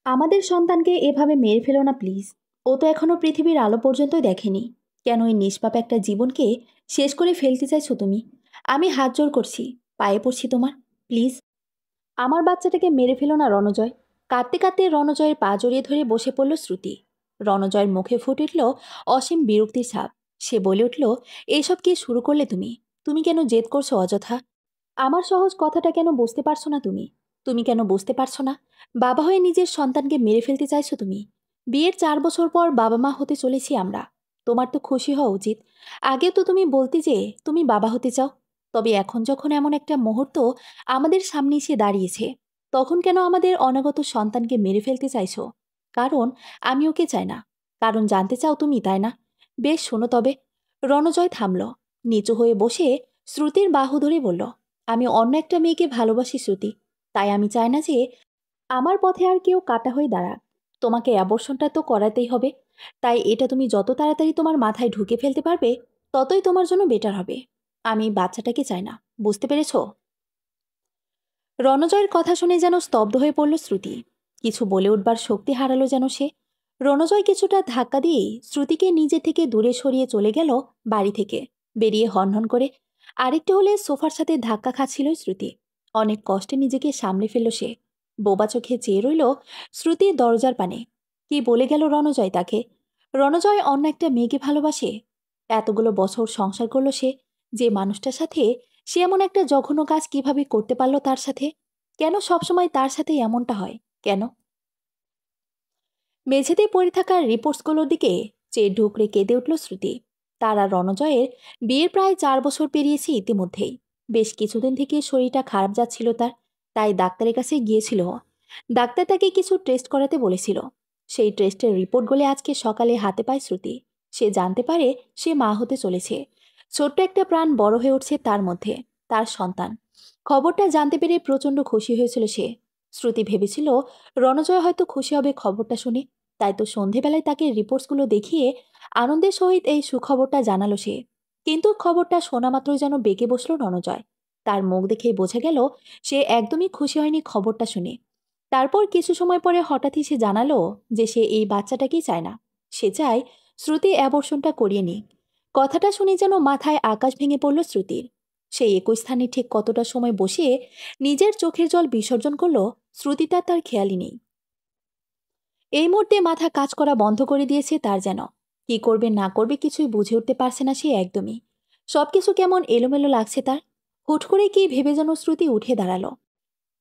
আমাদের সন্তানকে এভাবে মেরে ফেলো না প্লিজ। ও তো এখনো পৃথিবীর আলো পর্যন্তই দেখেনি। কেন এই নিষ্পাপ একটা জীবনকে শেষ করে ফেলতে চাইছো তুমি? আমি হাত জোড় করছি, পায়ে পড়ছি তোমার, প্লিজ। আমার বাচ্চাটাকে মেরে ফেলো না রণজয়। কাঁদতে কাঁদতে রণজয়ের পা জড়িয়ে ধরে বসে পড়ল শ্রুতি। রণজয়ের মুখে ফুটে উঠল অসীম বিরক্তির ছাপ। সে বলে উঠল, এইসব কি শুরু করলে তুমি? তুমি কেন জেদ করছো অযথা? আমার সহজ কথাটা কেন বুঝতে পারছো না তুমি? তুমি কেন বুঝতে পারছো না? বাবা হয়ে নিজের সন্তানকে মেরে ফেলতে চাইছো তুমি? বিয়ের 4 বছর পর বাবা মা হতে চলেছি আমরা। তোমার তো খুশি হওয়া উচিত। আগেও তো তুমি বলতে যে তুমি বাবা হতে চাও। তবে এখন যখন এমন একটা মুহূর্ত আমাদের সামনে এসে দাঁড়িয়েছে, তখন কেন আমাদের অনাগত সন্তানকে মেরে ফেলতে চাইছো? কারণ আমি ওকে চাই না। কারণ জানতে চাও তুমি, তাই না? বেশ, শোনো তবে। রণজয় থামল। নিচু হয়ে বসে শ্রুতির বাহু ধরে বলল, আমি অন্য একটা মেয়েকে ভালোবাসি শ্রুতি। তাই আমি চাই না যে আমার পথে আর কেউ কাটা হয়ে দাঁড়াক। তোমাকে অ্যাবর্শনটা তো করাতেই হবে। তাই এটা তুমি যত তাড়াতাড়ি তোমার মাথায় ঢুকে ফেলতে পারবে, ততই তোমার জন্য বেটার হবে। আমি এই বাচ্চাটাকে চাই না। বুঝতে পেরেছো? রণজয়ের কথা শুনে যেন স্তব্ধ হয়ে পড়ল শ্রুতি। কিছু বলে উঠবার শক্তি হারালো যেন সে। রণজয় কিছুটা ধাক্কা দিয়েই শ্রুতিকে নিজে থেকে দূরে সরিয়ে চলে গেল বাড়ি থেকে। বেরিয়ে হনহন করে আরেকটু হলে সোফার সাথে ধাক্কা খাচ্ছিল শ্রুতি। অনেক কষ্টে নিজেকে সামলে ফেলল সে। বোবা চোখে চেয়ে রইল শ্রুতির দরজার পানে। কি বলে গেল রণজয় তাকে? রণজয় অন্য একটা মেয়েকে ভালোবাসে? এতগুলো বছর সংসার করল সে, যে মানুষটার সাথে সে এমন একটা জঘন্য কাজ কিভাবে করতে পারল তার সাথে? কেন সবসময় তার সাথে এমনটা হয়? কেন? মেঝেতে পড়ে থাকা রিপোর্টসগুলোর দিকে চেয়ে ঢুকরে কেঁদে উঠল শ্রুতি। তার আর রণজয়ের বিয়ের প্রায় 4 বছর পেরিয়েছে ইতিমধ্যেই। বেশ কিছুদিন থেকে শরীরটা খারাপ যাচ্ছিল তার। তাই ডাক্তারের কাছে গিয়েছিল। ডাক্তার তাকে কিছু টেস্ট করাতে বলেছিল। সেই টেস্টের রিপোর্টগুলো আজকে সকালে হাতে পায় শ্রুতি। সে জানতে পারে সে মা হতে চলেছে। ছোট্ট একটা প্রাণ বড় হয়ে উঠছে তার মধ্যে, তার সন্তান। খবরটা জানতে পেরে প্রচণ্ড খুশি হয়েছিল সে। শ্রুতি ভেবেছিল রণজয় হয়তো খুশি হবে খবরটা শুনে। তাই তো সন্ধেবেলায় তাকে রিপোর্টসগুলো দেখিয়ে আনন্দের সহিত এই সুখবরটা জানালো সে। কিন্তু খবরটা শোনা মাত্রই যেন বেঁকে বসল রণজয়। তার মুখ দেখেই বোঝা গেল সে একদমই খুশি হয়নি খবরটা শুনে। তারপর কিছু সময় পরে হঠাৎই সে জানালো যে সে এই বাচ্চাটাকেই চায় না। সে চায় শ্রুতি অ্যাবর্শনটা করিয়ে নিক। কথাটা শুনে যেন মাথায় আকাশ ভেঙে পড়ল শ্রুতির। সেই একই স্থানে ঠিক কতটা সময় বসে নিজের চোখের জল বিসর্জন করল, শ্রুতিটা তার খেয়ালই নেই। এই মুহূর্তে মাথা কাজ করা বন্ধ করে দিয়েছে তার যেন। কি করবে না করবে কিছুই বুঝে উঠতে পারছে না সে একদমই। সবকিছু কেমন এলোমেলো লাগছে তার। হুট করে কি ভেবে যেন শ্রুতি উঠে দাঁড়ালো।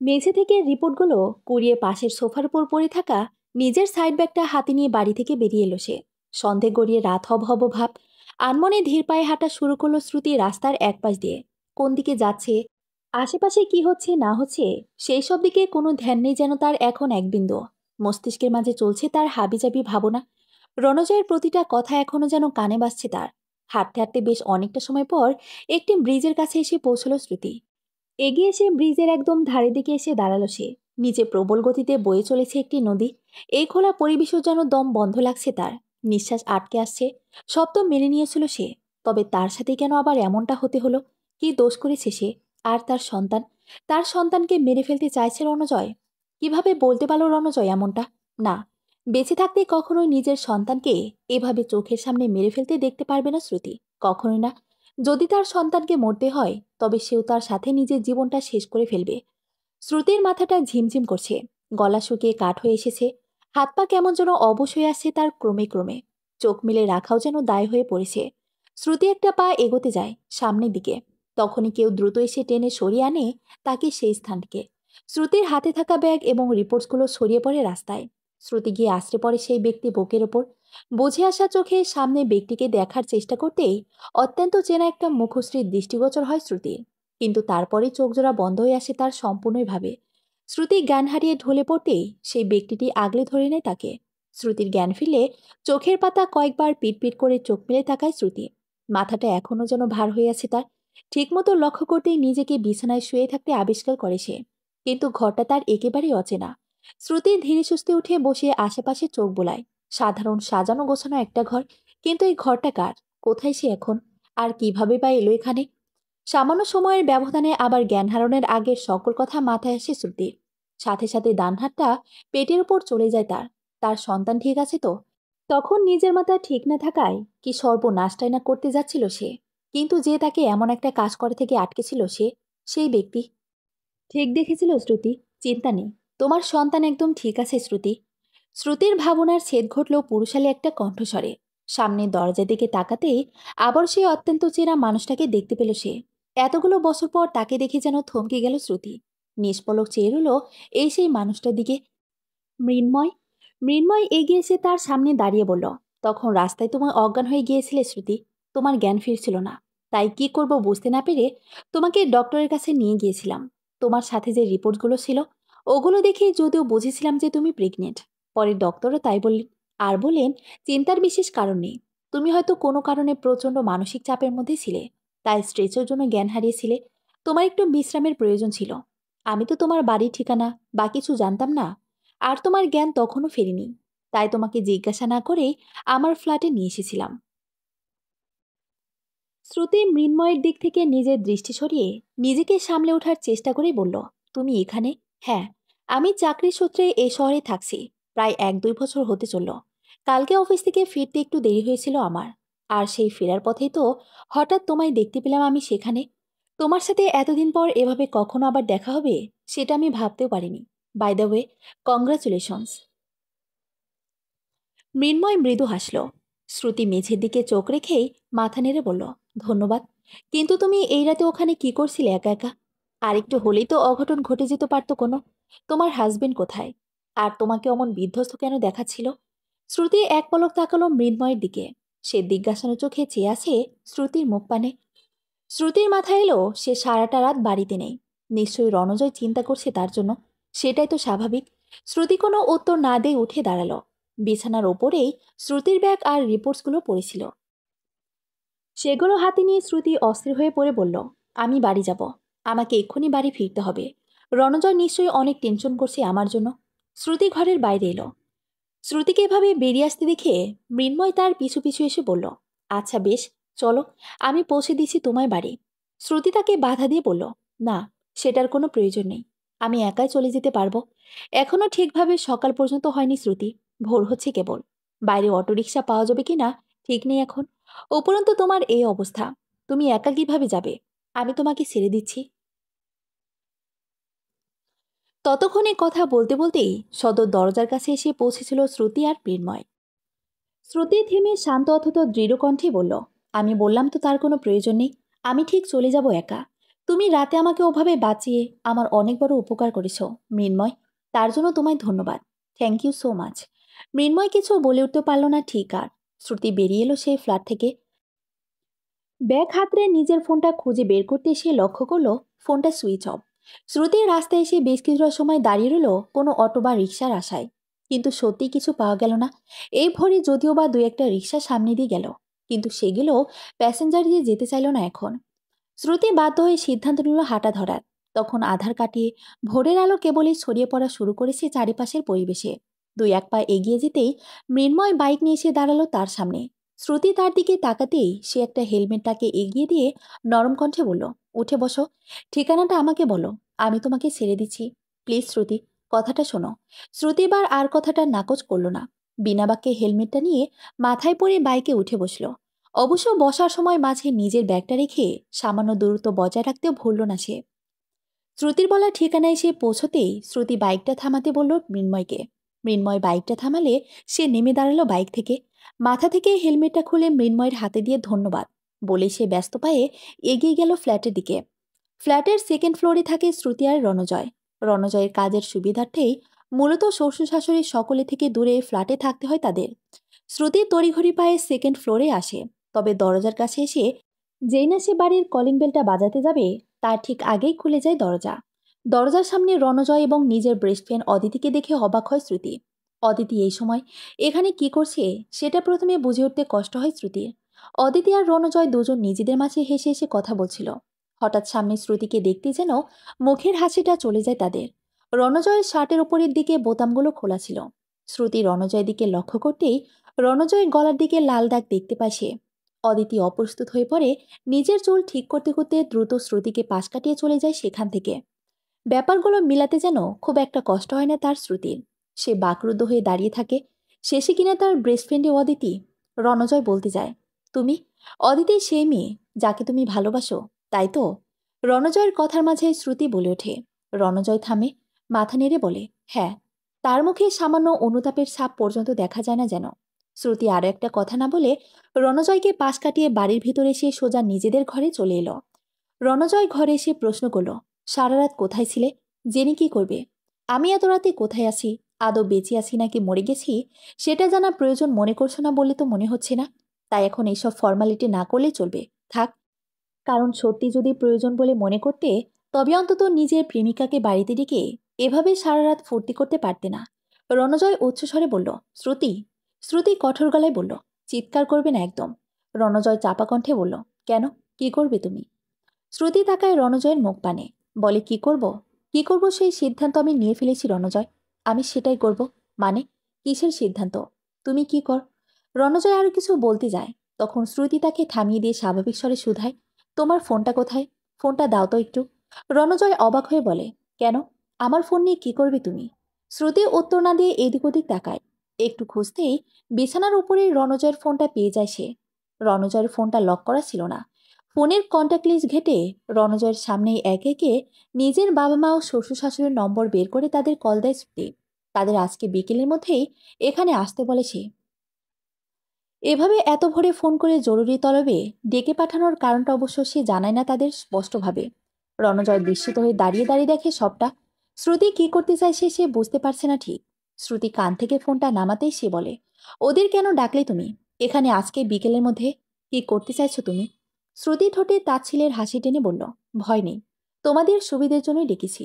মেঝে থেকে রিপোর্টগুলো কুড়িয়ে পাশের সোফার উপর পড়ে থাকা নিজের সাইড ব্যাগটা হাতে নিয়ে বাড়ি থেকে বেরিয়ে এলো সে। সন্ধে গড়িয়ে রাত হব হব ভাব। আনমনে ধীর পায়ে হাঁটা শুরু করলো শ্রুতি রাস্তার এক পাশ দিয়ে। কোন দিকে যাচ্ছে, আশেপাশে কি হচ্ছে না হচ্ছে, সেই সব দিকে কোনো ধ্যান নেই যেন তার এখন এক বিন্দু। মস্তিষ্কের মাঝে চলছে তার হাবিজাবি ভাবনা। রণজয়ের প্রতিটা কথা এখনো যেন কানে বাজছে তার। হাঁটতে হাঁটতে বেশ অনেকটা সময় পর একটি ব্রিজের কাছে এসে পৌঁছলো শ্রুতি। এগিয়ে এসে ব্রিজের একদম ধারে দিকে এসে দাঁড়ালো সে। নিচে প্রবল গতিতে বয়ে চলেছে একটি নদী। এই খোলা পরিবেশও যেন দম বন্ধ লাগছে তার। নিঃশ্বাস আটকে আসছে। সব তো মেনে নিয়েছিল সে। তবে তার সাথে কেন আবার এমনটা হতে হলো? কি দোষ করেছে সে? আর তার সন্তান, তার সন্তানকে মেরে ফেলতে চাইছে রণজয়? কিভাবে বলতে পারল রণজয় এমনটা? না, বেঁচে থাকতে কখনোই নিজের সন্তানকে এভাবে চোখের সামনে মেরে ফেলতে দেখতে পারবে না শ্রুতি। কখনোই না। যদি তার সন্তানকে মরতে হয়, তবে সেও তার সাথে নিজের জীবনটা শেষ করে ফেলবে। শ্রুতির মাথাটা ঝিমঝিম করছে। গলা শুকিয়ে কাঠ হয়ে এসেছে। হাত পা কেমন যেন অবশ হয়ে আসছে তার ক্রমে ক্রমে। চোখ মেলে রাখাও যেন দায় হয়ে পড়েছে। শ্রুতি একটা পা এগোতে যায় সামনের দিকে। তখনই কেউ দ্রুত এসে টেনে সরিয়ে আনে তাকে সেই স্থান থেকে। শ্রুতির হাতে থাকা ব্যাগ এবং রিপোর্টসগুলো ছড়িয়ে পড়ে রাস্তায়। শ্রুতি গিয়ে আশ্রে পড়ে সেই ব্যক্তি বুকের ওপর। বুঝে আসা চোখে সামনে ব্যক্তিকে দেখার চেষ্টা করতেই অত্যন্ত চেনা একটা মুখশ্রীর দৃষ্টিগোচর হয় শ্রুতির। কিন্তু তারপরে চোখজোড়া বন্ধ হয়ে আসে তার সম্পূর্ণভাবে। শ্রুতি জ্ঞান হারিয়ে ঢলে পড়তেই সেই ব্যক্তিটি আগলে ধরে নেয় তাকে। শ্রুতির জ্ঞান ফিরলে চোখের পাতা কয়েকবার পিটপিট করে চোখ মেলে তাকায় শ্রুতি। মাথাটা এখনো যেন ভার হয়ে আছে তার। ঠিকমতো লক্ষ্য করতেই নিজেকে বিছানায় শুয়ে থাকতে আবিষ্কার করে সে। কিন্তু ঘরটা তার একেবারেই অচেনা। শ্রুতি ধীরে সুস্থে উঠে বসে আশেপাশে চোখ বোলায়। সাধারণ সাজানো গোছানো একটা ঘর, কিন্তু এই ঘরটা কার? কোথায় সে এখন? আর কিভাবে বা এলো এখানে? সামান্য সময়ের ব্যবধানে আবার জ্ঞান হারানোর আগের সকল কথা মাথায় আসে শ্রুতির। সাথে সাথে ডান হাতটা পেটের উপর চলে যায় তার। তার সন্তান ঠিক আছে তো? তখন নিজের মাথা ঠিক না থাকায় কি সর্বনাশটাই না করতে যাচ্ছিল সে। কিন্তু যে তাকে এমন একটা কাজ করা থেকে আটকেছিল সেই ব্যক্তি ঠিক দেখেছিল শ্রুতি। চিন্তা নেই, তোমার সন্তান একদম ঠিক আছে শ্রুতি। শ্রুতির ভাবনার ছেদ ঘটল পুরুষালী একটা কণ্ঠস্বরে। সামনের দরজার দিকে তাকাতেই আবার সেই অত্যন্ত চেনা মানুষটাকে দেখতে পেল সে। এতগুলো বছর পর তাকে দেখে যেন থমকে গেল শ্রুতি। নিষ্পলক চেয়ে রইল এই সেই মানুষটার দিকে। মৃন্ময়। মৃন্ময় এগিয়ে এসে তার সামনে দাঁড়িয়ে বলল, তখন রাস্তায় তোমায় অজ্ঞান হয়ে গিয়েছিলে শ্রুতি। তোমার জ্ঞান ফিরছিল না, তাই কি করব বুঝতে না পেরে তোমাকে ডক্টরের কাছে নিয়ে গিয়েছিলাম। তোমার সাথে যে রিপোর্টগুলো ছিল ওগুলো দেখে যদিও বুঝেছিলাম যে তুমি প্রেগনেন্ট। পরে ডক্টরও তাই বললেন। আর বললেন চিন্তার বিশেষ কারণ নেই, তুমি হয়তো কোনো কারণে প্রচণ্ড মানসিক চাপের মধ্যে ছিলে, তাই স্ট্রেসের জন্য জ্ঞান হারিয়েছিলে। তোমার একটু বিশ্রামের প্রয়োজন ছিল। আমি তো তোমার বাড়ির ঠিকানা বা কিছু জানতাম না, আর তোমার জ্ঞান তখনও ফেরেনি, তাই তোমাকে জিজ্ঞাসা না করেই আমার ফ্ল্যাটে নিয়ে এসেছিলাম। শ্রুতি মৃন্ময়ের দিক থেকে নিজের দৃষ্টি সরিয়ে নিজেকে সামলে ওঠার চেষ্টা করে বলল, তুমি এখানে? হ্যাঁ, আমি চাকরির সূত্রে এই শহরে থাকছি। প্রায় 1-2 বছর হতে চলল। কালকে অফিস থেকে ফিরতে একটু দেরি হয়েছিল আমার। আর সেই ফেরার পথেই তো হঠাৎ তোমায় দেখতে পেলাম আমি সেখানে। তোমার সাথে এতদিন পর এভাবে কখনো আবার দেখা হবে সেটা আমি ভাবতেও পারিনি। By the way, congratulations. Mrinmoy মৃদু হাসল। শ্রুতি মেঝের দিকে চোখ রেখেই মাথা নেড়ে বলল, ধন্যবাদ। কিন্তু তুমি এই রাতে ওখানে কি করছিলে একা একা? আর একটু হলেই তো অঘটন ঘটে যেতে পারতো কোনো। তোমার হাজবেন্ড কোথায়? আর তোমাকে অমন বিধ্বস্ত কেন দেখাচ্ছিল? শ্রুতি এক পলক তাকালো মৃন্ময়ের দিকে। সে জিজ্ঞাসানো চোখে চেয়ে আছে শ্রুতির মুখ পানে। শ্রুতির মাথায় এলো সে সারাটা রাত বাড়িতে নেই। নিশ্চয়ই রণজয় চিন্তা করছে তার জন্য। সেটাই তো স্বাভাবিক। শ্রুতি কোনো উত্তর না দিয়ে উঠে দাঁড়ালো। বিছানার ওপরেই শ্রুতির ব্যাগ আর রিপোর্টসগুলো পড়েছিল। সেগুলো হাতে নিয়ে শ্রুতি অস্থির হয়ে পড়ে বলল, আমি বাড়ি যাব। আমাকে এক্ষুনি বাড়ি ফিরতে হবে। রণজয় নিশ্চয়ই অনেক টেনশন করছে আমার জন্য। শ্রুতি ঘরের বাইরে এলো। শ্রুতিকে এভাবে বেরিয়ে আসতে দেখে মৃন্ময় তার পিছু পিছু এসে বলল, আচ্ছা বেশ, চলো, আমি পৌঁছে দিচ্ছি তোমায় বাড়ি। শ্রুতি তাকে বাধা দিয়ে বলল, না, সেটার কোনো প্রয়োজন নেই। আমি একাই চলে যেতে পারবো। এখনো ঠিকভাবে সকাল পর্যন্ত হয়নি শ্রুতি, ভোর হচ্ছে কেবল। বাইরে অটোরিকশা পাওয়া যাবে কিনা ঠিক নেই এখন। উপরন্তু তোমার এই অবস্থা, তুমি একা কিভাবে যাবে? আমি তোমাকে ছেড়ে দিচ্ছি। ততক্ষণে কথা বলতে বলতেই সদর দরজার কাছে এসে পৌঁছেছিল শ্রুতি আর মৃন্ময়। শ্রুতি থেমে শান্ত অথচ দৃঢ় কণ্ঠে বলল, আমি বললাম তো তার কোনো প্রয়োজন নেই। আমি ঠিক চলে যাব একা। তুমি রাতে আমাকে ওভাবে বাঁচিয়ে আমার অনেক বড় উপকার করেছ মৃন্ময়। তার জন্য তোমায় ধন্যবাদ। Thank you so much. Mrinmoy কিছু বলে উঠতে পারল না ঠিক আর। শ্রুতি বেরিয়ে এলো সেই ফ্ল্যাট থেকে। ব্যাগ হাতড়ে নিজের ফোনটা খুঁজে বের করতে এসে লক্ষ্য করলো ফোনটা সুইচ অফ। শ্রুতি রাস্তায় এসে বেশ কিছুটা সময় দাঁড়িয়ে রইল কোনো অটো বা রিক্সার আশায়। কিন্তু সত্যি কিছু পাওয়া গেল না। এই ভোরে যদিও বা দু একটা রিক্সা সামনে দিয়ে গেল, কিন্তু সেগুলো প্যাসেঞ্জার দিয়ে যেতে চাইল না এখন। শ্রুতি বাধ্য হয়ে সিদ্ধান্ত নিল হাঁটা ধরার। তখন আধার কাটিয়ে ভোরের আলো কেবলই ছড়িয়ে পড়া শুরু করেছে চারিপাশের পরিবেশে। 2-1 পা এগিয়ে যেতেই মৃন্ময় বাইক নিয়ে এসে দাঁড়ালো তার সামনে। শ্রুতি তার দিকে তাকাতেই সে একটা হেলমেট তাকে এগিয়ে দিয়ে নরম কণ্ঠে বলল, উঠে বসো। ঠিকানাটা আমাকে বলো, আমি তোমাকে ছেড়ে দিচ্ছি। প্লিজ শ্রুতি, কথাটা শোনো। শ্রুতিবার আর কথাটা নাকচ করল না। বিনা বাক্যে হেলমেটটা নিয়ে মাথায় পরে বাইকে উঠে বসলো। অবশ্য বসার সময় মাঝে নিজের ব্যাগটা রেখে সামান্য দূরত্ব বজায় রাখতেও ভুলল না সে। শ্রুতির বলা ঠিকানায় সে পৌঁছতেই শ্রুতি বাইকটা থামাতে বলল মৃন্ময়কে। মৃন্ময় বাইকটা থামালে সে নেমে দাঁড়ালো বাইক থেকে। মাথা থেকে হেলমেটটা খুলে মৃন্ময়ের হাতে দিয়ে ধন্যবাদ বলে সে ব্যস্ত পায়ে এগিয়ে গেল ফ্ল্যাটের দিকে। ফ্ল্যাটের সেকেন্ড ফ্লোরে থাকে শ্রুতি আর রণজয়। রণজয়ের কাজের সুবিধার্থেই মূলত শ্বশুর শাশুড়ি সকলে থেকে দূরে ফ্ল্যাটে থাকতে হয় তাদের। শ্রুতি তড়িঘড়ি পায়ে সেকেন্ড ফ্লোরে আসে। তবে দরজার কাছে এসে যেই না সে বাড়ির কলিং বেলটা বাজাতে যাবে, তার ঠিক আগেই খুলে যায় দরজা। দরজার সামনে রণজয় এবং নিজের বেস্ট ফ্রেন্ড অদিতিকে দেখে অবাক হয় শ্রুতি। অদিতি এই সময় এখানে কি করছে সেটা প্রথমে বুঝে উঠতে কষ্ট হয় শ্রুতির। অদিতি আর রণজয় দুজন নিজেদের মাঝে হেসে হেসে কথা বলছিল। হঠাৎ সামনে শ্রুতিকে দেখতে যেন মুখের হাসিটা চলে যায় তাদের। রণজয়ের শার্টের ওপরের দিকে বোতামগুলো খোলা ছিল। শ্রুতি রণজয়ের দিকে লক্ষ্য করতেই রণজয়ের গলার দিকে লাল দাগ দেখতে পায় সে। অদিতি অপ্রস্তুত হয়ে পড়ে নিজের চুল ঠিক করতে করতে দ্রুত শ্রুতিকে পাশ কাটিয়ে চলে যায় সেখান থেকে। ব্যাপারগুলো মিলাতে যেন খুব একটা কষ্ট হয় না তার শ্রুতির। সে বাকরুদ্ধ হয়ে দাঁড়িয়ে থাকে। শেষে কিনা তার বেস্ট ফ্রেন্ডে অদিতি। রণজয় বলতে যায়, তুমি অদিতি সেই মেয়ে যাকে তুমি ভালোবাসো, তাই তো? রণজয়ের কথার মাঝে শ্রুতি বলে ওঠে। রণজয় থামে, মাথা নেড়ে বলে, হ্যাঁ। তার মুখে সামান্য অনুতাপের ছাপ পর্যন্ত দেখা যায় না যেন। শ্রুতি আরও একটা কথা না বলে রণজয়কে পাশ কাটিয়ে বাড়ির ভিতরে এসে সোজা নিজেদের ঘরে চলে এলো। রণজয় ঘরে এসে প্রশ্ন করল, সারা রাত কোথায় ছিলে? জেনে কি করবে? আমি এত রাতে কোথায় আছি, আদৌ বেঁচে আছি নাকি মরে গেছি, সেটা জানা প্রয়োজন মনে করছো না বলে তো মনে হচ্ছে না। তাই এখন এইসব ফর্মালিটি না করলে চলবে, থাক। কারণ সত্যি যদি প্রয়োজন বলে মনে করতে, তবে অন্তত নিজের প্রেমিকাকে বাড়িতে ডেকে এভাবে সারা রাত ফুর্তি করতে পারতে না। রণজয় উচ্চস্বরে বলল, শ্রুতি। শ্রুতি কঠোর গলায় বলল, চিৎকার করবে না একদম। রণজয় চাপা কণ্ঠে বলল, কেন, কি করবে তুমি? শ্রুতি তাকায় রণজয়ের মুখ পানে, বলে, কি করব? কি করব সেই সিদ্ধান্ত আমি নিয়ে ফেলেছি রণজয়। আমি সেটাই করব। মানে, কিসের সিদ্ধান্ত? তুমি কি কর? রণজয় আরো কিছু বলতে যায়, তখন শ্রুতি তাকে থামিয়ে দিয়ে স্বাভাবিক স্বরে শুধায়, তোমার ফোনটা কোথায়? ফোনটা দাও তো একটু। রণজয় অবাক হয়ে বলে, কেন, আমার ফোন নিয়ে কি করবে তুমি? শ্রুতি উত্তর না দিয়ে এদিক ওদিক তাকায়। একটু খুঁজতেই বিছানার উপরে রণজয়ের ফোনটা পেয়ে যায় সে। রণজয়ের ফোনটা লক করা ছিল না। ফোনের কন্ট্যাক্ট লিস্ট ঘেটে রণজয়ের সামনেই একে একে নিজের বাবা মা ও শ্বশুর শাশুড়ির নম্বর বের করে তাদের কল দেয় শ্রুতি। তাদের আজকে বিকেলের মধ্যেই এখানে আসতে বলে সে। এভাবে এত ভোরে ফোন করে জরুরি তলবে ডেকে পাঠানোর কারণটা অবশ্য সে জানায় না তাদের স্পষ্টভাবে। রণজয় বিস্মিত হয়ে দাঁড়িয়ে দাঁড়িয়ে দেখে সবটা। শ্রুতি কি করতে চাইছে সে বুঝতে পারছে না ঠিক। শ্রুতি কান থেকে ফোনটা নামাতেই সে বলে, ওদের কেন ডাকলে তুমি এখানে আজকে বিকেলের মধ্যে? কি করতে চাইছো তুমি? শ্রুতি ঠোঁটে তাচ্ছিলের হাসি টেনে বলল, ভয় নেই, তোমাদের সুবিধের জন্যই ডেকেছি।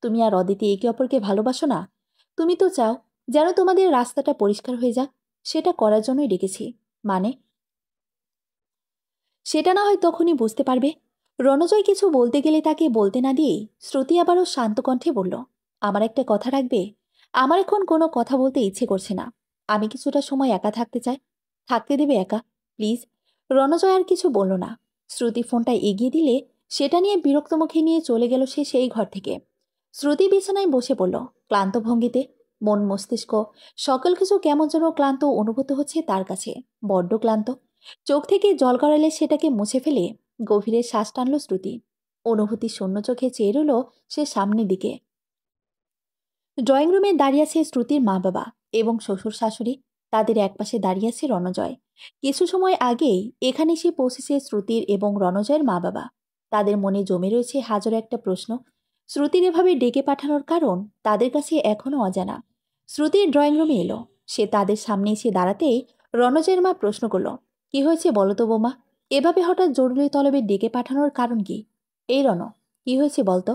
তুমি আর অদিতি একে অপরকে ভালোবাসো না? তুমি তো চাও যেন তোমাদের রাস্তাটা পরিষ্কার হয়ে যাক। সেটা করার জন্যই ডেকেছি। মানে, সেটা না হয় তখনই বুঝতে পারবে। রণজয় কিছু বলতে গেলে তাকে বলতে না দিয়েই শ্রুতি আবারও শান্ত কণ্ঠে বলল, আমার একটা কথা রাখবে? আমার এখন কোনো কথা বলতে ইচ্ছে করছে না। আমি কিছুটা সময় একা থাকতে চাই। থাকতে দেবে একা, প্লিজ? রণজয় আর কিছু বলল না। শ্রুতি ফোনটা এগিয়ে দিলে সেটা নিয়ে বিরক্ত মুখে নিয়ে চলে গেল সে সেই ঘর থেকে। শ্রুতি বিছানায় বসে পড়ল ক্লান্ত ভঙ্গিতে। মন মস্তিষ্ক সকল কিছু কেমন যেন ক্লান্ত অনুভূত হচ্ছে তার কাছে, বড্ড ক্লান্ত। চোখ থেকে জল গড়ালে সেটাকে মুছে ফেলে গভীরে শ্বাস টানল শ্রুতি। অনুভূতি শূন্য চোখে চেয়ে রইল সে সামনের দিকে। ড্রয়িং রুমে দাঁড়িয়ে আছে শ্রুতির মা বাবা এবং শ্বশুর শাশুড়ি। তাদের একপাশে দাঁড়িয়ে আছে রণজয়। কিছু সময় আগেই এখানে এসে পৌঁছেছে শ্রুতির এবং রণজয়ের মা বাবা। তাদের মনে জমে রয়েছে হাজারো একটা প্রশ্ন। শ্রুতির এভাবে ডেকে পাঠানোর কারণ তাদের কাছে এখনও অজানা। শ্রুতির ড্রয়িং রুমে এলো। সে তাদের সামনে এসে দাঁড়াতেই রণজয়ের মা প্রশ্ন করল, কি হয়েছে বলো তো বোমা? এভাবে হঠাৎ জরুরি তলবে ডেকে পাঠানোর কারণ কি? এই রণ, কি হয়েছে বলতো?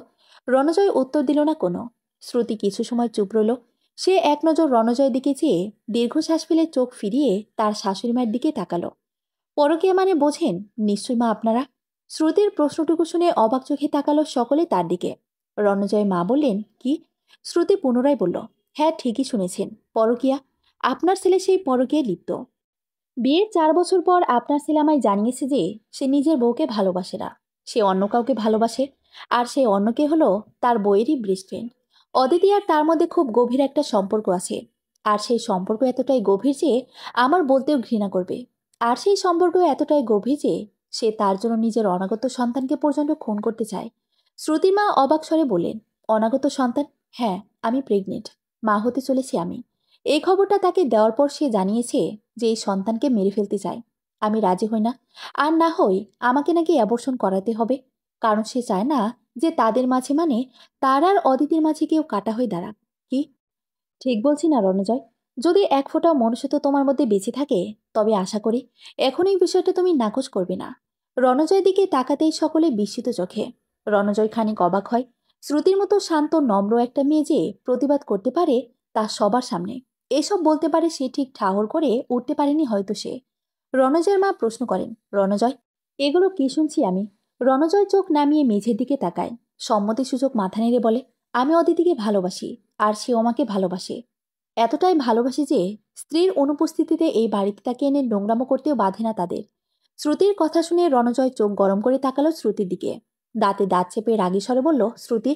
রণজয় উত্তর দিল না কোনো। শ্রুতি কিছু সময় চুপ রইল। সে এক নজর রণজয়ের দিকে চেয়ে দীর্ঘশ্বাস ফেলে চোখ ফিরিয়ে তার শাশুড়ি মায়ের দিকে তাকালো। পরকীয়া মানে বোঝেন নিশ্চয়ই মা আপনারা? শ্রুতির প্রশ্নটুকু শুনে অবাক চোখে তাকালো সকলে তার দিকে। রণজয় মা বললেন, কি? শ্রুতি পুনরায় বলল, হ্যাঁ ঠিকই শুনেছেন, পরকীয়া। আপনার ছেলে সেই পরকীয়ায় লিপ্ত। বিয়ের 4 বছর পর আপনার ছেলে আমায় জানিয়েছে যে সে নিজের বউকে ভালোবাসে না, সে অন্য কাউকে ভালোবাসে। আর সেই অন্যকে হলো তার বইয়েরই বেস্ট ফ্রেন্ড অদিতি। আর তার মধ্যে খুব গভীর একটা সম্পর্ক আছে। আর সেই সম্পর্ক এতটাই গভীর যে আমার বলতেও ঘৃণা করবে। আর সেই সম্পর্ক এতটাই গভীর যে সে তার জন্য নিজের অনাগত সন্তানকে পর্যন্ত খুন করতে চায়। শ্রুতির মা অবাক স্বরে বললেন, অনাগত সন্তান? হ্যাঁ, আমি প্রেগনেন্ট, মা হতে চলেছি আমি। এই খবরটা তাকে দেওয়ার পর সে জানিয়েছে যে এই সন্তানকে মেরে ফেলতে চায়। আমি রাজি হই না। আর না হই আমাকে নাকি অ্যাবর্শন করাতে হবে। কারণ সে চায় না যে তাদের মাঝে মানে তার আর অদিতির মাঝে কেউ কাটা হয়ে দাঁড়াক। কি ঠিক বলছি না রণজয়? যদি এক ফোঁটাও মনুষ্যত্ব তোমার মধ্যে বেঁচে থাকে, তবে আশা করি এখন এই বিষয়টা তুমি নাকচ করবে না। রণজয়ের দিকে তাকাতেই সকলে বিস্মিত চোখে। রণজয় খানিক অবাক হয়। শ্রুতির মতো শান্ত নম্র একটা মেয়ে যে প্রতিবাদ করতে পারে তা সবার সামনে, এসব বলতে পারে, সে ঠিক ঠাহর করে উঠতে পারেনি হয়তো সে। রণজয়ের মা প্রশ্ন করেন, রণজয়, এগুলো কি শুনছি আমি? রণজয় চোখ নামিয়ে মেঝের দিকে তাকায়। সম্মতিসূচক মাথা নেড়ে বলে, আমি অদিতিকে ভালোবাসি, আর সে আমাকে ভালোবাসে। এতটাই ভালোবাসি যে স্ত্রীর অনুপস্থিতিতে এই বাড়িতে তাকে এনে নোংরামো করতেও বাধে না তাদের। শ্রুতির কথা শুনে রণজয় চোখ গরম করে তাকালো শ্রুতির দিকে। দাঁতে দাঁত চেপে রাগী স্বরে বলল শ্রুতি।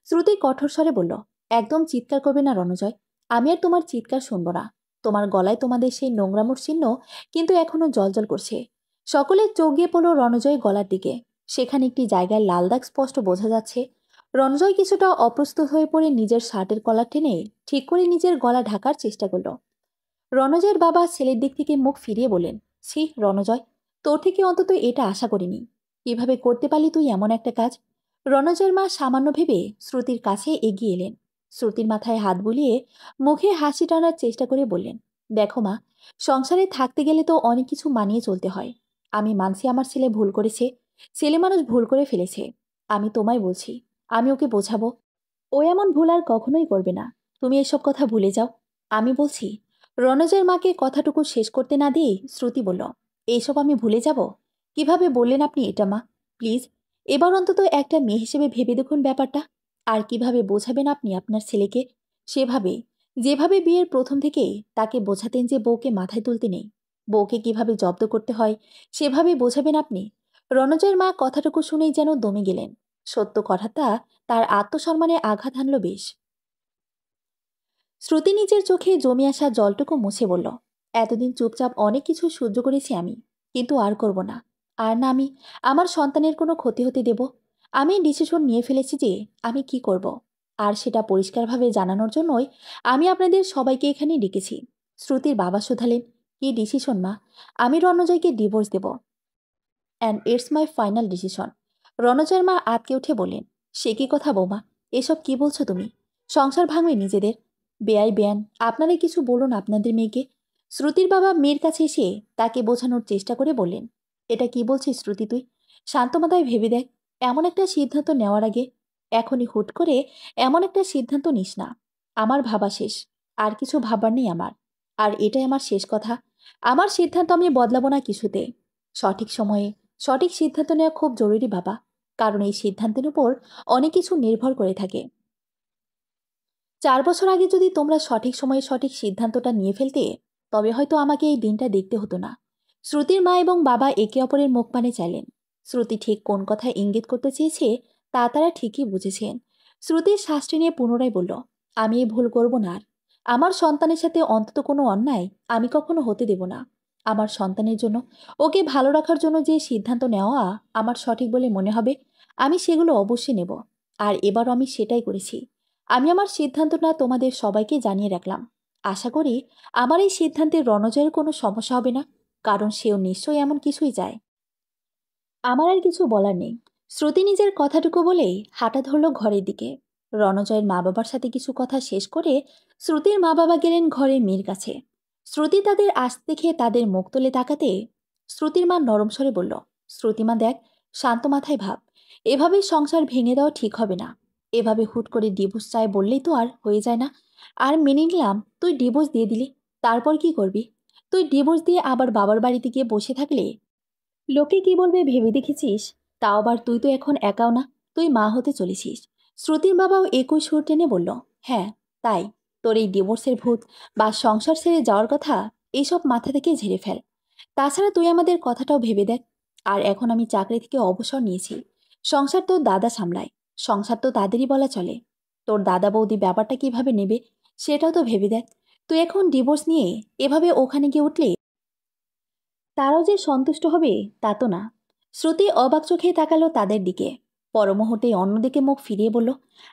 শ্রুতি কঠোর স্বরে বলল, একদম চিৎকার করবে না রণজয়। আমি আর তোমার চিৎকার শুনবো না। তোমার গলায় তোমাদের সেই নোংরামোর চিহ্ন কিন্তু এখনো জলজল করছে। সকলের চোখ গিয়ে পড়ল রণজয়ের গলার দিকে। সেখানে একটি জায়গায় লাল দাগ স্পষ্ট বোঝা যাচ্ছে। রণজয় কিছুটা অপ্রস্তুত হয়ে পড়ে নিজের শার্টের কলার টেনে ঠিক করে নিজের গলা ঢাকার চেষ্টা করল। রণজয়ের বাবা ছেলের দিক থেকে মুখ ফিরিয়ে বললেন, ছি রণজয়, তোর থেকে অন্তত এটা আশা করিনি। কিভাবে করতে পারলি তুই এমন একটা কাজ? রণজয়ের মা সামান্য ভেবে শ্রুতির কাছে এগিয়ে এলেন। শ্রুতির মাথায় হাত বুলিয়ে মুখে হাসি টানার চেষ্টা করে বললেন, দেখো মা, সংসারে থাকতে গেলে তো অনেক কিছু মানিয়ে চলতে হয়। আমি মানছি আমার ছেলে ভুল করেছে, ছেলে মানুষ ভুল করে ফেলেছে। আমি তোমায় বলছি, আমি ওকে বোঝাবো। ও এমন ভুল আর কখনোই করবে না। তুমি এসব কথা ভুলে যাও। আমি বলছি। রণজয়ের মাকে কথাটুকু শেষ করতে না দিয়েই শ্রুতি বলল, এইসব আমি ভুলে যাব? কিভাবে বললেন আপনি এটা মা? প্লিজ, এবার অন্তত একটা মেয়ে হিসেবে ভেবে দেখুন ব্যাপারটা। আর কিভাবে বোঝাবেন আপনি আপনার ছেলেকে? সেভাবে, যেভাবে বিয়ের প্রথম থেকেই তাকে বোঝাতেন যে বউকে মাথায় তুলতে নেই, বউকে কিভাবে জব্দ করতে হয়, সেভাবেই বোঝাবেন আপনি। রণজয়ের মা কথাটুকু শুনেই যেন দমে গেলেন। সত্য কথাটা তার আত্মসম্মানে আঘাত হানল বেশ। শ্রুতি নিজের চোখে জমে আসা জলটুকু মুছে বলল, এতদিন চুপচাপ অনেক কিছু সহ্য করেছি আমি, কিন্তু আর করব না। আর না আমি আমার সন্তানের কোনো ক্ষতি হতে দেব। আমি ডিসিশন নিয়ে ফেলেছি যে আমি কি করব। আর সেটা পরিষ্কারভাবে জানানোর জন্যই আমি আপনাদের সবাইকে এখানে ডেকেছি। শ্রুতির বাবা শুধালেন, কি ডিসিশন মা? আমি রণজয়কে ডিভোর্স দেব, and it's my final decision. রণজয়ের মা আটকে উঠে বললেন, সে কি কথা বৌমা? এসব কি বলছো তুমি? সংসার ভাঙবে নিজেদের? বেয়াই বেয়ান, আপনারাই কিছু বলুন আপনাদের মেয়েকে। শ্রুতির বাবা মেয়ের কাছে এসে তাকে বোঝানোর চেষ্টা করে বললেন, এটা কি বলছিস শ্রুতি তুই? শান্তমাতায় ভেবে দেখ। এমন একটা সিদ্ধান্ত নেওয়ার আগে এখনই হুট করে এমন একটা সিদ্ধান্ত নিস না। আমার ভাবা শেষ, আর কিছু ভাবার নেই আমার। আর এটাই আমার শেষ কথা। আমার সিদ্ধান্ত আমি বদলাবো না কিছুতে। সঠিক সময়ে সঠিক সিদ্ধান্ত নেওয়া খুব জরুরি বাবা, কারণ এই সিদ্ধান্তের উপর অনেক কিছু নির্ভর করে থাকে। 4 বছর আগে যদি তোমরা সঠিক সময়ে সঠিক সিদ্ধান্তটা নিয়ে ফেলতে, তবে হয়তো আমাকে এই দিনটা দেখতে হতো না। শ্রুতির মা এবং বাবা একে অপরের মুখ পানে চাইলেন। শ্রুতি ঠিক কোন কথায় ইঙ্গিত করতে চেয়েছে তা তারা ঠিকই বুঝেছেন। শ্রুতির শ্বাস টেনে পুনরায় বলল, আমি এই ভুল করব না আর। আমার সন্তানের সাথে অন্তত কোনো অন্যায় আমি কখনো হতে দেব না। আমার সন্তানের জন্য, ওকে ভালো রাখার জন্য যে সিদ্ধান্ত নেওয়া আমার সঠিক বলে মনে হবে, আমি সেগুলো অবশ্যই নেব। আর এবারও আমি সেটাই করেছি। আমি আমার সিদ্ধান্তটা তোমাদের সবাইকে জানিয়ে রাখলাম। আশা করি আমার এই সিদ্ধান্তে রণজয়ের কোনো সমস্যা হবে না, কারণ সেও নিশ্চয়ই এমন কিছুই চায়। আমার আর কিছু বলার নেই। শ্রুতি নিজের কথাটুকু বলেই হাঁটা ধরল ঘরের দিকে। রণজয়ের মা বাবার সাথে কিছু কথা শেষ করে শ্রুতির মা বাবা গেলেন ঘরের মেয়ের কাছে। শ্রুতি তাদের আসতে দেখে তাদের মুখ তুলে তাকাতে শ্রুতির মা নরম স্বরে বলল, শ্রুতিমা দেখ, শান্ত মাথায় ভাব। এভাবেই সংসার ভেঙে দেওয়া ঠিক হবে না। এভাবে হুট করে ডিভোর্স চায় বললেই তো আর হয়ে যায় না। আর মেনে নিলাম তুই ডিভোর্স দিয়ে দিলি, তারপর কি করবি? তুই ডিভোর্স দিয়ে আবার বাবার বাড়িতে গিয়ে বসে থাকলে লোকে কি বলবে ভেবে দেখেছিস? তাও আবার তুই তো এখন একাও না, তুই মা হতে চলেছিস। শ্রুতির বাবাও একই সুর টেনে বলল, হ্যাঁ তাই। তোর এই ডিভোর্সের ভূত বা সংসার ছেড়ে যাওয়ার কথা, এইসব মাথা থেকে ঝেড়ে ফেল। তাছাড়া তুই আমাদের কথাটাও ভেবে দেখ। আর এখন আমি চাকরি থেকে অবসর নিয়েছি। সংসার তোর দাদা সামলায়, সংসার তো তাদেরই বলা চলে। তোর দাদা বৌদি ব্যাপারটা কিভাবে নেবে সেটাও তো ভেবে দেখ। তুই এখন ডিভোর্স নিয়ে এভাবে ওখানে গিয়ে উঠলে তারাও যে সন্তুষ্ট হবে তা তো না। শ্রুতি অবাক চোখে তাকালো তাদের দিকে। পরমুহূর্তেই অন্যদিকে মুখ ফিরিয়ে বলল,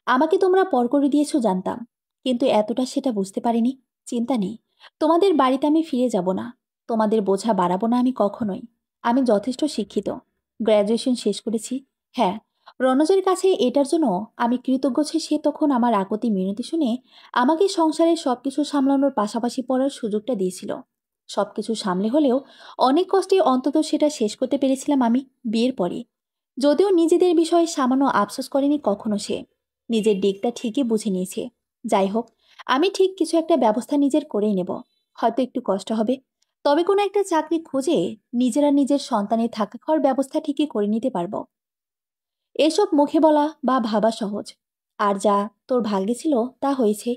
আমাকে তোমরা পর করে দিয়েছো জানতাম, কিন্তু এতটা সেটা বুঝতে পারিনি। চিন্তা নেই, তোমাদের বাড়িতে আমি ফিরে যাব না। তোমাদের বোঝা বাড়াবো না আমি কখনোই। আমি যথেষ্ট শিক্ষিত, গ্র্যাজুয়েশন শেষ করেছি। হ্যাঁ, রণজের কাছে এটার জন্য আমি কৃতজ্ঞ যে সে তখন আমার আকতি মিনতি শুনে আমাকে সংসারের সবকিছু সামলানোর পাশাপাশি পড়ার সুযোগটা দিয়েছিল। সবকিছু সামলে হলেও অনেক কষ্টে অন্তত সেটা শেষ করতে পেরেছিলাম আমি বিয়ের পরে। যদিও নিজেদের বিষয়ে সামান্য আফসোস করেনি কখনো সে, নিজের দিকটা ঠিকই বুঝে নিয়েছে। যাই হোক, আমি ঠিক কিছু একটা ব্যবস্থা নিজের করেই নেব। হয়তো একটু কষ্ট হবে, তবে কোনো একটা চাকরি খুঁজে নিজেরা নিজের সন্তানের থাকা খাওয়ার ব্যবস্থা ঠিকই করে নিতে পারবো। এসব মুখে বলা বা ভাবা সহজ, আর যা তোর ভাগ্যে ছিল তা হয়েছে।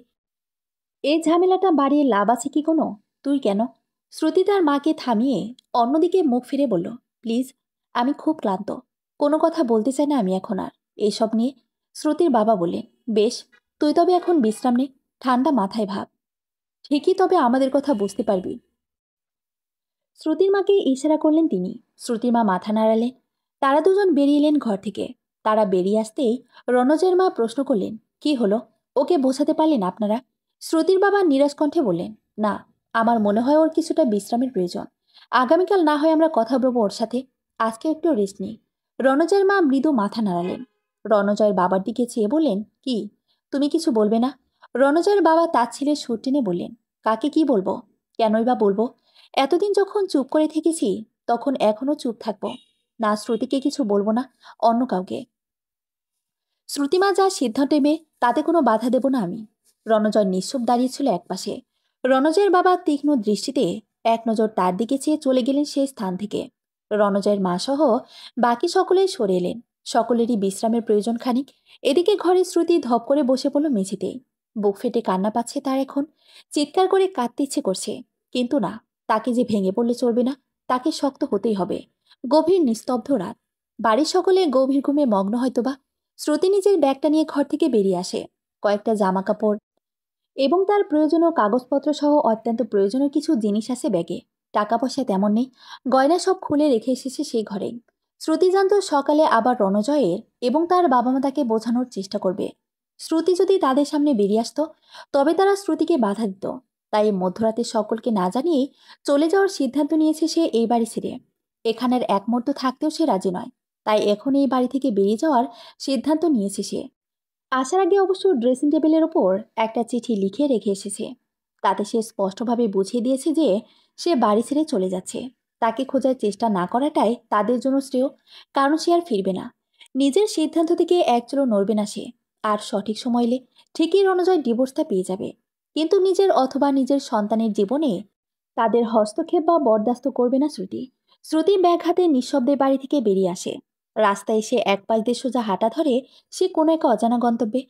এই ঝামেলাটা বাড়িয়ে লাভ আছে কি কোনো? তুই কেন? শ্রুতি তার মাকে থামিয়ে অন্যদিকে মুখ ফিরে বলল, প্লিজ, আমি খুব ক্লান্ত। কোনো কথা বলতে চাই না আমি এখন আর এইসব নিয়ে। শ্রুতির বাবা বললেন, বেশ, তুই তবে এখন বিশ্রাম নে, ঠান্ডা মাথায় ভাব। ঠিকই, তবে আমাদের কথা বুঝতে পারবি। শ্রুতির মাকে ইশারা করলেন তিনি। শ্রুতির মা মাথা নাড়ালেন। তারা দুজন বেরিয়ে এলেন ঘর থেকে। তারা বেরিয়ে আসতেই রণজের মা প্রশ্ন করলেন, কি হলো, ওকে বোঝাতে পারলেন আপনারা? শ্রুতির বাবা নিরাশ কণ্ঠে বললেন, না, আমার মনে হয় ওর কিছুটা বিশ্রামের প্রয়োজন। আগামীকাল না হয় আমরা কথা বলবো ওর সাথে, আজকে একটু রেস্ট নেই। রণজয়ের মা মৃদু মাথা নাড়ালেন। রণজয়ের বাবার দিকে চেয়ে বললেন, কি, তুমি কিছু বলবে না? রণজয়ের বাবা তার ছেলের সুর টেনে বললেন, কাকে কি বলবো, কেনই বা বলবো? এতদিন যখন চুপ করে থেকেছি, তখন এখনো চুপ থাকবো না। শ্রুতিকে কিছু বলবো না, অন্য কাউকে। শ্রুতিমা যা সিদ্ধান্ত নেবে তাতে কোনো বাধা দেব না আমি। রণজয় নিঃশব্দ দাঁড়িয়েছিল একপাশে। রণজয়ের বাবা তীক্ষ্ণ দৃষ্টিতে এক নজর তার দিকে চেয়ে চলে গেলেন সেই স্থান থেকে। রণজয়ের মা সহ বাকি সকলেই সরে এলেন। সকলেরই বিশ্রামের প্রয়োজন খানিক। এদিকে ঘরে শ্রুতি ধপ করে বসে পড়ল মেঝেতে। বুক ফেটে কান্না পাচ্ছে তার এখন। চিৎকার করে কাঁদতে ইচ্ছে করছে, কিন্তু না, তাকে যে ভেঙে পড়লে চলবে না, তাকে শক্ত হতেই হবে। গভীর নিস্তব্ধ রাত। বাড়ির সকলে গভীর ঘুমে মগ্ন হয়তোবা। শ্রুতি নিজের ব্যাগটা নিয়ে ঘর থেকে বেরিয়ে আসে। কয়েকটা জামা কাপড় এবং তার প্রয়োজনীয় কাগজপত্র সহ অত্যন্ত প্রয়োজনীয় কিছু জিনিস আছে ব্যাগে। টাকা পয়সা তেমন নেই, গয়না সব খুলে রেখে এসেছে সেই ঘরেই। শ্রুতি জানত সকালে আবার রণজয়ের এবং তার বাবা মা তাকে বোঝানোর চেষ্টা করবে। শ্রুতি যদি তাদের সামনে বেরিয়ে আসতো, তবে তারা শ্রুতিকে বাধা দিত। তাই মধ্যরাতে সকলকে না জানিয়েই চলে যাওয়ার সিদ্ধান্ত নিয়েছে সে এই বাড়ি ছেড়ে। এখানের এক মুহূর্ত থাকতেও সে রাজি নয়। তাই এখন এই বাড়ি থেকে বেরিয়ে যাওয়ার সিদ্ধান্ত নিয়েছে সে। আসার আগে অবশ্য ড্রেসিং টেবিলের ওপর একটা চিঠি লিখে রেখে এসেছে। তাতে সে স্পষ্টভাবে বুঝিয়ে দিয়েছে যে সে বাড়ি ছেড়ে চলে যাচ্ছে। তাকে খোঁজার চেষ্টা না করাটাই তাদের জন্য শ্রেয়, কারণ সে আর ফিরবে না। নিজের সিদ্ধান্ত থেকে এক চুলো নড়বে না সে। আর সঠিক সময় এলে ঠিকই রণজয় ডিভোর্সটা পেয়ে যাবে, কিন্তু নিজের অথবা নিজের সন্তানের জীবনে তাদের হস্তক্ষেপ বা বরদাস্ত করবে না শ্রুতি। শ্রুতি ব্যাগ হাতে নিঃশব্দে বাড়ি থেকে বেরিয়ে আসে। রাস্তায় এসে এক পাশ দিয়ে সোজা হাঁটা ধরে সে কোনো এক অজানা গন্তব্যে।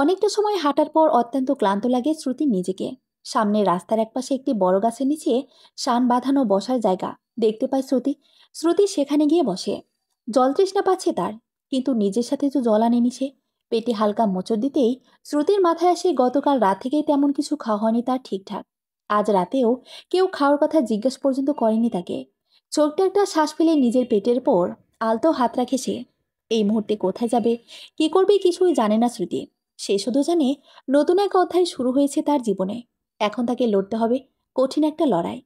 অনেকটা সময় হাঁটার পর অত্যন্ত ক্লান্ত লাগে শ্রুতির নিজেকে। সামনে রাস্তার একপাশে একটি বড় গাছের নিচে শান বাঁধানো বসার জায়গা দেখতে পায় শ্রুতি। শ্রুতি সেখানে গিয়ে বসে। জল তৃষ্ণা পাচ্ছে তার, কিন্তু নিজের সাথে তো জল আনেনি সে। পেটে হালকা মোচড় দিতেই শ্রুতির মাথায় আসে গতকাল রাত থেকেই তেমন কিছু খাওয়া হয়নি তার ঠিকঠাক। আজ রাতেও কেউ খাওয়ার কথা জিজ্ঞেস পর্যন্ত করেনি তাকে। ছোট্ট একটা শ্বাস ফেলে নিজের পেটের পর আলতো হাত রাখে সে। এই মুহূর্তে কোথায় যাবে, কি করবে কিছুই জানে না শ্রুতি। সে শুধু জানে নতুন এক অধ্যায় শুরু হয়েছে তার জীবনে। এখন তাকে লড়তে হবে কঠিন একটা লড়াই।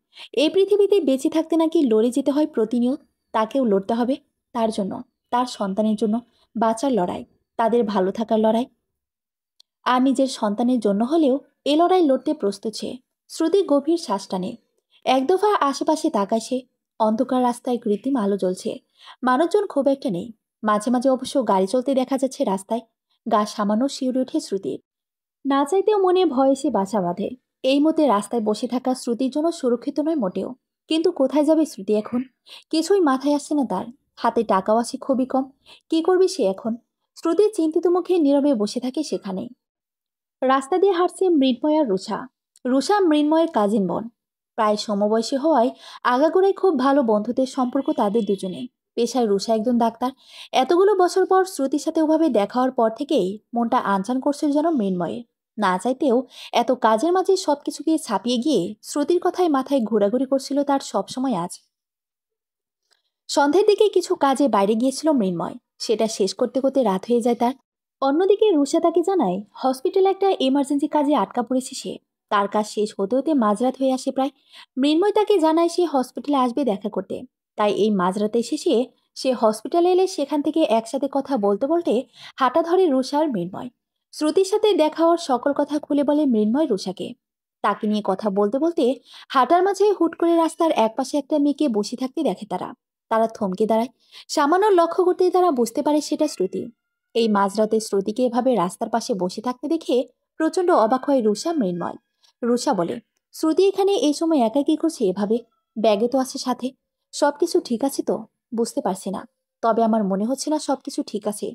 এই পৃথিবীতে বেঁচে থাকতে নাকি লড়ে যেতে হয় প্রতিনিয়ত। তাকেও লড়তে হবে, তার জন্য, তার সন্তানের জন্য। বাঁচার লড়াই, তাদের ভালো থাকার লড়াই। আর নিজের সন্তানের জন্য হলেও এ লড়াই লড়তে প্রস্তুত সে। শ্রুতি গভীর শ্বাস টানে। এক দফা আশেপাশে তাকায় সে। অন্ধকার রাস্তায় কৃত্রিম আলো জ্বলছে। মানুষজন খুব একটা নেই। মাঝে মাঝে অবশ্য গাড়ি চলতে দেখা যাচ্ছে রাস্তায়। গা সামান্য শিউরে ওঠে শ্রুতির। না চাইতেও মনে ভয় এসে বাসা বাঁধে। এই মতে রাস্তায় বসে থাকা শ্রুতির জন্য সুরক্ষিত নয় মোটেও। কিন্তু কোথায় যাবে শ্রুতি এখন? কিছুই মাথায় আসছে না তার। হাতে টাকাও আছে খুবই কম। কি করবে সে এখন? শ্রুতি চিন্তিত মুখে নীরবে বসে থাকে সেখানেই। রাস্তা দিয়ে হাঁটছে মৃন্ময় আর রুষা। রুষা মৃন্ময়ের কাজিন বোন। প্রায় সমবয়সী হওয়ায় আগাগোড়াই খুব ভালো বন্ধুত্বের সম্পর্ক তাদের দুজনে। পেশায় রুষা একজন ডাক্তার। এতগুলো বছর পর শ্রুতির সাথে ওভাবে দেখা হওয়ার পর থেকেই মনটা আনচান করছিল যেন মৃন্ময়ের। না চাইতেও এত কাজের মাঝে সবকিছুকে ছাপিয়ে গিয়ে শ্রুতির কথায় মাথায় ঘোরাঘুরি করছিল তার সবসময় আজ। সন্ধ্যের দিকে কিছু কাজে বাইরে গিয়েছিল মৃন্ময়। সেটা শেষ করতে করতে রাত হয়ে যায় তার। অন্যদিকে রুষা তাকে জানায় হসপিটালে একটা এমার্জেন্সি কাজে আটকা পড়েছে সে। তার কাজ শেষ হতে হতে মাঝরাত হয়ে আসে প্রায়। মৃন্ময় তাকে জানায় সে হসপিটালে আসবে দেখা করতে। তাই এই মাঝরাতে এসে সে হসপিটালে এলে সেখান থেকে একসাথে কথা বলতে বলতে হাঁটা ধরে রুষা আর মৃন্ময়। শ্রুতির সাথে দেখা হওয়ার সকল কথা খুলে বলে মৃন্ময় রুষাকে। তাকে নিয়ে কথা বলতে বলতে হাঁটার মাঝে হুট করে রাস্তার একপাশে একটা মেয়েকে বসে থাকতে দেখে তারা। তারা থমকে দাঁড়ায়। সামান্য লক্ষ্য করতেই তারা বুঝতে পারে সেটা শ্রুতি। এই মাঝরাতে শ্রুতিকে এভাবে রাস্তার পাশে বসে থাকতে দেখে প্রচণ্ড অবাক হয় রুষা মৃন্ময়। রুষা বলে, শ্রুতি এখানে এই সময় একা কি করছে এভাবে? ব্যাগে তো আছে সাথে। সবকিছু ঠিক আছে তো? বুঝতে পারছি না, তবে আমার মনে হচ্ছে না সবকিছু ঠিক আছে।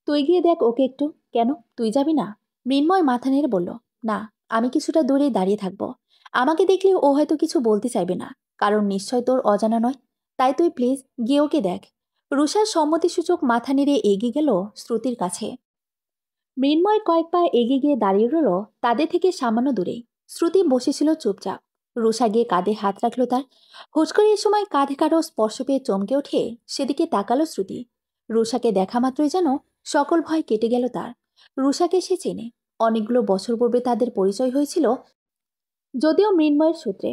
তুই গিয়ে দেখ ওকে একটু। কেন, তুই যাবি না? মৃন্ময় মাথা নেড়ে বলল, না, আমি কিছুটা দূরে দাঁড়িয়ে থাকবো। আমাকে দেখলে ও হয়তো কিছু বলতে চাইবে না, কারণ নিশ্চয় তোর অজানা নয়। তাই তুই প্লিজ গিয়ে ওকে দেখ। রুষা সম্মতিসূচক মাথা নেড়ে এগিয়ে গেল শ্রুতির কাছে। মৃন্ময় কয়েক পা এগিয়ে গিয়ে দাঁড়িয়ে রইল তাদের থেকে সামান্য দূরে। শ্রুতি বসেছিল চুপচাপ। রুষা গিয়ে কাঁধে হাত রাখলো তার। হুট করে এ সময় কাঁধে কারো স্পর্শ পেয়ে চমকে ওঠে। সেদিকে তাকালো শ্রুতি। রুষাকে দেখা মাত্রই যেন সকল ভয় কেটে গেল তার। রুষাকে সে চেনে। অনেকগুলো বছর পূর্বে তাদের পরিচয় হয়েছিল, যদিও মৃন্ময়ের সূত্রে।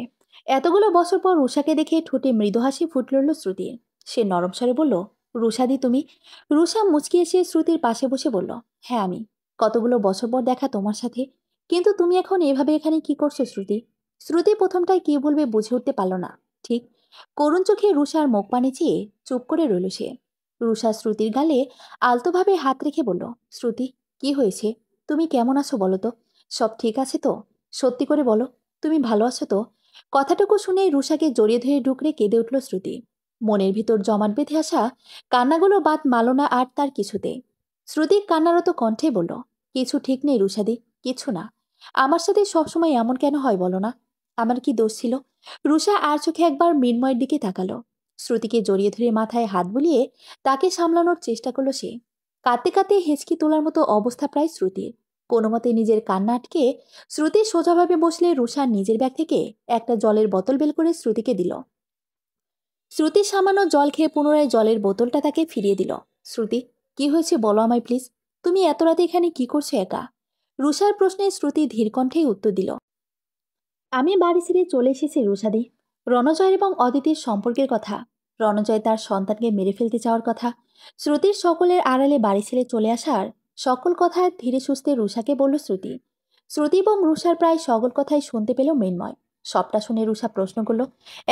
এতগুলো বছর পর রুষাকে দেখে ঠোঁটে মৃদু হাসি ফুটল শ্রুতির। সে নরম স্বরে বলল, রুষাদি তুমি? রুষা মুচকি এসে শ্রুতির পাশে বসে বলল, হ্যাঁ আমি। কতগুলো বছর পর দেখা তোমার সাথে। কিন্তু তুমি এখন এভাবে এখানে কি করছো শ্রুতি? শ্রুতি প্রথমটায় কি বলবে বুঝে উঠতে পারল না। ঠিক করুণ চোখে রুষার মুখ পানে চেয়ে চুপ করে রইল সে। রুষা শ্রুতির গালে আলতোভাবে হাত রেখে বলল, শ্রুতি কি হয়েছে? তুমি কেমন আছো বলো তো? সব ঠিক আছে তো? সত্যি করে বলো, তুমি ভালো আছো তো? কথাটুকু শুনে রুষাকে জড়িয়ে ধরে ডুকরে কেঁদে উঠল শ্রুতি। মনের ভিতর জমাট বেঁধে আসা কান্নাগুলো বাদ মালো না আর তার কিছুতে। শ্রুতি কান্নারত কণ্ঠে বলল, কিছু ঠিক নেই রুষাদি, কিছু না। আমার সাথে সবসময় এমন কেন হয় বলো না? আমার কি দোষ ছিল? রুষা আর চোখে একবার মৃন্ময়ের দিকে তাকালো। শ্রুতিকে জড়িয়ে ধরে মাথায় হাত বুলিয়ে তাকে সামলানোর চেষ্টা করলো সে। কাঁদতে কাঁদতে হেঁচকি তোলার মতো অবস্থা প্রায় শ্রুতির। কোনো মতে নিজের কান্না আটকে শ্রুতি সোজাভাবে বসলে রুষা নিজের ব্যাগ থেকে একটা জলের বোতল বের করে শ্রুতিকে দিল। শ্রুতি সামান্য জল খেয়ে পুনরায় জলের বোতলটা তাকে ফিরিয়ে দিল। শ্রুতি কি হয়েছে বলো আমায় প্লিজ। তুমি এত রাতে এখানে কি করছো একা? রুষার প্রশ্নে শ্রুতি ধীর কণ্ঠেই উত্তর দিল, আমি বাড়ি ছেড়ে চলে এসেছি রুষাদি। রণজয় এবং অদিতির সম্পর্কের কথা। রণজয় তার সন্তানকে মেরে ফেলতে চাওয়ার কথা। শ্রুতির সকলের আড়ালে বাড়ি ছেড়ে চলে আসার সকল কথা ধীরে সুস্থে রুষাকে বলল শ্রুতি। শ্রুতি এবং রুষার প্রায় সকল কথাই শুনতে পেল মৃন্ময়। সবটা শুনে রুষা প্রশ্ন করল,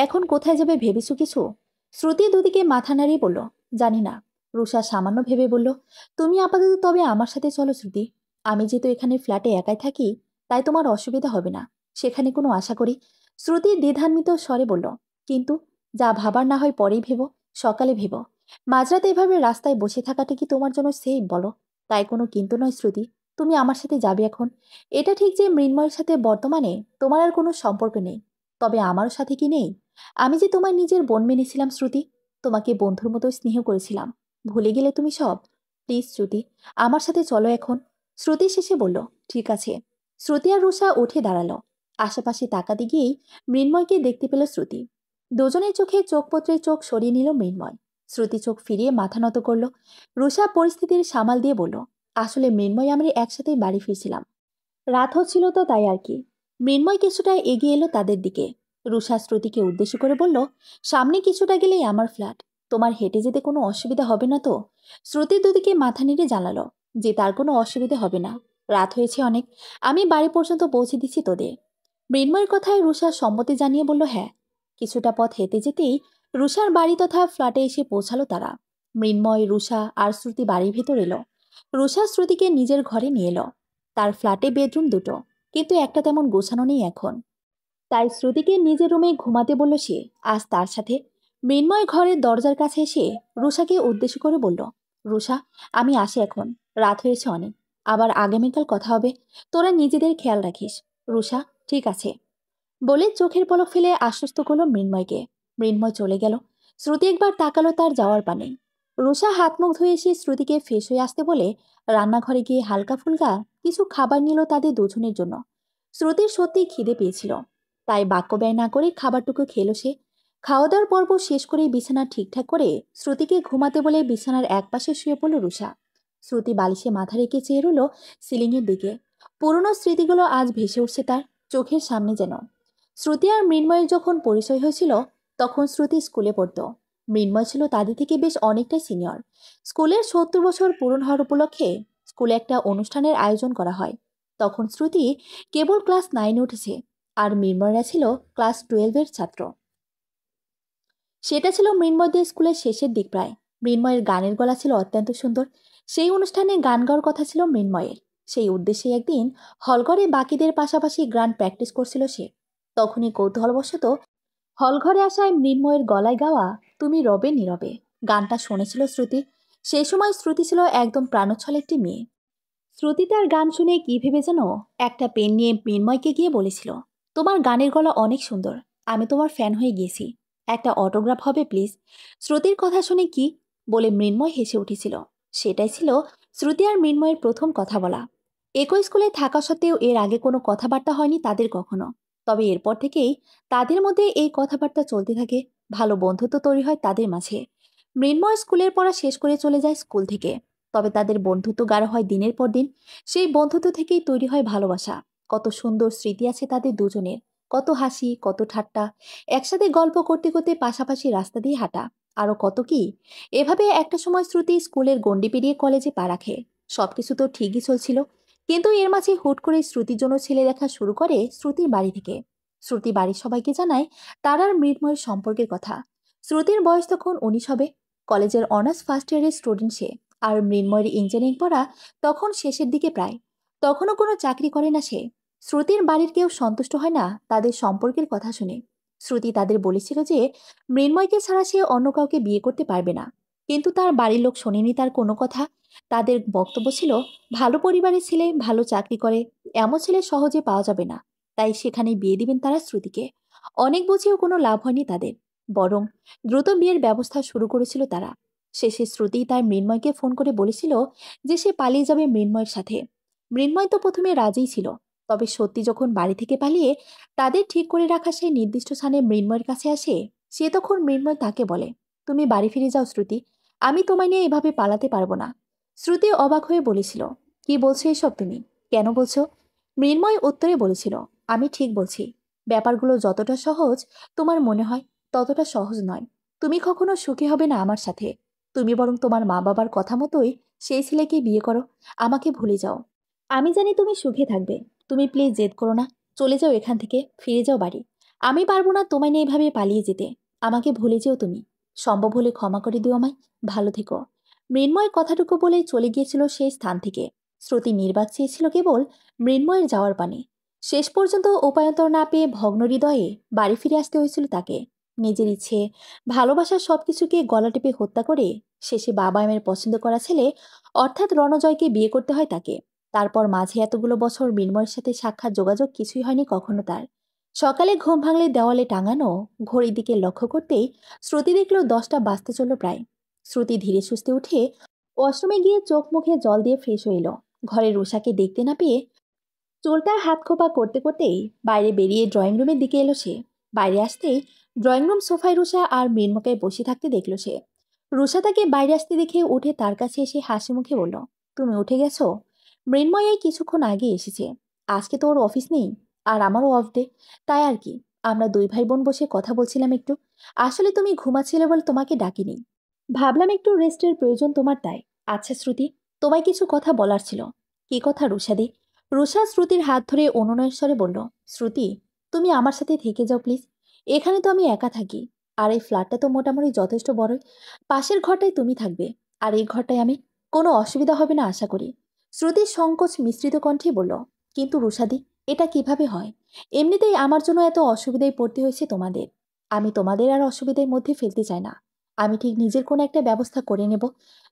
এখন কোথায় যাবে ভেবেছো কিছু? শ্রুতি দুদিকে মাথা নাড়িয়ে বলল, জানি না। রুষা সামান্য ভেবে বলল, তুমি আপাতত তবে আমার সাথে চলো শ্রুতি। আমি যেহেতু এখানে ফ্ল্যাটে একাই থাকি, তাই তোমার অসুবিধা হবে না। সেখানে কোনো আশা করি। শ্রুতি দ্বিধান্বিত স্বরে বলল, কিন্তু যা ভাবার না হয় পরেই ভেবো, সকালে ভেবো। মাঝরাতে এভাবে রাস্তায় বসে থাকাটা কি তোমার জন্য সেফ বলো? তাই কোনো কিন্তু নয় শ্রুতি, তুমি আমার সাথে যাবে এখন। এটা ঠিক যে মৃন্ময়ের সাথে বর্তমানে তোমার আর কোনো সম্পর্ক নেই, তবে আমারও সাথে কি নেই? আমি যে তোমার নিজের বোন মেনেছিলাম শ্রুতি, তোমাকে বন্ধুর মতো স্নেহ করেছিলাম। ভুলে গেলে তুমি সব? প্লিজ শ্রুতি, আমার সাথে চলো এখন। শ্রুতি শেষে বলল, ঠিক আছে। শ্রুতি আর রুষা উঠে দাঁড়ালো। আশেপাশে তাকাতে গিয়েই মৃন্ময়কে দেখতে পেল শ্রুতি। দুজনের চোখে চোখপত্রে চোখ সরিয়ে নিল মৃন্ময়। শ্রুতি চোখ ফিরিয়ে মাথা নত করল। রুষা পরিস্থিতির সামাল দিয়ে বলল, আসলে মৃন্ময় আমরা একসাথেই বাড়ি ফিরছিলাম। রাত হচ্ছিল তো তাই আর কি। মৃন্ময় কিছুটা এগিয়ে এলো তাদের দিকে। রুষা শ্রুতিকে উদ্দেশ্য করে বলল, সামনে কিছুটা গেলেই আমার ফ্ল্যাট। তোমার হেঁটে যেতে কোনো অসুবিধা হবে না তো? শ্রুতির দুদিকে মাথা নেড়ে জানালো যে তার কোনো অসুবিধা হবে না। রাত হয়েছে অনেক, আমি বাড়ি পর্যন্ত পৌঁছে দিচ্ছি তোদের। মৃন্ময়ের কথায় রুষা সম্মতি জানিয়ে বলল, হ্যাঁ। কিছুটা পথ হেঁটে যেতেই রুষার বাড়ি তথা ফ্ল্যাটে এসে পৌঁছালো তারা। মৃন্ময়, রুষা আর শ্রুতি বাড়ির ভেতর এলো। রুষা শ্রুতিকে নিজের ঘরে নিয়ে এলো। তার ফ্ল্যাটে বেডরুম দুটো, কিন্তু একটা তেমন গোছানো নেই এখন। তাই শ্রুতিকে নিজের রুমে ঘুমাতে বলল সে আজ তার সাথে। মৃন্ময় ঘরের দরজার কাছে এসে রুষাকে উদ্দেশ্য করে বলল, রুষা আমি আসি এখন। রাত হয়েছে অনেক, আবার আগামীকাল কথা হবে। তোরা নিজেদের খেয়াল রাখিস। রুষা ঠিক আছে বলে চোখের পলক ফেলে আশ্বস্ত করল মৃন্ময়কে। মৃন্ময় চলে গেল। শ্রুতি একবার তাকালো তার যাওয়ার পানে। রুষা হাত মুখ ধুয়ে এসে শ্রুতিকে ফ্রেশ হয়ে আসতে বলে রান্নাঘরে গিয়ে হালকা ফুলকা কিছু খাবার নিল তাদের দুজনের জন্য। শ্রুতির সত্যি খিদে পেয়েছিল, তাই বাক্য ব্যয় না করে খাবারটুকু খেলো সে। খাওয়া দাওয়ার পর্ব শেষ করে বিছানা ঠিকঠাক করে শ্রুতিকে ঘুমাতে বলে বিছানার একপাশে শুয়ে পড়ল রুষা। শ্রুতি বালিশে মাথা রেখে চেয়ে রইল সিলিংয়ের দিকে। পুরনো স্মৃতিগুলো আজ ভেসে উঠছে তার চোখের সামনে যেন। শ্রুতি আর মৃন্ময়ের যখন পরিচয় হয়েছিল, তখন শ্রুতি স্কুলে পড়ত। মৃন্ময় ছিল তাদের থেকে বেশ অনেকটাই সিনিয়র। স্কুলের ৭০ বছর পূরণ হওয়ার উপলক্ষে স্কুলে একটা অনুষ্ঠানের আয়োজন করা হয়। তখন শ্রুতি কেবল ক্লাস 9 উঠেছে, আর মৃন্ময়রা ছিল ক্লাস 12-এর ছাত্র। সেটা ছিল মৃন্ময়দের স্কুলের শেষের দিক প্রায়। মৃন্ময়ের গানের গলা ছিল অত্যন্ত সুন্দর। সেই অনুষ্ঠানে গান গাওয়ার কথা ছিল মৃন্ময়ের। সেই উদ্দেশ্যে একদিন হলঘরে বাকিদের পাশাপাশি গান প্র্যাকটিস করছিল সে। তখনই কৌতূহলবশত হলঘরে আসায় মৃন্ময়ের গলায় গাওয়া তুমি রবে নীরবে গানটা শুনেছিল শ্রুতি। সেই সময় শ্রুতি ছিল একদম প্রাণোচ্ছল একটি মেয়ে। শ্রুতি তার গান শুনে কি ভেবে যেন একটা পেন নিয়ে মৃন্ময়কে গিয়ে বলেছিল, তোমার গানের গলা অনেক সুন্দর, আমি তোমার ফ্যান হয়ে গিয়েছি, একটা অটোগ্রাফ হবে প্লিজ। শ্রুতির কথা শুনে কি বলে মৃন্ময় হেসে উঠেছিল। সেটাই ছিল শ্রুতি আর মৃন্ময়ের প্রথম কথা বলা। একই স্কুলে থাকা সত্ত্বেও এর আগে কোনো কথাবার্তা হয়নি তাদের কখনো। তবে এরপর থেকেই তাদের মধ্যে এই কথাবার্তা চলতে থাকে। ভালো বন্ধুত্ব তৈরি হয় তাদের মাঝে। মৃন্ময় স্কুলের পড়া শেষ করে চলে যায় স্কুল থেকে। তবে তাদের বন্ধুত্ব গাঢ় হয় দিনের পর দিন। সেই বন্ধুত্ব থেকেই তৈরি হয় ভালোবাসা। কত সুন্দর স্মৃতি আছে তাদের দুজনের। কত হাসি, কত ঠাট্টা, একসাথে গল্প করতে করতে পাশাপাশি রাস্তা দিয়ে হাঁটা, আরো কত কি। এভাবে একটা সময় শ্রুতি স্কুলের গণ্ডি পেরিয়ে কলেজে পা রাখে। সবকিছু তো ঠিকই চলছিল, কিন্তু এর মাঝে হুট করে শ্রুতির জন্য ছেলে দেখা শুরু করে শ্রুতির বাড়ি থেকে। শ্রুতি বাড়ির সবাইকে জানায় তার আর মৃন্ময়ের সম্পর্কের কথা। শ্রুতির বয়স তখন 19 হবে। কলেজের অনার্স ফার্স্ট ইয়ারের স্টুডেন্ট সে। আর মৃন্ময়ের ইঞ্জিনিয়ারিং পড়া তখন শেষের দিকে প্রায়। তখনও কোনো চাকরি করে না সে। শ্রুতির বাড়ির কেউ সন্তুষ্ট হয় না তাদের সম্পর্কের কথা শুনে। শ্রুতি তাদের বলেছিল যে মৃন্ময়কে ছাড়া সে অন্য কাউকে বিয়ে করতে পারবে না। কিন্তু তার বাড়ির লোক শোনেনি তার কোনো কথা। তাদের বক্তব্য ছিল, ভালো পরিবারের ছেলে, ভালো চাকরি করে, এমন ছেলে সহজে পাওয়া যাবে না। তাই সেখানে বিয়ে দিবেন তারা শ্রুতিকে। অনেক বুঝেও কোনো লাভ হয়নি তাদের। বরং দ্রুত বিয়ের ব্যবস্থা শুরু করেছিল তারা। শেষে শ্রুতি তার মৃন্ময়কে ফোন করে বলেছিল যে সে পালিয়ে যাবে মৃন্ময়ের সাথে। মৃন্ময় তো প্রথমে রাজিই ছিল। তবে সত্যি যখন বাড়ি থেকে পালিয়ে তাদের ঠিক করে রাখা সেই নির্দিষ্ট স্থানে মৃন্ময়ের কাছে আসে, সে তখন মৃন্ময় তাকে বলে, তুমি বাড়ি ফিরে যাও শ্রুতি, আমি তোমায় নিয়ে এভাবে পালাতে পারবো না। শ্রুতি অবাক হয়ে বলেছিল, কি বলছো এসব তুমি? কেন বলছো? মৃন্ময় উত্তরে বলেছিল, আমি ঠিক বলছি। ব্যাপারগুলো যতটা সহজ তোমার মনে হয় ততটা সহজ নয়। তুমি কখনো সুখী হবে না আমার সাথে। তুমি বরং তোমার মা বাবার কথা মতোই সেই ছেলেকে বিয়ে করো। আমাকে ভুলে যাও। আমি জানি তুমি সুখে থাকবে। তুমি প্লিজ জেদ করো না। চলে যাও এখান থেকে, ফিরে যাও বাড়ি। আমি পারবো না তোমায় নিয়ে এভাবে পালিয়ে যেতে। আমাকে ভুলে যেও তুমি। সম্ভব হলে ক্ষমা করে দিও আমায়। ভালো থেকো। মৃন্ময় কথাটুকু বলেই চলে গিয়েছিল সেই স্থান থেকে। শ্রুতি নির্বাক চেয়েছিল কেবল মৃন্ময়ের যাওয়ার পানে। শেষ পর্যন্ত উপায়ন্তর না পেয়ে ভগ্ন হৃদয়ে বাড়ি ফিরে আসতে হয়েছিল তাকে। নিজের ইচ্ছে, ভালোবাসার সবকিছুকে গলা টিপে হত্যা করে শেষে বাবা মায়ের পছন্দ করা ছেলে অর্থাৎ রণজয়কে বিয়ে করতে হয় তাকে। তারপর মাঝে এতগুলো বছর মৃন্ময়ের সাথে সাক্ষাৎ যোগাযোগ কিছুই হয়নি কখনো তার। সকালে ঘুম ভাঙলে দেওয়ালে টাঙানো ঘড়ির দিকে লক্ষ্য করতেই শ্রুতি দেখল 10টা বাজতে চলল প্রায়। শ্রুতি ধীরে সুস্থে উঠে ওয়াশরুমে গিয়ে চোখ মুখে জল দিয়ে ফ্রেশ হয়ে এলো। ঘরে রুষাকে দেখতে না পেয়ে চুলটার হাত খোপা করতে করতেই বাইরে বেরিয়ে ড্রয়িং রুমের দিকে এলো সে। বাইরে আসতেই ড্রয়িং রুম সোফায় রুষা আর মৃন্ময়কে বসে থাকতে দেখল সে। রুষা তাকে বাইরে আসতে দেখে উঠে তার কাছে এসে হাসি মুখে বলল, তুমি উঠে গেছো? মৃন্ময় এই কিছুক্ষণ আগে এসেছে। আজকে তো ওর অফিস নেই, আর আমারও অফ ডে। তাই আর কি, আমরা দুই ভাই বোন বসে কথা বলছিলাম একটু। আসলে তুমি ঘুমাচ্ছিলে বলে তোমাকে ডাকিনি। ভাবলাম একটু রেস্টের প্রয়োজন তোমার, তাই। আচ্ছা শ্রুতি, তোমায় কিছু কথা বলার ছিল। কি কথা রুষাদি? রুষা শ্রুতির হাত ধরে অনুনয়ের স্বরে বলল, শ্রুতি, তুমি আমার সাথে থেকে যাও প্লিজ। এখানে তো আমি একা থাকি। আর এই ফ্ল্যাটটা তো মোটামুটি যথেষ্ট বড়। পাশের ঘরটায় তুমি থাকবে, আর এই ঘরটায় আমি। কোনো অসুবিধা হবে না আশা করি। শ্রুতির সংকোচ মিশ্রিত কণ্ঠে বলল, কিন্তু রুষাদি, এটা কিভাবে হয়? এমনিতেই আমার জন্য এত অসুবিধায় পড়তে হয়েছে তোমাদের। আমি তোমাদের আর অসুবিধার মধ্যে ফেলতে চাই না। আমি ঠিক নিজের কোনো একটা ব্যবস্থা করে নেব।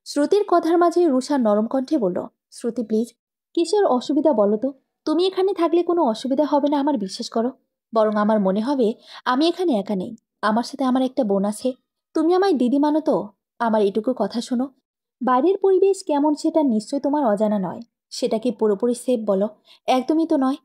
শ্রুতির কথার মাঝে রুষা নরম কণ্ঠে বলল, শ্রুতি প্লিজ, কিসের অসুবিধা বলো তো? তুমি এখানে থাকলে কোনো অসুবিধা হবে না আমার, বিশ্বাস করো। বরং আমার মনে হবে আমি এখানে একা নেই। আমার সাথে আমার একটা বোন আছে। তুমি আমায় দিদি মানো তো? আমার এটুকু কথা শোনো। বাইরের পরিবেশ কেমন সেটা নিশ্চয় তোমার অজানা নয়। সেটা কি পুরোপুরি সেফ বলো? একদমই তো নয়।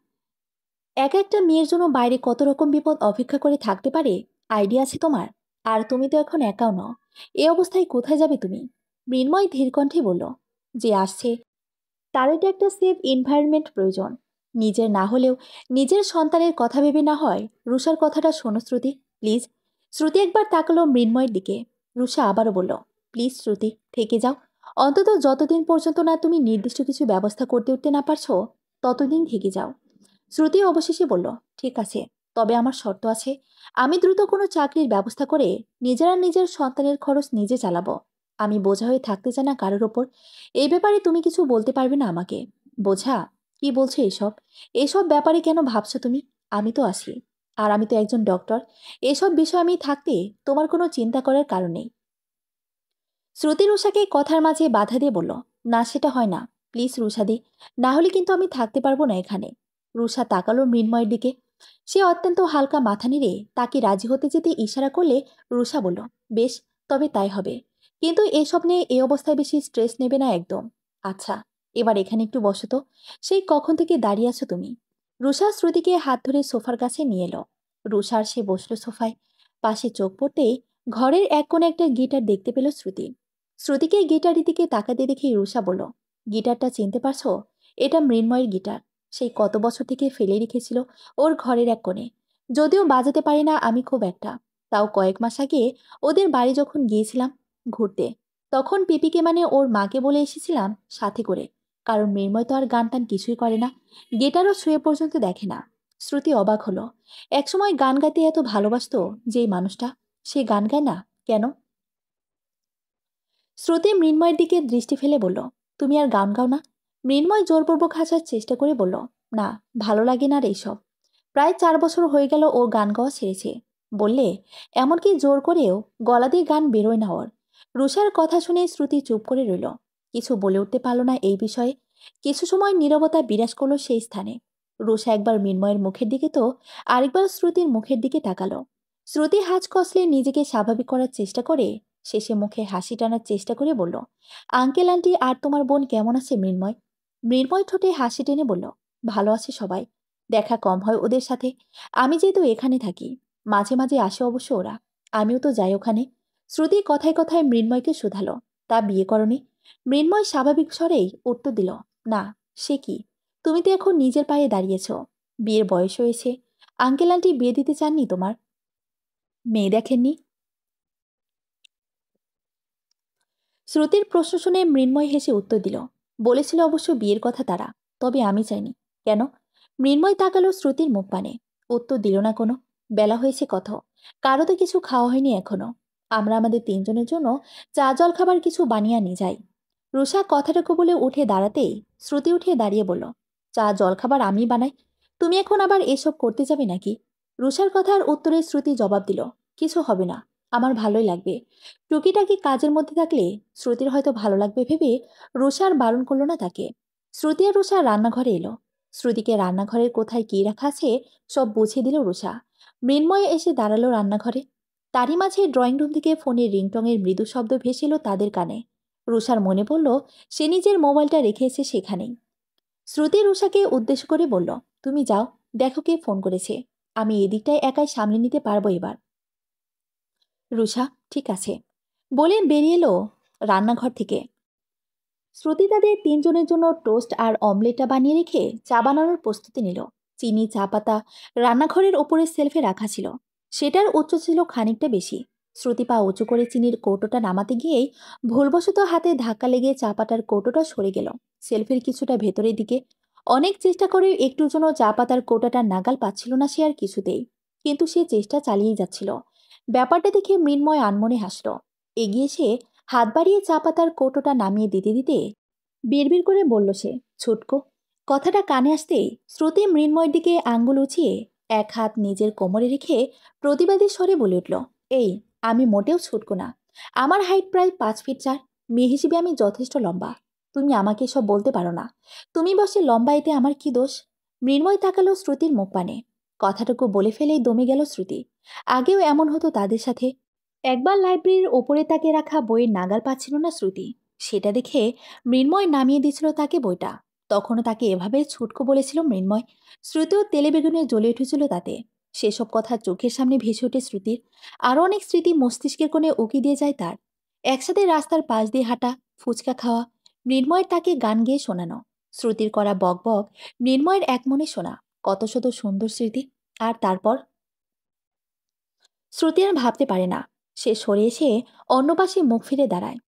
এক একটা মেয়ের জন্য বাইরে কত রকম বিপদ অপেক্ষা করে থাকতে পারে, আইডিয়া আছে তোমার? আর তুমি তো এখন একাও নও। এ অবস্থায় কোথায় যাবে তুমি? মৃন্ময় ধীর কণ্ঠে বলল, যে আসছে তার এটা একটা সেফ এনভায়রনমেন্ট প্রয়োজন। নিজের না হলেও নিজের সন্তানের কথা ভেবে না হয় রুষার কথাটা শোনো শ্রুতি, প্লিজ। শ্রুতি একবার তাকালো মৃন্ময়ের দিকে। রুষা আবারও বলল, প্লিজ শ্রুতি, থেকে যাও। অন্তত যতদিন পর্যন্ত না তুমি নির্দিষ্ট কিছু ব্যবস্থা করতে উঠতে না পারছো, ততদিন থেকে যাও। শ্রুতি অবশেষে বলল, ঠিক আছে, তবে আমার শর্ত আছে। আমি দ্রুত কোনো চাকরির ব্যবস্থা করে নিজের আর নিজের সন্তানের খরচ নিজে চালাবো। আমি বোঝা হয়ে থাকতে চাই না কারোর ওপর। এই ব্যাপারে তুমি কিছু বলতে পারবে না আমাকে। বোঝা? কি বলছো এসব? এসব ব্যাপারে কেন ভাবছো তুমি? আমি তো আছি। আর আমি তো একজন ডক্টর। এসব বিষয় আমি থাকতে তোমার কোনো চিন্তা করার কারণ নেই। শ্রুতি রুষাকে কথার মাঝে বাধা দিয়ে বলল, না সেটা হয় না। প্লিজ রুষাদি, না হলে কিন্তু আমি থাকতে পারবো না এখানে। রুষা তাকালো মৃন্ময়ের দিকে। সে অত্যন্ত হালকা মাথা নেড়ে তাকে রাজি হতে যেতে ইশারা করলে রুষা বলল, বেশ, তবে তাই হবে। কিন্তু এসব নিয়ে এই অবস্থায় বেশি স্ট্রেস নেবে না একদম। আচ্ছা, এবার এখানে একটু বসো তো। সেই কখন থেকে দাঁড়িয়ে আছো তুমি? রুষা শ্রুতিকে হাত ধরে সোফার কাছে নিয়ে এলো। রুষা আর সে বসলো সোফায়। পাশে চোখ পড়তেই ঘরের এক কোণে একটা গিটার দেখতে পেল শ্রুতি। শ্রুতিকে গিটারের দিকে তাকাতে দেখে রুষা বলল, গিটারটা চিনতে পারছো? এটা মৃন্ময়ের গিটার। সেই কত বছর থেকে ফেলে রেখেছিল ওর ঘরের এক কোণে। যদিও বাজাতে পারি না আমি খুব একটা, তাও কয়েক মাস আগে ওদের বাড়ি যখন গিয়েছিলাম ঘুরতে, তখন পিপিকে মানে ওর মাকে বলে এসেছিলাম সাথে করে। কারণ মৃন্ময় তো আর গান টান কিছুই করে না, গিটারও ছুঁয়ে পর্যন্ত দেখে না। শ্রুতি অবাক হলো। একসময় গান গাইতে এত ভালোবাসতো যেই মানুষটা, সে গান গায় না কেন? শ্রুতি মৃন্ময়ের দিকে দৃষ্টি ফেলে বলল, তুমি আর গান গাও না? মৃন্ময় জোরপূর্বক হাসার চেষ্টা করে বলল, না, ভালো লাগে না আর এইসব। প্রায় 4 বছর হয়ে গেল ও গান গাওয়া ছেড়েছে। বললে এমনকি জোর করেও গলা দিয়ে গান বেরোয় না ওর। রুষার কথা শুনে শ্রুতি চুপ করে রইল। কিছু বলে উঠতে পারল না এই বিষয়ে। কিছু সময় নীরবতা বিরাজ করলো সেই স্থানে। রুষা একবার মৃন্ময়ের মুখের দিকে তো আরেকবার শ্রুতির মুখের দিকে তাকালো। শ্রুতি হাঁচ কষলে নিজেকে স্বাভাবিক করার চেষ্টা করে শেষে মুখে হাসি টানার চেষ্টা করে বলল, আঙ্কেল আন্টি আর তোমার বোন কেমন আছে মৃন্ময়? মৃন্ময় ঠোঁটে হাসি টেনে বলল, ভালো আছে সবাই। দেখা কম হয় ওদের সাথে। আমি যেহেতু এখানে থাকি, মাঝে মাঝে আসে অবশ্য ওরা। আমিও তো যাই ওখানে। শ্রুতি কথায় কথায় মৃন্ময়কে শুধালো, তা বিয়ে করনি? মৃন্ময় স্বাভাবিক স্বরেই উত্তর দিল, না। সে কি? তুমি তো এখন নিজের পায়ে দাঁড়িয়েছ, বিয়ের বয়স হয়েছে। আঙ্কেল আন্টি বিয়ে দিতে চাননি তোমার? মেয়ে দেখেননি? শ্রুতির প্রশ্ন শুনে মৃন্ময় হেসে উত্তর দিল, বলেছিল অবশ্য বিয়ের কথা তারা, তবে আমি চাইনি। কেন? মৃন্ময় তাকালো শ্রুতির মুখ পানে। উত্তর দিল না কোনো। বেলা হয়েছে কত, কারো তো কিছু খাওয়া হয়নি এখনো। আমরা আমাদের 3 জনের জন্য চা জল খাবার কিছু বানিয়ে নিয়ে যাই। রুষা কথাটুকু বলে উঠে দাঁড়াতেই শ্রুতি উঠে দাঁড়িয়ে বলল, চা জল খাবার আমি বানাই? তুমি এখন আবার এসব করতে যাবে নাকি? রুষার কথার উত্তরে শ্রুতি জবাব দিল, কিছু হবে না, আমার ভালোই লাগবে। টুকিটাকি কাজের মধ্যে থাকলে শ্রুতির হয়তো ভালো লাগবে ভেবে রুষা আর বারণ করল না তাকে। শ্রুতি আর রুষা রান্নাঘরে এলো। শ্রুতিকে রান্নাঘরের কোথায় কী রাখা আছে সব বুঝিয়ে দিল রুষা। মৃন্ময় এসে দাঁড়ালো রান্নাঘরে। তারই মাঝে ড্রয়িং রুম থেকে ফোনের রিংটংয়ের মৃদু শব্দ ভেসে এলো তাদের কানে। রুষার মনে পড়ল সে নিজের মোবাইলটা রেখে এসে সেখানেই। শ্রুতি রুষাকে উদ্দেশ্য করে বলল, তুমি যাও, দেখো কে ফোন করেছে। আমি এদিকটায় একাই সামলে নিতে পারবো এবার। রুষা, ঠিক আছে বলে বেরিয়ে এলো রান্নাঘর থেকে। শ্রুতি তাদের 3 জনের জন্য টোস্ট আর অমলেটটা বানিয়ে রেখে চা বানানোর প্রস্তুতি নিল। চিনি, চা পাতা রান্নাঘরের ওপরের সেলফে রাখা ছিল। সেটার উচ্চ ছিল খানিকটা বেশি। শ্রুতি পা উঁচু করে চিনির কৌটোটা নামাতে গিয়েই ভুলবশত হাতে ধাক্কা লেগে চা পাতার কৌটোটা সরে গেল সেলফের কিছুটা ভেতরের দিকে। অনেক চেষ্টা করেও একটুর জন্য চা পাতার কৌটাটা নাগাল পাচ্ছিল না সে আর কিছুতেই। কিন্তু সে চেষ্টা চালিয়েই যাচ্ছিল। ব্যাপারটা দেখে মৃন্ময় আনমনে হাসল। এগিয়ে সে হাত বাড়িয়ে চা পাতার কৌটোটা নামিয়ে দিতে দিতে বিড়বিড় করে বলল সে, ছুটকো। কথাটা কানে আসতেই শ্রুতি মৃন্ময়ের দিকে আঙ্গুল উঁচিয়ে এক হাত নিজের কোমরে রেখে প্রতিবাদী স্বরে বলে উঠল, এই, আমি মোটেও ছুটকো না। আমার হাইট প্রায় 5 ফিট 4। মেয়ে হিসেবে আমি যথেষ্ট লম্বা। তুমি আমাকে সব বলতে পারো না। তুমি বসে লম্বা, এতে আমার কি দোষ? মৃন্ময় তাকালো শ্রুতির মুখ পানে। কথাটুকু বলে ফেলেই দমে গেল শ্রুতি। আগেও এমন হতো তাদের সাথে। একবার লাইব্রেরির ওপরে তাকে রাখা বইয়ের নাগাল পাচ্ছিল না শ্রুতি। সেটা দেখে মৃন্ময় নামিয়ে দিয়েছিল তাকে বইটা। তখনও তাকে এভাবে ছুটকো বলেছিল মৃন্ময়। শ্রুতিও তেলে বেগুনে জ্বলে উঠেছিল তাতে। সেসব কথা চোখের সামনে ভেসে ওঠে শ্রুতির। আরও অনেক স্মৃতি মস্তিষ্কের কোণে উকি দিয়ে যায় তার। একসাথে রাস্তার পাশ দিয়ে হাঁটা, ফুচকা খাওয়া, মৃন্ময়ের তাকে গান গেয়ে শোনানো, শ্রুতির করা বক বক মৃন্ময়ের এক মনে শোনা, কত শত সুন্দর স্মৃতি। আর তারপর শ্রুতি আর ভাবতে পারে না। সে সরে এসে অন্য পাশে মুখ ফিরে দাঁড়ায়।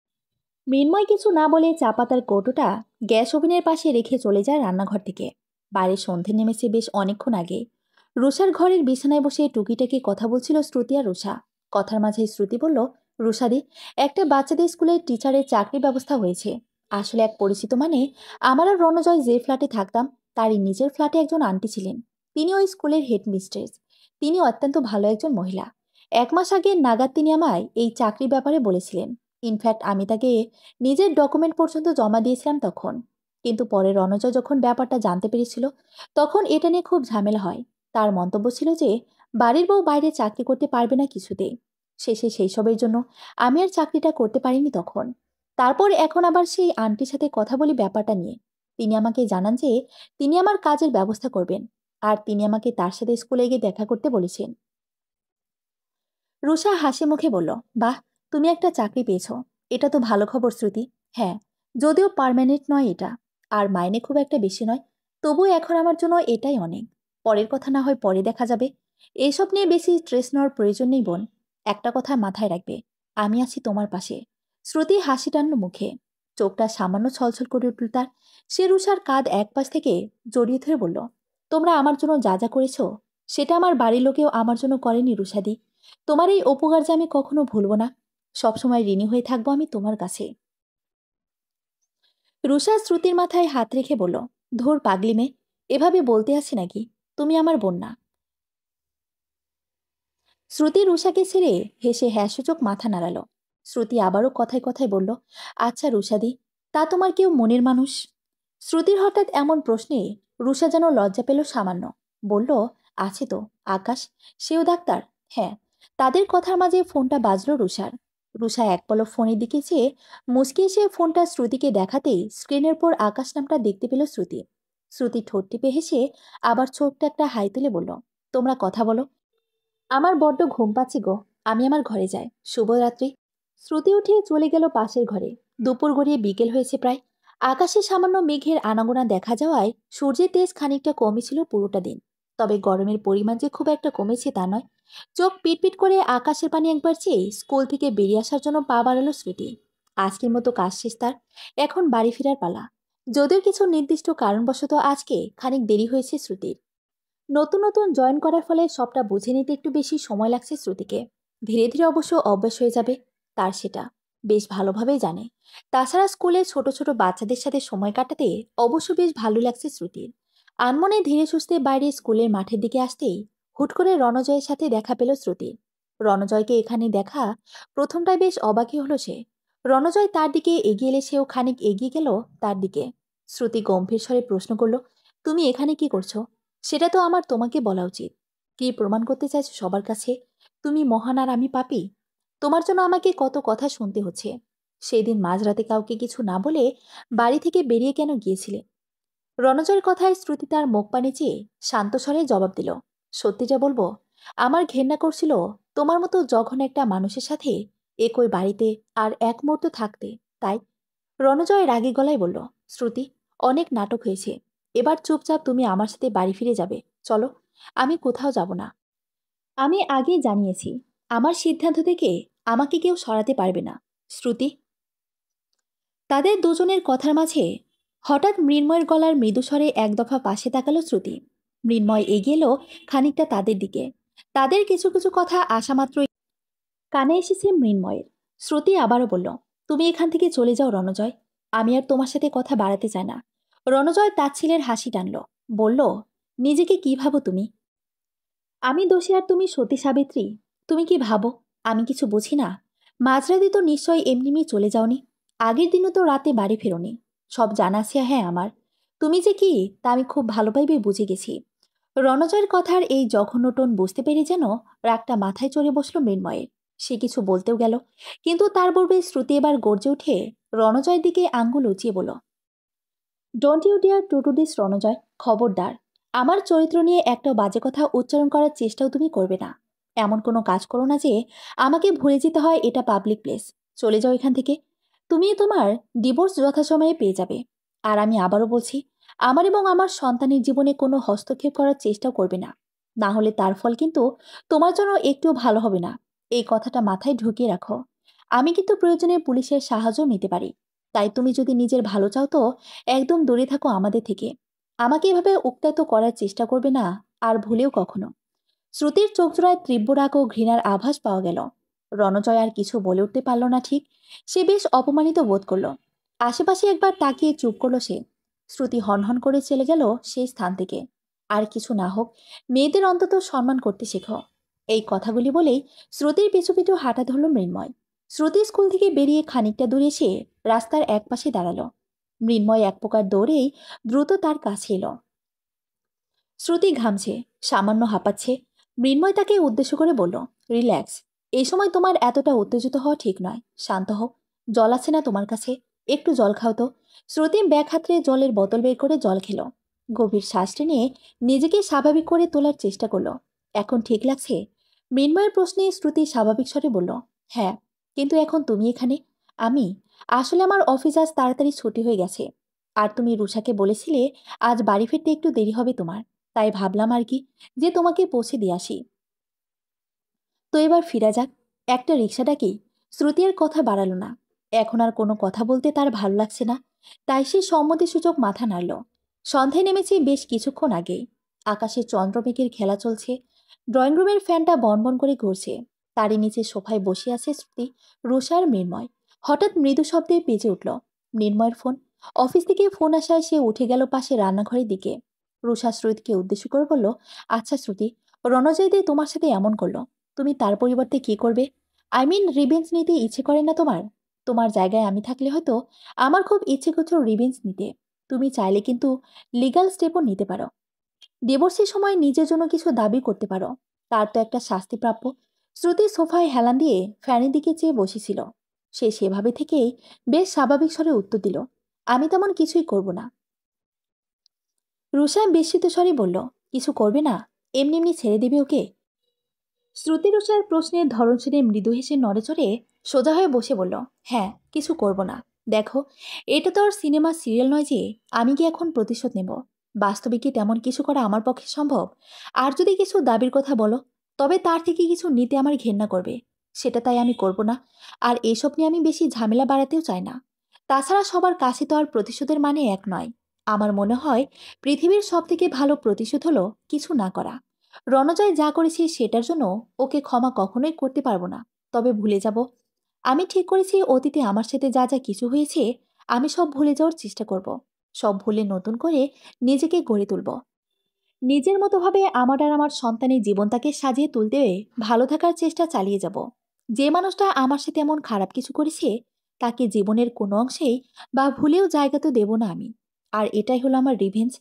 মৃন্ময় কিছু না বলে চা পাতার কৌটোটা গ্যাস ওভেনের পাশে রেখে চলে যায় রান্নাঘর থেকে। বাইরে সন্ধে নেমেছে বেশ অনেকক্ষণ আগে। রুষার ঘরের বিছানায় বসে টুকিটাকি কথা বলছিল শ্রুতি আর রুষা। কথার মাঝে শ্রুতি বলল, রুষাদি, একটা বাচ্চাদের স্কুলের টিচারের চাকরি ব্যবস্থা হয়েছে। আসলে এক পরিচিত মানে আমার আর রণজয় যে ফ্ল্যাটে থাকতাম তারই নিজের ফ্ল্যাটে একজন আন্টি ছিলেন। তিনি ওই স্কুলের হেডমিস্ট্রেস। তিনি অত্যন্ত ভালো একজন মহিলা। 1 মাস আগে নাগাদ তিনি আমায় এই চাকরি ব্যাপারে বলেছিলেন। ইনফ্যাক্ট আমি তাকে নিজের ডকুমেন্ট পর্যন্ত জমা দিয়েছিলাম তখন। কিন্তু পরে রণজয় যখন ব্যাপারটা জানতে পেরেছিল, তখন এটা নিয়ে খুব ঝামেলা হয়। তার মন্তব্য ছিল যে বাড়ির বউ বাইরে চাকরি করতে পারবে না কিছুতেই। শেষে সেই সবের জন্য আমি আর চাকরিটা করতে পারিনি তখন। তারপর এখন আবার সেই আন্টির সাথে কথা বলি ব্যাপারটা নিয়ে। তিনি আমাকে জানান যে তিনি আমার কাজের ব্যবস্থা করবেন, আর তিনি আমাকে তার সাথে স্কুলে গিয়ে দেখা করতে বলেছেন। রুষা হাসি মুখে বলল, বাহ, তুমি একটা চাকরি পেয়েছো। এটা তো ভালো খবর শ্রুতি। হ্যাঁ, যদিও পার্মানেন্ট নয় এটা, আর মাইনে খুব একটা বেশি নয়, তবুও এখন আমার জন্য এটাই অনেক। পরের কথা না হয় পরে দেখা যাবে। এইসব নিয়ে বেশি স্ট্রেস নেওয়ার প্রয়োজন নেই বোন। একটা কথা মাথায় রাখবে, আমি আছি তোমার পাশে। শ্রুতি হাসি টানল মুখে, চোখটা সামান্য ছলছল করে উঠল তার। সে রুষার কাঁধ এক পাশ থেকে জড়িয়ে ধরে বলল, তোমরা আমার জন্য যা যা করেছো, সেটা আমার বাড়ির লোকেও আমার জন্য করেনি রুষাদি। তোমার এই উপকার যে আমি কখনো ভুলব না। সবসময় ঋণী হয়ে থাকবো আমি তোমার কাছে। রুষা শ্রুতির মাথায় হাত রেখে বলল, ধুর পাগলি মেয়ে, এভাবে বলতে আছি নাকি? তুমি আমার বোন না। শ্রুতি রুষাকে ছেড়ে হেসে হ্যাসূচক মাথা নাড়াল। শ্রুতি আবারও কথায় কথায় বলল, আচ্ছা রুষাদি, তা তোমার কেউ মনের মানুষ? শ্রুতির হঠাৎ এমন প্রশ্নে রুষা যেন লজ্জা পেল সামান্য। বলল, আছে তো, আকাশ। সেও ডাক্তার। হ্যাঁ। তাদের কথার মাঝে ফোনটা বাজলো রুষার। রুষা এক পলক ফোনের দিকে চেয়ে মুচকি এসে ফোনটা শ্রুতিকে দেখাতেই স্ক্রিনের পর আকাশ নামটা দেখতে পেল শ্রুতি। শ্রুতি ঠোঁট টিপে হেসে আবার ছোট্ট একটা হাই তুলে বলল, তোমরা কথা বলো, আমার বড্ড ঘুম পাচ্ছি গো। আমি আমার ঘরে যাই। শুভরাত্রি। শ্রুতি উঠে চলে গেল পাশের ঘরে। দুপুর গড়িয়ে বিকেল হয়েছে প্রায়। আকাশে সামান্য মেঘের আনাগোনা দেখা যাওয়ায় সূর্যের তেজ খানিকটা কমই ছিল পুরোটা দিন। তবে গরমের পরিমাণ যে খুব একটা কমেছে তা নয়। চোখ পিটপিট করে আকাশের পানি একবার চেয়ে স্কুল থেকে বেরিয়ে আসার জন্য পা বাড়ালো শ্রুতি। আজকের মতো কাজ শেষ তার। এখন বাড়ি ফেরার পালা। যদিও কিছু নির্দিষ্ট কারণবশত আজকে খানিক দেরি হয়েছে শ্রুতির। নতুন নতুন জয়েন করার ফলে সবটা বুঝে নিতে একটু বেশি সময় লাগছে শ্রুতিকে। ধীরে ধীরে অবশ্য অভ্যাস হয়ে যাবে তার, সেটা বেশ ভালোভাবেই জানে। তাছাড়া স্কুলে ছোট ছোট বাচ্চাদের সাথে সময় কাটাতে অবশ্য বেশ ভালো লাগছে শ্রুতির। আনমনে ধীরে সুস্থে বাইরে স্কুলের মাঠের দিকে আসতেই হুট করে রণজয়ের সাথে দেখা পেল শ্রুতি। রণজয়কে এখানে দেখা প্রথমটায় বেশ অবাকই হলো সে। রণজয় তার দিকে এগিয়ে এলে সেও খানিক এগিয়ে গেল তার দিকে। শ্রুতি গম্ভীর স্বরে প্রশ্ন করল, তুমি এখানে কি করছো? সেটা তো আমার তোমাকে বলা উচিত। কি প্রমাণ করতে চাইছো সবার কাছে? তুমি মহান আর আমি পাপী? তোমার জন্য আমাকে কত কথা শুনতে হচ্ছে। সেদিন মাঝরাতে কাউকে কিছু না বলে বাড়ি থেকে বেরিয়ে কেন গিয়েছিলে? রণজয়ের কথায় শ্রুতি তার মুখ পানে চেয়ে শান্ত স্বরে জবাব দিল, সত্যিটা বলবো, আমার ঘেন্না করছিল তোমার মতো যখন একটা মানুষের সাথে একই বাড়িতে আর এক মুহূর্ত থাকতে। তাই। রণজয় রাগী গলায় বলল, শ্রুতি, অনেক নাটক হয়েছে। এবার চুপচাপ তুমি আমার সাথে বাড়ি ফিরে যাবে। চলো। আমি কোথাও যাব না। আমি আগেই জানিয়েছি, আমার সিদ্ধান্ত থেকে আমাকে কেউ সরাতে পারবে না। শ্রুতি। তাদের দুজনের কথার মাঝে হঠাৎ মৃন্ময়ের গলার মৃদুস্বরে এক দফা পাশে তাকালো শ্রুতি। মৃন্ময় এগিয়ে এলো খানিকটা তাদের দিকে। তাদের কিছু কিছু কথা আসা মাত্রই কানে এসেছে মৃন্ময়ের। শ্রুতি আবারও বলল, তুমি এখান থেকে চলে যাও রণজয়। আমি আর তোমার সাথে কথা বাড়াতে চাই না। রণজয় তার ছেলের হাসি টানল। বলল, নিজেকে কি ভাবো তুমি? আমি দোষী আর তুমি সতী সাবিত্রী? তুমি কি ভাবো আমি কিছু বুঝি না? মাঝরাতে তো নিশ্চয়ই এমনিমেই চলে যাওনি। আগের দিনও তো রাতে বাড়ি ফেরোনি। সব জানা আছে হ্যাঁ আমার। তুমি যে কি তা আমি খুব ভালোভাবেই বুঝে গেছি। রণজয়ের কথার এই জঘন্য টোন বুঝতে পেরে যেন রাগটা মাথায় চড়ে বসল মৃন্ময়ের। সে কিছু বলতেও গেল, কিন্তু তার পূর্বে শ্রুতি এবার গর্জে উঠে রণজয়ের দিকে আঙ্গুল উঁচিয়ে বলল, don't you dare to this Ranjoy. খবরদার, আমার চরিত্র নিয়ে একটা বাজে কথা উচ্চারণ করার চেষ্টাও তুমি করবে না। এমন কোনো কাজ করো না যে আমাকে ভুলে যেতে হয় এটা পাবলিক প্লেস। চলে যাও এখান থেকে। তুমি তোমার ডিভোর্স যথাসময়ে পেয়ে যাবে। আর আমি আবারও বলছি, আমার এবং আমার সন্তানের জীবনে কোনো হস্তক্ষেপ করার চেষ্টাও করবে না। না হলে তার ফল কিন্তু তোমার জন্য একটুও ভালো হবে না। এই কথাটা মাথায় ঢুকিয়ে রাখো। আমি কিন্তু প্রয়োজনে পুলিশের সাহায্য নিতে পারি। তাই তুমি যদি নিজের ভালো চাও তো একদম দূরে থাকো আমাদের থেকে। আমাকে এভাবে উত্ত্যক্ত করার চেষ্টা করবে না আর ভুলেও কখনো। শ্রুতির চোখজোড়ায় তীব্র রাগ ও ঘৃণার আভাস পাওয়া গেল। রণজয় আর কিছু বলে উঠতে পারল না ঠিক। সে বেশ অপমানিত বোধ করল। আশেপাশে একবার তাকিয়ে চুপ করল সে। শ্রুতি হনহন করে চলে গেল সেই স্থান থেকে। আর কিছু না হোক, মেয়েদের অন্তত সম্মান করতে শেখো। এই কথাগুলি বলেই শ্রুতির পিছু পিছু হাঁটা ধরল মৃন্ময়। শ্রুতি স্কুল থেকে বেরিয়ে খানিকটা দূরে এসে রাস্তার এক পাশে দাঁড়ালো। মৃন্ময় এক প্রকার দৌড়েই দ্রুত তার কাছে এলো। শ্রুতি ঘামছে, সামান্য হাঁপাচ্ছে। মৃন্ময় তাকে উদ্দেশ্য করে বলল, রিল্যাক্স। এই সময় তোমার এতটা উত্তেজিত হওয়া ঠিক নয়, শান্ত হও। জল আছে না তোমার কাছে? একটু জল খাও তো। শ্রুতি ব্যাগ হাতড়ে জলের বোতল বের করে জল খেলো। গভীর শ্বাসটি নিয়ে নিজেকে স্বাভাবিক করে তোলার চেষ্টা করলো। এখন ঠিক লাগছে? মৃন্ময়ের প্রশ্নে শ্রুতি স্বাভাবিক স্বরে বলল, হ্যাঁ। কিন্তু এখন তুমি এখানে? আমি আসলে আমার অফিস আজ তাড়াতাড়ি ছুটি হয়ে গেছে। আর তুমি রুষাকে বলেছিলে আজ বাড়ি ফিরতে একটু দেরি হবে তোমার। তাই ভাবলাম আর কি, যে তোমাকে পৌঁছে দিয়ে আসি। তো এবার ফিরা যাক। একটা রিক্সা ডাকি। শ্রুতি আর কথা বাড়ালো না। এখন আর কোনো কথা বলতে তার ভালো লাগছে না। তাই সে সম্মতিসূচক মাথা নাড়ল। সন্ধ্যায় নেমেছে বেশ কিছুক্ষণ আগেই। আকাশে চন্দ্রমেঘের খেলা চলছে। ড্রয়িং রুমের ফ্যানটা বনবন করে ঘুরছে। তারই নিচে সোফায় বসে আছে শ্রুতি, রুষা আর মৃন্ময়। হঠাৎ মৃদু শব্দে বেজে উঠল মৃন্ময়ের ফোন। অফিস থেকে ফোন আসায় সে উঠে গেল পাশে রান্নাঘরের দিকে। রুষা শ্রুতিকে উদ্দেশ্য করে বলল, আচ্ছা শ্রুতি, রণজয় দি তোমার সাথে এমন করলো, তুমি তার পরিবর্তে কি করবে? আই মিন, রিভেঞ্জ নিতে ইচ্ছে করে না তোমার? তোমার জায়গায় আমি থাকলে হয়তো আমার খুব ইচ্ছে করছে রিভেঞ্জ নিতে। তুমি চাইলে কিন্তু লিগ্যাল স্টেপও নিতে পারো। ডিভোর্সের সময় নিজের জন্য কিছু দাবি করতে পারো। তার তো একটা শাস্তি প্রাপ্য। শ্রুতি সোফায় হেলান দিয়ে ফ্যানের দিকে চেয়ে বসেছিল। সে সেভাবে থেকেই বেশ স্বাভাবিক স্বরে উত্তর দিল, আমি তেমন কিছুই করব না। রুষা বিস্মিত স্বরে বলল, কিছু করবে না? এমনি এমনি ছেড়ে দেবে ওকে? শ্রুতিরুষার প্রশ্নের ধরন শুনে মৃদু হেসে নড়ে চড়ে সোজা হয়ে বসে বলল, হ্যাঁ, কিছু করব না। দেখো, এটা তো আর সিনেমা সিরিয়াল নয় যে আমি কি এখন প্রতিশোধ নেব। বাস্তবে কি তেমন কিছু করা আমার পক্ষে সম্ভব? আর যদি কিছু দাবির কথা বলো, তবে তার থেকে কিছু নিতে আমার ঘেন্না করবে। সেটা তাই আমি করব না। আর এসব নিয়ে আমি বেশি ঝামেলা বাড়াতেও চাই না। তাছাড়া সবার কাছে তো আর প্রতিশোধের মানে এক নয়। আমার মনে হয় পৃথিবীর সব থেকে ভালো প্রতিশোধ হলো কিছু না করা। রণজয় যা করেছে সেটার জন্য ওকে ক্ষমা কখনোই করতে পারবো না। তবে ভুলে যাব। আমি ঠিক করেছি অতীতে আমার সাথে যা যা কিছু হয়েছে আমি সব ভুলে যাওয়ার চেষ্টা করব। সব ভুলে নতুন করে নিজেকে গড়ে তুলব। নিজের মতোভাবে আমার আর আমার সন্তানের জীবনটাকে সাজিয়ে তুলতে ভালো থাকার চেষ্টা চালিয়ে যাব। যে মানুষটা আমার সাথে এমন খারাপ কিছু করেছে তাকে জীবনের কোনো অংশেই বা ভুলেও জায়গা তো দেব না আমি। আর এটাই হলো আমার রিভেঞ্জ।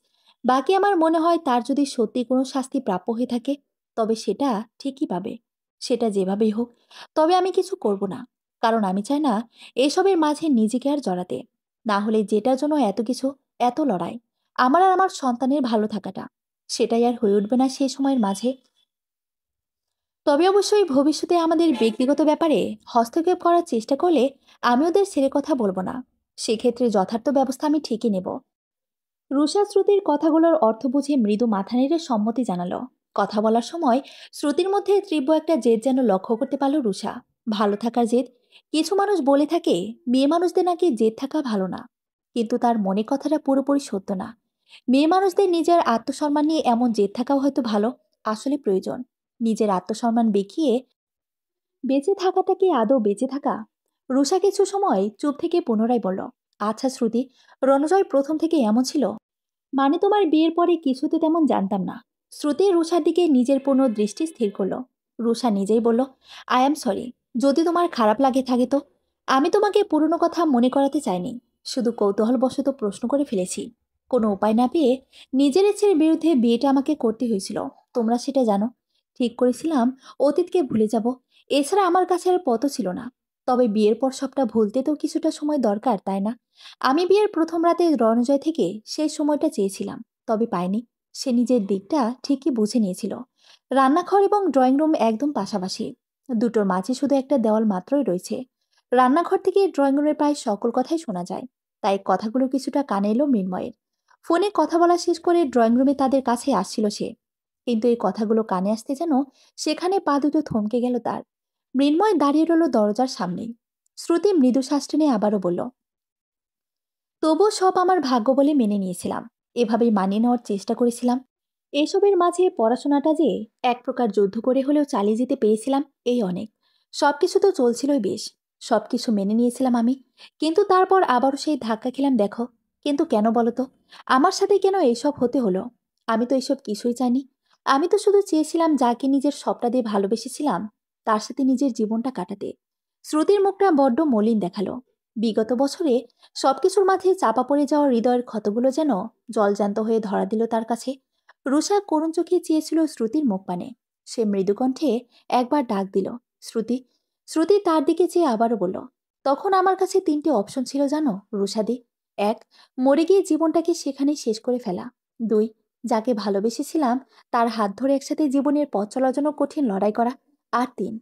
বাকি আমার মনে হয় তার যদি সত্যি কোনো শাস্তি প্রাপ্য হয়ে থাকে তবে সেটা ঠিকই পাবে। সেটা যেভাবেই হোক। তবে আমি কিছু করব না। কারণ আমি চাই না এসবের মাঝে নিজেকে আর জড়াতে। না হলে যেটার জন্য এত কিছু, এত লড়াই, আমার আর আমার সন্তানের ভালো থাকাটা, সেটাই আর হয়ে উঠবে না সে সময়ের মাঝে। তবে অবশ্যই ভবিষ্যতে আমাদের ব্যক্তিগত ব্যাপারে হস্তক্ষেপ করার চেষ্টা করলে আমি ওদের ছেড়ে কথা বলবো না। সেক্ষেত্রে যথার্থ ব্যবস্থা আমি ঠিকই নেব। রুষা শ্রুতির কথাগুলোর অর্থ বুঝে মৃদু মাথা নেড়ে সম্মতি জানালো। কথা বলার সময় শ্রুতির মধ্যে তীব্র একটা জেদ যেন লক্ষ্য করতে পারল রুষা। ভালো থাকার জেদ। কিছু মানুষ বলে থাকে মেয়ে মানুষদের নাকি জেদ থাকা ভালো না। কিন্তু তার মনে কথাটা পুরোপুরি সত্য না। মেয়ে মানুষদের নিজের আত্মসম্মান নিয়ে এমন জেদ থাকাও হয়তো ভালো, আসলে প্রয়োজন। নিজের আত্মসম্মান বেঁকিয়ে বেঁচে থাকাটা কি আদৌ বেঁচে থাকা? রুষা কিছু সময় চুপ থেকে পুনরায় বলল, আচ্ছা শ্রুতি, রণজয় প্রথম থেকে এমন ছিল? মানে তোমার বিয়ের পরে কিছুতে তেমন জানতাম না। শ্রুতি রুষার দিকে নিজের পূর্ণ দৃষ্টি স্থির করলো। রুষা নিজেই বলল, আই অ্যাম সরি। যদি তোমার খারাপ লাগে থাকে তো। আমি তোমাকে পুরনো কথা মনে করাতে চাইনি। শুধু কৌতূহলবশত প্রশ্ন করে ফেলেছি। কোনো উপায় না পেয়ে নিজের ইচ্ছের বিরুদ্ধে বিয়েটা আমাকে করতে হয়েছিল। তোমরা সেটা জানো। ঠিক করেছিলাম অতীতকে ভুলে যাব। এছাড়া আমার কাছে আর পথ ছিল না। তবে বিয়ের পর সবটা ভুলতে তো কিছুটা সময় দরকার, তাই না? আমি বিয়ের প্রথম রাতে রণজয় থেকে সেই সময়টা চেয়েছিলাম, তবে পাইনি। সে নিজের দিকটা ঠিকই বুঝে নিয়েছিল। রান্নাঘর এবং ড্রয়িং রুম একদম পাশাপাশি। দুটোর মাঝে শুধু একটা দেওয়াল মাত্রই রয়েছে। রান্নাঘর থেকে ড্রয়িং রুমের প্রায় সকল কথাই শোনা যায়। তাই কথাগুলো কিছুটা কানে এলো মৃন্ময়ের। ফোনে কথা বলা শেষ করে ড্রয়িং রুমে তাদের কাছে আসছিল সে। কিন্তু এই কথাগুলো কানে আসতে যেন সেখানে পা দুটো থমকে গেল তার। মৃন্ময় দাঁড়িয়ে রইল দরজার সামনেই। শ্রুতি মৃদু শ্বাস টেনে আবারও বলল, তবুও সব আমার ভাগ্য বলে মেনে নিয়েছিলাম। এভাবেই মানিয়ে নেওয়ার চেষ্টা করেছিলাম। এসবের মাঝে পড়াশোনাটা যে এক প্রকার যুদ্ধ করে হলেও চালিয়ে যেতে পেরেছিলাম, এই অনেক। সবকিছু তো চলছিলই বেশ। সবকিছু মেনে নিয়েছিলাম আমি। কিন্তু তারপর আবারও সেই ধাক্কা খেলাম, দেখো। কিন্তু কেন বলো তো? আমার সাথে কেন এইসব হতে হলো? আমি তো এসব কিছুই চাইনি। আমি তো শুধু চেয়েছিলাম যাকে নিজের সবটা দিয়ে ভালোবেসেছিলাম তার সাথে নিজের জীবনটা কাটাতে। শ্রুতির মুখটা বড্ড মলিন দেখালো। বিগত বছরে সবকিছুর মাঝে চাপা পড়ে যাওয়া হৃদয়ের ক্ষতগুলো যেন জলজ্যান্ত হয়ে ধরা দিল তার কাছে। রুষা করুণ চোখে চেয়েছিল শ্রুতির মুখ পানে। সে মৃদুকণ্ঠে একবার ডাক দিল, শ্রুতি শ্রুতি তার দিকে চেয়ে আবারও বলল, তখন আমার কাছে 3টে অপশন ছিল জানো রুশাদি। 1, মরে গিয়ে জীবনটাকে সেখানেই শেষ করে ফেলা। 2, যাকে ভালোবেসেছিলাম তার হাত ধরে একসাথে জীবনের পথ চলার জন্য কঠিন লড়াই করা। আর 3,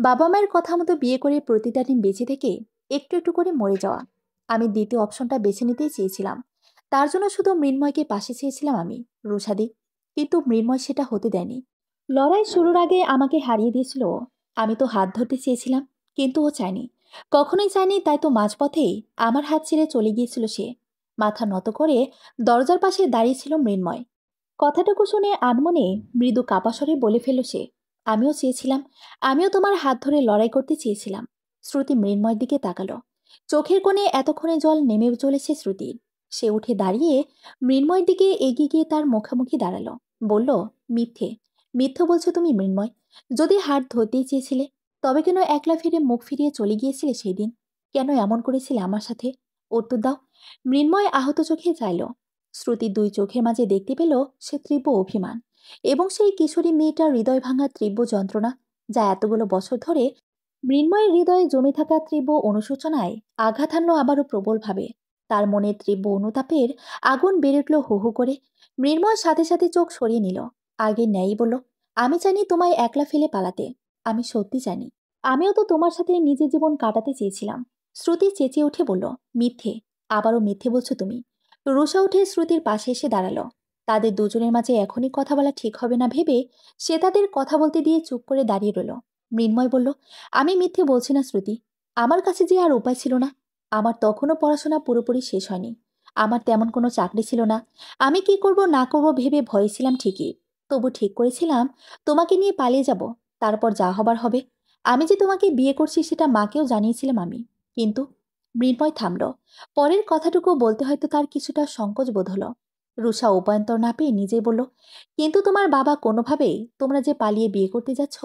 বাবা মায়ের কথা মতো বিয়ে করে প্রতিটা দিন বেঁচে থেকে একটু একটু করে মরে যাওয়া। আমি দ্বিতীয় অপশনটা বেছে নিতেই চেয়েছিলাম। তার জন্য শুধু মৃন্ময়কে পাশে চেয়েছিলাম আমি, রুশাদি। কিন্তু মৃন্ময় সেটা হতে দেয়নি। লড়াই শুরুর আগে আমাকে হারিয়ে দিয়েছিল ও। আমি তো হাত ধরতে চেয়েছিলাম, কিন্তু ও চায়নি, কখনোই চায়নি। তাই তো মাঝপথেই আমার হাত ছেড়ে চলে গিয়েছিল সে। মাথা নত করে দরজার পাশে দাঁড়িয়েছিল মৃন্ময়। কথাটুকু শুনে আনমনে মৃদু কাপাস্বরে বলে ফেলল সে, আমিও চেয়েছিলাম, আমিও তোমার হাত ধরে লড়াই করতে চেয়েছিলাম। শ্রুতি মৃন্ময়ের দিকে তাকালো। চোখের কোণে এতক্ষণে জল নেমে চলেছে শ্রুতির। সে উঠে দাঁড়িয়ে মৃন্ময়ের দিকে এগিয়ে গিয়ে তার মুখোমুখি দাঁড়ালো। বলল, মিথ্যে, মিথ্যে বলছো তুমি মৃন্ময়। যদি হাত ধরতেই চেয়েছিলে, তবে কেন একলা ফিরে মুখ ফিরিয়ে চলে গিয়েছিলে সেই দিন? কেন এমন করেছিলে আমার সাথে? উত্তর দাও। মৃন্ময় আহত চোখে চাইল। শ্রুতি 2 চোখের মাঝে দেখতে পেল সে তীব্র অভিমান এবং সেই কিশোরী মেয়েটার হৃদয় ভাঙা তীব্র যন্ত্রণা, যা এতগুলো বছর ধরে মৃন্ময়ের হৃদয়ে জমে থাকা তীব্র অনুশোচনায় আঘাত হানল আবারও প্রবলভাবে। তার মনে তীব্র অনুতাপের আগুন বেড়ে উঠল হু হু করে। মৃন্ময় সাথে সাথে চোখ সরিয়ে নিল। আগে ন্যায়ই বলল, আমি জানি তোমায় একলা ফেলে পালাতে। আমি সত্যি জানি। আমিও তো তোমার সাথে নিজের জীবন কাটাতে চেয়েছিলাম। শ্রুতি চেঁচিয়ে উঠে বলল, মিথ্যে, আবারও মিথ্যে বলছো তুমি। রুষা উঠে শ্রুতির পাশে এসে দাঁড়ালো। তাদের দুজনের মাঝে এখনই কথা বলা ঠিক হবে না ভেবে সে তাদের কথা বলতে দিয়ে চুপ করে দাঁড়িয়ে রইল। মৃন্ময় বলল, আমি মিথ্যে বলছি না শ্রুতি। আমার কাছে যে আর উপায় ছিল না। আমার তখনও পড়াশোনা পুরোপুরি শেষ হয়নি। আমার তেমন কোনো চাকরি ছিল না। আমি কি করব না করব ভেবে ভয়ে ছিলাম ঠিকই। তবু ঠিক করেছিলাম তোমাকে নিয়ে পালিয়ে যাব। তারপর যা হবার হবে। আমি যে তোমাকে বিয়ে করছি সেটা মাকেও জানিয়েছিলাম আমি। কিন্তু মৃন্ময় থামল। পরের কথাটুকু বলতে হয়তো তার কিছুটা সংকোচ বোধ হলো। রুষা উপায়ন্তর না পেয়ে নিজেই বলল, কিন্তু তোমার বাবা কোনোভাবেই তোমরা যে পালিয়ে বিয়ে করতে যাচ্ছ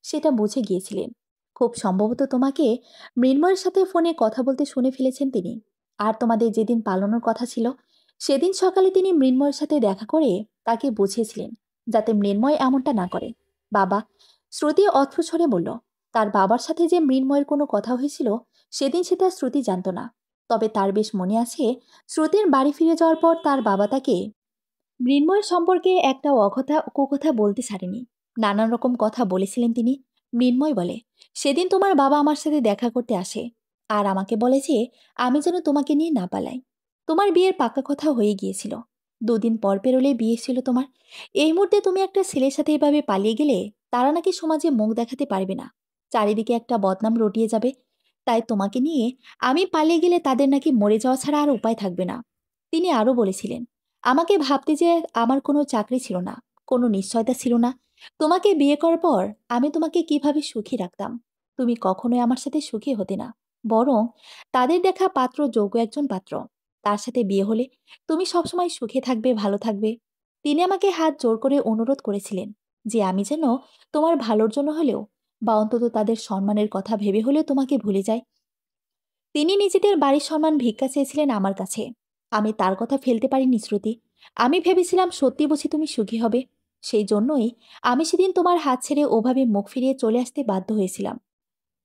সেটা বুঝে গিয়েছিলেন। খুব সম্ভবত তোমাকে মৃন্ময়ের সাথে ফোনে কথা বলতে শুনে ফেলেছেন তিনি। আর তোমাদের যেদিন পালানোর কথা ছিল সেদিন সকালে তিনি মৃন্ময়ের সাথে দেখা করে তাকে বুঝিয়েছিলেন যাতে মৃন্ময় এমনটা না করে। বাবা, শ্রুতি অথস্বরে বলল, তার বাবার সাথে যে মৃন্ময়ের কোনো কথা হয়েছিল সেদিন সেটা শ্রুতি জানত না। তবে তার বেশ মনে আছে, শ্রুতির বাড়ি ফিরে যাওয়ার পর তার বাবা তাকে মৃন্ময়ের সম্পর্কে একটা কুকথা বলতে ছাড়েনি। নানান রকম কথা বলেছিলেন তিনি। মৃন্ময় বলে, সেদিন তোমার বাবা আমার সাথে দেখা করতে আসে আর আমাকে বলে যে আমি যেন তোমাকে নিয়ে না পালাই। তোমার বিয়ের পাকা কথা হয়ে গিয়েছিল। 2 দিন পর পেরোলে বিয়ে ছিল তোমার। এই মুহূর্তে তুমি একটা ছেলের সাথে এভাবে পালিয়ে গেলে তারা নাকি সমাজে মুখ দেখাতে পারবে না। চারিদিকে একটা বদনাম রটিয়ে যাবে। তাই তোমাকে নিয়ে আমি পালিয়ে গেলে তাদের নাকি মরে যাওয়া ছাড়া আর উপায় থাকবে না। তিনি আরও বলেছিলেন, আমাকে ভাবতে যে আমার কোনো চাকরি ছিল না, কোনো নিশ্চয়তা ছিল না। তোমাকে বিয়ে করার পর আমি তোমাকে কিভাবে সুখী রাখতাম। তুমি কখনোই আমার সাথে সুখী হতে না। বরং তাদের দেখা পাত্র যোগ্য একজন পাত্র। তার সাথে বিয়ে হলে তুমি সবসময় সুখে থাকবে, ভালো থাকবে। তিনি আমাকে হাত জোর করে অনুরোধ করেছিলেন যে আমি যেন তোমার ভালোর জন্য হলেও বা অন্তত তাদের সম্মানের কথা ভেবে হলেও তোমাকে ভুলে যাই। তিনি নিজেদের বাড়ির সম্মান ভিক্ষা চেয়েছিলেন আমার কাছে। আমি তার কথা ফেলতে পারিনি শ্রুতি। আমি ভেবেছিলাম সত্যি বুঝি তুমি সুখী হবে। সেই জন্যই আমি সেদিন তোমার হাত ছেড়ে ওভাবে মুখ ফিরিয়ে চলে আসতে বাধ্য হয়েছিলাম।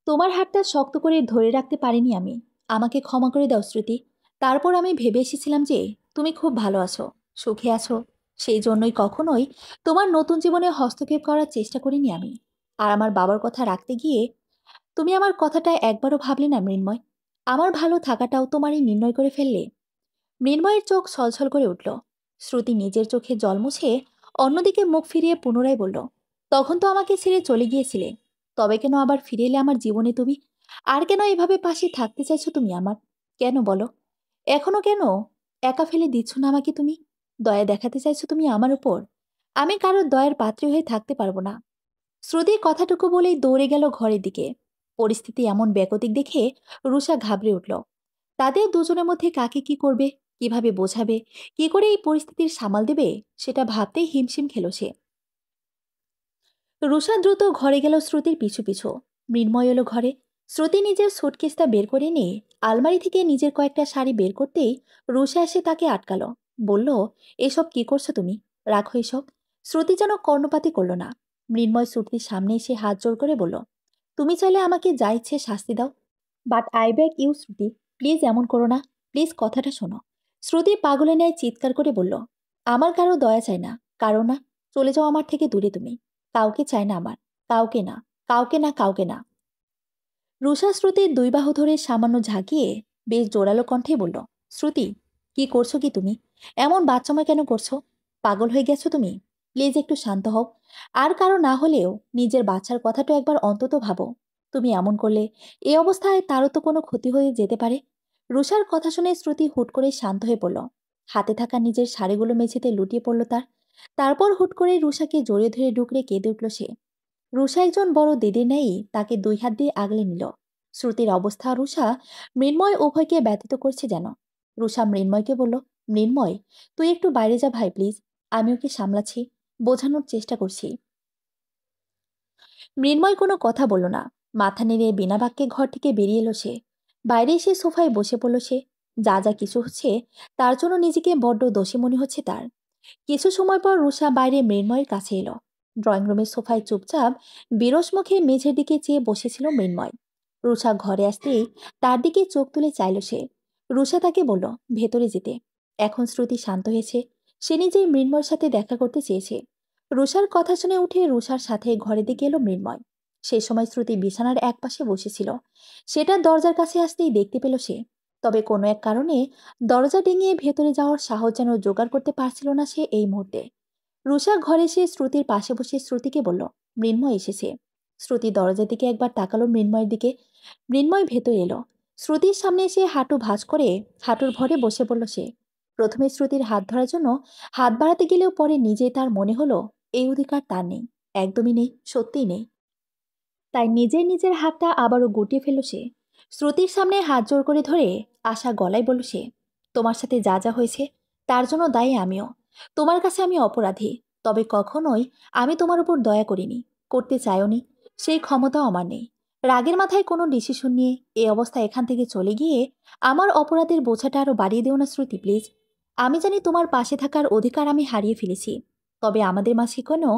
তোমার হাতটা শক্ত করে ধরে রাখতে পারিনি আমি। আমাকে ক্ষমা করে দাও শ্রুতি। তারপর আমি ভেবে এসেছিলাম যে তুমি খুব ভালো আছো, সুখে আছো। সেই জন্যই কখনোই তোমার নতুন জীবনে হস্তক্ষেপ করার চেষ্টা করিনি আমি। আর আমার বাবার কথা রাখতে গিয়ে তুমি আমার কথাটা একবারও ভাবলে না মৃন্ময়। আমার ভালো থাকাটাও তোমারই নির্ণয় করে ফেললে। মৃন্ময়ের চোখ ছলছল করে উঠল। শ্রুতি নিজের চোখে জল মুছে অন্যদিকে মুখ ফিরিয়ে পুনরায় বলল, তখন তো আমাকে ছেড়ে চলে গিয়েছিলে। তবে কেন আবার ফিরে এলে আমার জীবনে তুমি? আর কেন এভাবে পাশে থাকতে চাইছো তুমি আমার? কেন বলো? এখনো কেন একা ফেলে দিচ্ছ না আমাকে তুমি? দয়া দেখাতে চাইছো তুমি আমার উপর? আমি কারোর দয়ার পাত্রী হয়ে থাকতে পারবো না। শ্রুতি কথাটুকু বলেই দৌড়ে গেল ঘরের দিকে। পরিস্থিতি এমন বেগতিক দেখে রুষা ঘাবড়ে উঠল। তাদের দুজনের মধ্যে কাকে কি করবে, কিভাবে বোঝাবে, কি করে এই পরিস্থিতির সামাল দেবে সেটা ভাবতেই হিমশিম খেল সে। রুষা দ্রুত ঘরে গেল শ্রুতির পিছু পিছু। মৃন্ময় এলো ঘরে। শ্রুতি নিজের সুটকেসটা বের করে নিয়ে আলমারি থেকে নিজের কয়েকটা শাড়ি বের করতেই রুষা এসে তাকে আটকালো। বলল, এসব কি করছো তুমি? রাখো এসব। শ্রুতি যেন কর্ণপাতই করল না। মৃন্ময় শ্রুতির সামনে এসে হাত জোর করে বলল, তুমি চাইলে আমাকে যা ইচ্ছে শাস্তি দাও, but I beg you Shruti, please এমন করো না, প্লিজ কথাটা শোনো। শ্রুতি পাগলের ন্যায় চিৎকার করে বলল, আমার কারো দয়া চাই না, কারো না, চলে যাও আমার থেকে দূরে তুমি। কাউকে চাই না আমার, কাউকে না, কাউকে না, কাউকে না। রুষা শ্রুতির দুই বাহু ধরে সামান্য ঝাঁকিয়ে বেশ জোরালো কণ্ঠে বলল, শ্রুতি, কি করছো কি তুমি? এমন বাচ্চাময় কেন করছো? পাগল হয়ে গেছো তুমি? প্লিজ একটু শান্ত হও। আর কারো না হলেও নিজের বাচ্চার কথাটা একবার অন্তত ভাবো। তুমি এমন করলে এই অবস্থায় তারও তো কোনো ক্ষতি হয়ে যেতে পারে। রুষার কথা শুনে শ্রুতি হুট করে শান্ত হয়ে পড়ল। হাতে থাকা নিজের শাড়িগুলো মেঝেতে লুটিয়ে পড়ল তার। তারপর হুট করে রুষাকে জড়িয়ে ধরে ডুকরে কেঁদে উঠল সে। রুষা একজন বড় দিদির ন্যায়ই তাকে দুই হাত দিয়ে আগলে নিল। শ্রুতির অবস্থা রুষা, মৃন্ময় উভয়কে ব্যতীত করছে যেন। রুষা মৃন্ময়কে বলল, মৃন্ময়, তুই একটু বাইরে যা ভাই প্লিজ, আমি ওকে সামলাচ্ছি, বোঝানোর চেষ্টা করছি। মৃন্ময় কোনো কথা বলল না, মাথা নেড়ে বিনা বাক্যে ঘর থেকে বেরিয়ে এলো সে। বাইরে এসে সোফায় বসে পড়ল সে। যা যা কিছু হচ্ছে তার জন্য নিজেকে বড্ড দোষী মনে হচ্ছে তার। কিছু সময় পর রুষা বাইরে মৃন্ময়ের কাছে এলো। ড্রয়িং রুমের সোফায় চুপচাপ বিরস মুখে মেঝের দিকে চেয়ে বসেছিল মৃন্ময়। রুষা ঘরে আসতেই তার দিকে চোখ তুলে চাইল সে। রুষা তাকে বলল ভেতরে যেতে। এখন শ্রুতি শান্ত হয়েছে, সে নিজেই মৃন্ময়ের সাথে দেখা করতে চেয়েছে। রুষার কথা শুনে উঠে রুষার সাথে ঘরের দিকে এলো মৃন্ময়। সে সময় শ্রুতি বিছানার এক পাশে বসেছিল। সেটার দরজার কাছে আসতেই দেখতে পেল সে। তবে কোনো এক কারণে দরজা ডিঙিয়ে ভেতরে যাওয়ার সাহস যেন জোগাড় করতে পারছিল না সে এই মুহূর্তে। রুষা ঘরে এসে শ্রুতির পাশে বসে শ্রুতিকে বলল, মৃন্ময় এসেছে। শ্রুতি দরজার দিকে একবার তাকালো মৃন্ময়ের দিকে। মৃন্ময় ভেতরে এলো। শ্রুতির সামনে এসে হাঁটু ভাঁজ করে হাঁটুর ভরে বসে পড়ল সে। প্রথমে শ্রুতির হাত ধরার জন্য হাত বাড়াতে গেলেও পরে নিজেই তার মনে হলো এই অধিকার তার নেই, একদমই নেই, সত্যিই নেই। তাই নিজের হাতটা আবারও গুটিয়ে ফেলল সে। শ্রুতির সামনে হাত জোর করে ধরে আশা গলায় বলল সে, তোমার সাথে যা যা হয়েছে তার জন্য দায়ী আমিও। তোমার কাছে আমি অপরাধী, তবে কখনোই আমি তোমার উপর দয়া করিনি, করতে চাইওনি, সেই ক্ষমতাও আমার নেই। রাগের মাথায় কোনো ডিসিশন নিয়ে এই অবস্থা এখান থেকে চলে গিয়ে আমার অপরাধের বোঝাটা আরও বাড়িয়ে দিও না শ্রুতি প্লিজ। আমি জানি তোমার পাশে থাকার অধিকার আমি হারিয়ে ফেলেছি, তবে আমাদের মাঝে কোনো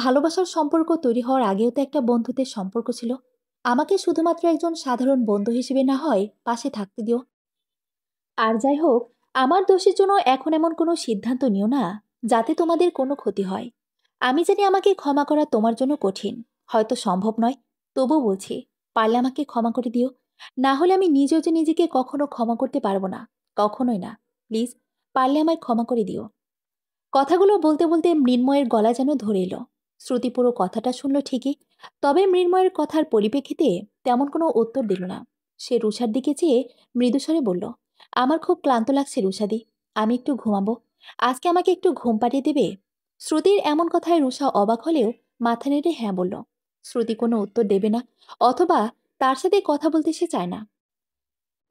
ভালোবাসার সম্পর্ক তৈরি হওয়ার আগেও তো একটা বন্ধুত্বের সম্পর্ক ছিল। আমাকে শুধুমাত্র একজন সাধারণ বন্ধু হিসেবে না হয় পাশে থাকতে দিও। আর যাই হোক, আমার দোষের জন্য এখন এমন কোনো সিদ্ধান্ত নিও না যাতে তোমাদের কোনো ক্ষতি হয়। আমি জানি আমাকে ক্ষমা করা তোমার জন্য কঠিন, হয়তো সম্ভব নয়, তবু বলছি, পারলে আমাকে ক্ষমা করে দিও। না হলে আমি নিজেও যে নিজেকে কখনো ক্ষমা করতে পারবো না, কখনোই না। প্লিজ, পারলে আমায় ক্ষমা করে দিও। কথাগুলো বলতে বলতে মৃন্ময়ের গলা যেন ধরে এলো। শ্রুতি পুরো কথাটা শুনল ঠিকই, তবে মৃন্ময়ের কথার পরিপ্রেক্ষিতে তেমন কোনো উত্তর দিল না। সে রুষার দিকে চেয়ে মৃদুস্বরে বলল, আমার খুব ক্লান্ত লাগছে রুষাদি, আমি একটু ঘুমাবো, আজকে আমাকে একটু ঘুম পাড়িয়ে দেবে? শ্রুতির এমন কথায় রুষা অবাক হলেও মাথা নেড়ে হ্যাঁ বলল। শ্রুতি কোনো উত্তর দেবে না, অথবা তার সাথে কথা বলতে সে চায় না।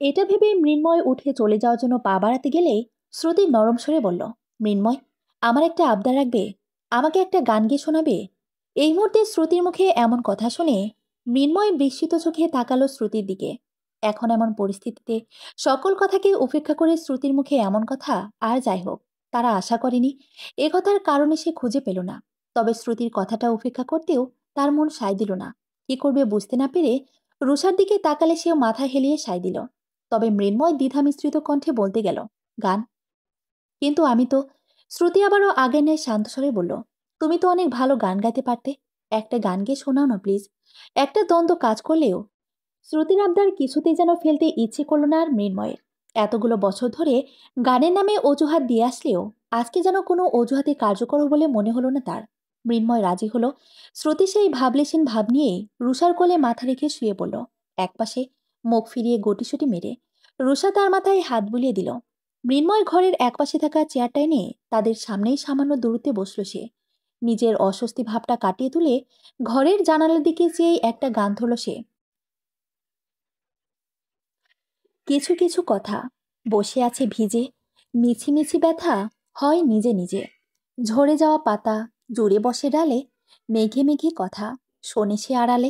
এটা ভেবে মৃন্ময় উঠে চলে যাওয়ার জন্য পা বাড়াতে গেলেই শ্রুতি নরম স্বরে বলল, মৃন্ময়, আমার একটা আবদার রাখবে, আমাকে একটা গান গেয়ে শোনাবে? এই মুহূর্তে শ্রুতির মুখে এমন কথা শুনে মৃন্ময় বিস্মিত চোখে তাকালো শ্রুতির দিকে। এখন এমন পরিস্থিতিতে সকল কথাকে উপেক্ষা করে শ্রুতির মুখে এমন কথা, আর যাই হোক, তারা আশা করেনি। এ কথার কারণে সে খুঁজে পেল না। তবে শ্রুতির কথাটা উপেক্ষা করতেও তার মন সায় দিল না। কি করবে বুঝতে না পেরে রুষার দিকে তাকালে সেও মাথা হেলিয়ে সায় দিল। তবে মৃন্ময় দ্বিধা মিশ্রিত কণ্ঠে বলতে গেল, গান? কিন্তু আমি তো। শ্রুতি আবারও আগের ন্যায় শান্ত স্বরে বলল, তুমি তো অনেক ভালো গান গাইতে পারতে, একটা গান গেয়ে শোনাও না প্লিজ। একটা দ্বন্দ্ব কাজ করলেও শ্রুতির আবদার কিছুতেই যেন ফেলতে ইচ্ছে করল না আর মৃন্ময়ের। এতগুলো বছর ধরে গানের নামে অজুহাত দিয়ে আসলেও আজকে যেন কোনো অজুহাতে কার্যকর বলে মনে হলো না তার। মৃন্ময় রাজি হলো। শ্রুতি সেই ভাবলেশীন ভাব নিয়েই রুষার কোলে মাথা রেখে শুয়ে পড়ল একপাশে, মুখ ফিরিয়ে গটিসটি মেরে। রুষা তার মাথায় হাত বুলিয়ে দিল। মৃন্ময় ঘরের একপাশে থাকা চেয়ারটা এনে তাদের সামনেই সামান্য দূরত্বে বসল সে। নিজের অস্বস্তি ভাবটা কাটিয়ে তুলে ঘরের জানালার দিকে চেয়েই একটা গান ধরল সে। কিছু কিছু কথা বসে আছে ভিজে, মিছি মিছি ব্যথা হয় নিজে নিজে। ঝরে যাওয়া পাতা জুড়ে বসে ডালে, মেঘে মেঘে কথা শোনে সে আড়ালে।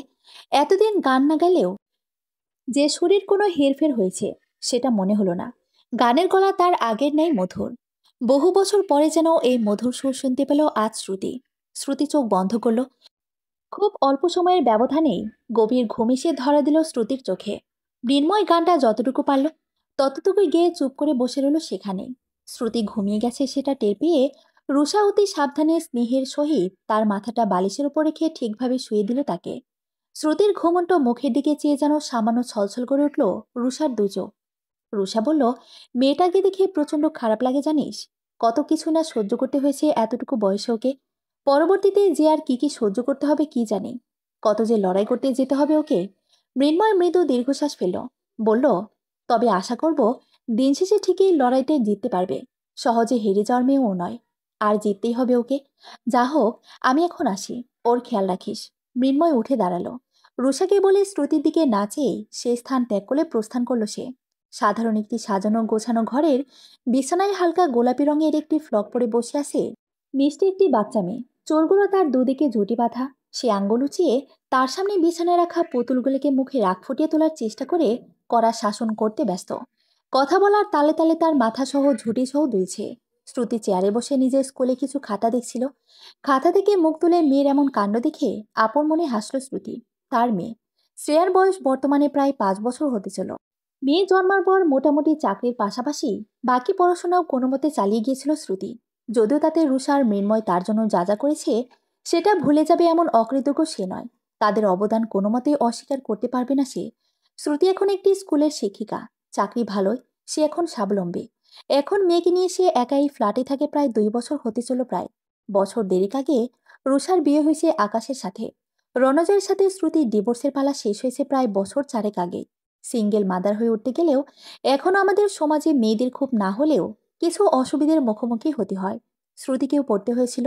এতদিন গান না গেলেও যে শরীর কোনো হেরফের হয়েছে সেটা মনে হলো না। গানের গলা তার আগের ন্যায় মধুর। বহু বছর পরে যেন এই মধুর সুর শুনতে পেল আজ শ্রুতি। শ্রুতি চোখ বন্ধ করল। খুব অল্প সময়ের ব্যবধানেই গভীর ঘুম এসে ধরা দিল শ্রুতির চোখে। মৃন্ময় গানটা যতটুকু পারল ততটুকুই গেয়ে চুপ করে বসে রইল সেখানে। শ্রুতি ঘুমিয়ে গেছে সেটা টের পেয়ে রুষা অতি সাবধানে স্নেহের সহিত তার মাথাটা বালিশের উপর রেখে ঠিকভাবে শুয়ে দিল তাকে। শ্রুতির ঘুমন্ত মুখের দিকে চেয়ে যেন সামান্য ছলছল করে উঠল রুষার দুচোখ। রুষা বলল, মেয়েটাকে দেখে প্রচন্ড খারাপ লাগে জানিস। কত কিছু না সহ্য করতে হয়েছে এতটুকু বয়সে ওকে। পরবর্তীতে যে আর কি কি সহ্য করতে হবে কি জানে। কত যে লড়াই করতে যেতে হবে ওকে। মৃন্ময় মৃদু দীর্ঘশ্বাস ফেলল। বলল, তবে আশা করব দিন শেষে ঠিকই লড়াইটায় জিততে পারবে। সহজে হেরে যাওয়ার মেয়েও নয়। আর জিততেই হবে ওকে। যা হোক, আমি এখন আসি। ওর খেয়াল রাখিস। মৃন্ময় উঠে দাঁড়ালো। রুষাকে বলে শ্রুতির দিকে না চেয়ে সে স্থান ত্যাগ করে প্রস্থান করল সে। সাধারণ একটি সাজানো গোছানো ঘরের বিছানায় হালকা গোলাপি রঙের একটি ফ্রক পরে বসে আছে মিষ্টি একটি বাচ্চা মেয়ে। চোরগুলো তার দুদিকে ঝুঁটি বাঁধা। সে আঙ্গুল উঁচিয়ে তার সামনে বিছানায় রাখা পুতুলগুলিকে মুখে রাগ ফুটিয়ে তোলার চেষ্টা করে কড়া শাসন করতে ব্যস্ত। কথা বলার তালে তালে তার মাথা সহ ঝুঁটি সহ দুলছে। শ্রুতি চেয়ারে বসে নিজের স্কুলে কিছু খাতা দেখছিল। খাতা থেকে মুখ তুলে মেয়ের এমন কাণ্ড দেখে আপন মনে হাসল শ্রুতি। তার মেয়ে শ্রেয়ার বয়স বর্তমানে প্রায় 5 বছর হতে চল। মেয়ে জন্মার পর মোটামুটি চাকরির পাশাপাশি বাকি পড়াশোনাও কোনো মতে চালিয়ে গিয়েছিল শ্রুতি। যদিও তাতে রুষা আর মৃন্ময় তার জন্য যা যা করেছে সেটা ভুলে যাবে এমন অকৃতজ্ঞ সে নয়। তাদের অবদান কোনো মতেই অস্বীকার করতে পারবে না সে। শ্রুতি এখন একটি স্কুলের শিক্ষিকা। চাকরি ভালোই। সে এখন স্বাবলম্বী। এখন মেয়েকে নিয়ে সে একাই ফ্ল্যাটে থাকে প্রায় 2 বছর হতে চল প্রায়। বছর দেড়েক আগে রুষার বিয়ে হয়েছে আকাশের সাথে। রণজয়ের সাথে শ্রুতির ডিভোর্সের পালা শেষ হয়েছে প্রায় বছর 4 আগে। সিঙ্গেল মাদার হয়ে উঠতে গেলেও এখনও আমাদের সমাজে মেয়েদের খুব না হলেও কিছু অসুবিধার মুখোমুখি হতে হয়। শ্রুতিকেও পড়তে হয়েছিল।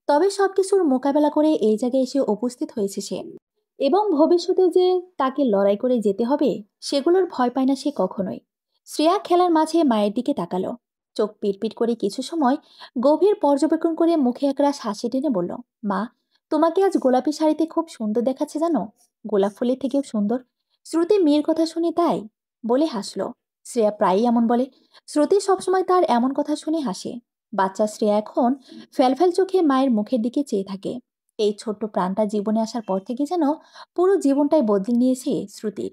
তবে সবকিছুর মোকাবেলা করে এই জায়গায় এসে উপস্থিত হয়েছে সে। এবং ভবিষ্যতে যে তাকে লড়াই করে যেতে হবে সেগুলোর ভয় পায় না সে কখনোই। শ্রেয়া খেলার মাঝে মায়ের দিকে তাকালো। চোখ পিটপিট করে কিছু সময় গভীর পর্যবেক্ষণ করে মুখে একরাশ হাসি টেনে বলল, মা, তোমাকে আজ গোলাপি শাড়িতে খুব সুন্দর দেখাচ্ছে জানো। গোলাপ ফুলের থেকেও সুন্দর। শ্রুতি মেয়ের কথা শুনে তাই বলে হাসল। শ্রেয়া প্রায়ই এমন বলে। শ্রুতি সবসময় তার এমন কথা শুনে হাসে। বাচ্চা শ্রেয়া এখন ফ্যালফ্যাল চোখে মায়ের মুখের দিকে চেয়ে থাকে। এই ছোট্ট প্রাণটা জীবনে আসার পর থেকে যেন পুরো জীবনটাই বদলে নিয়েছে শ্রুতির।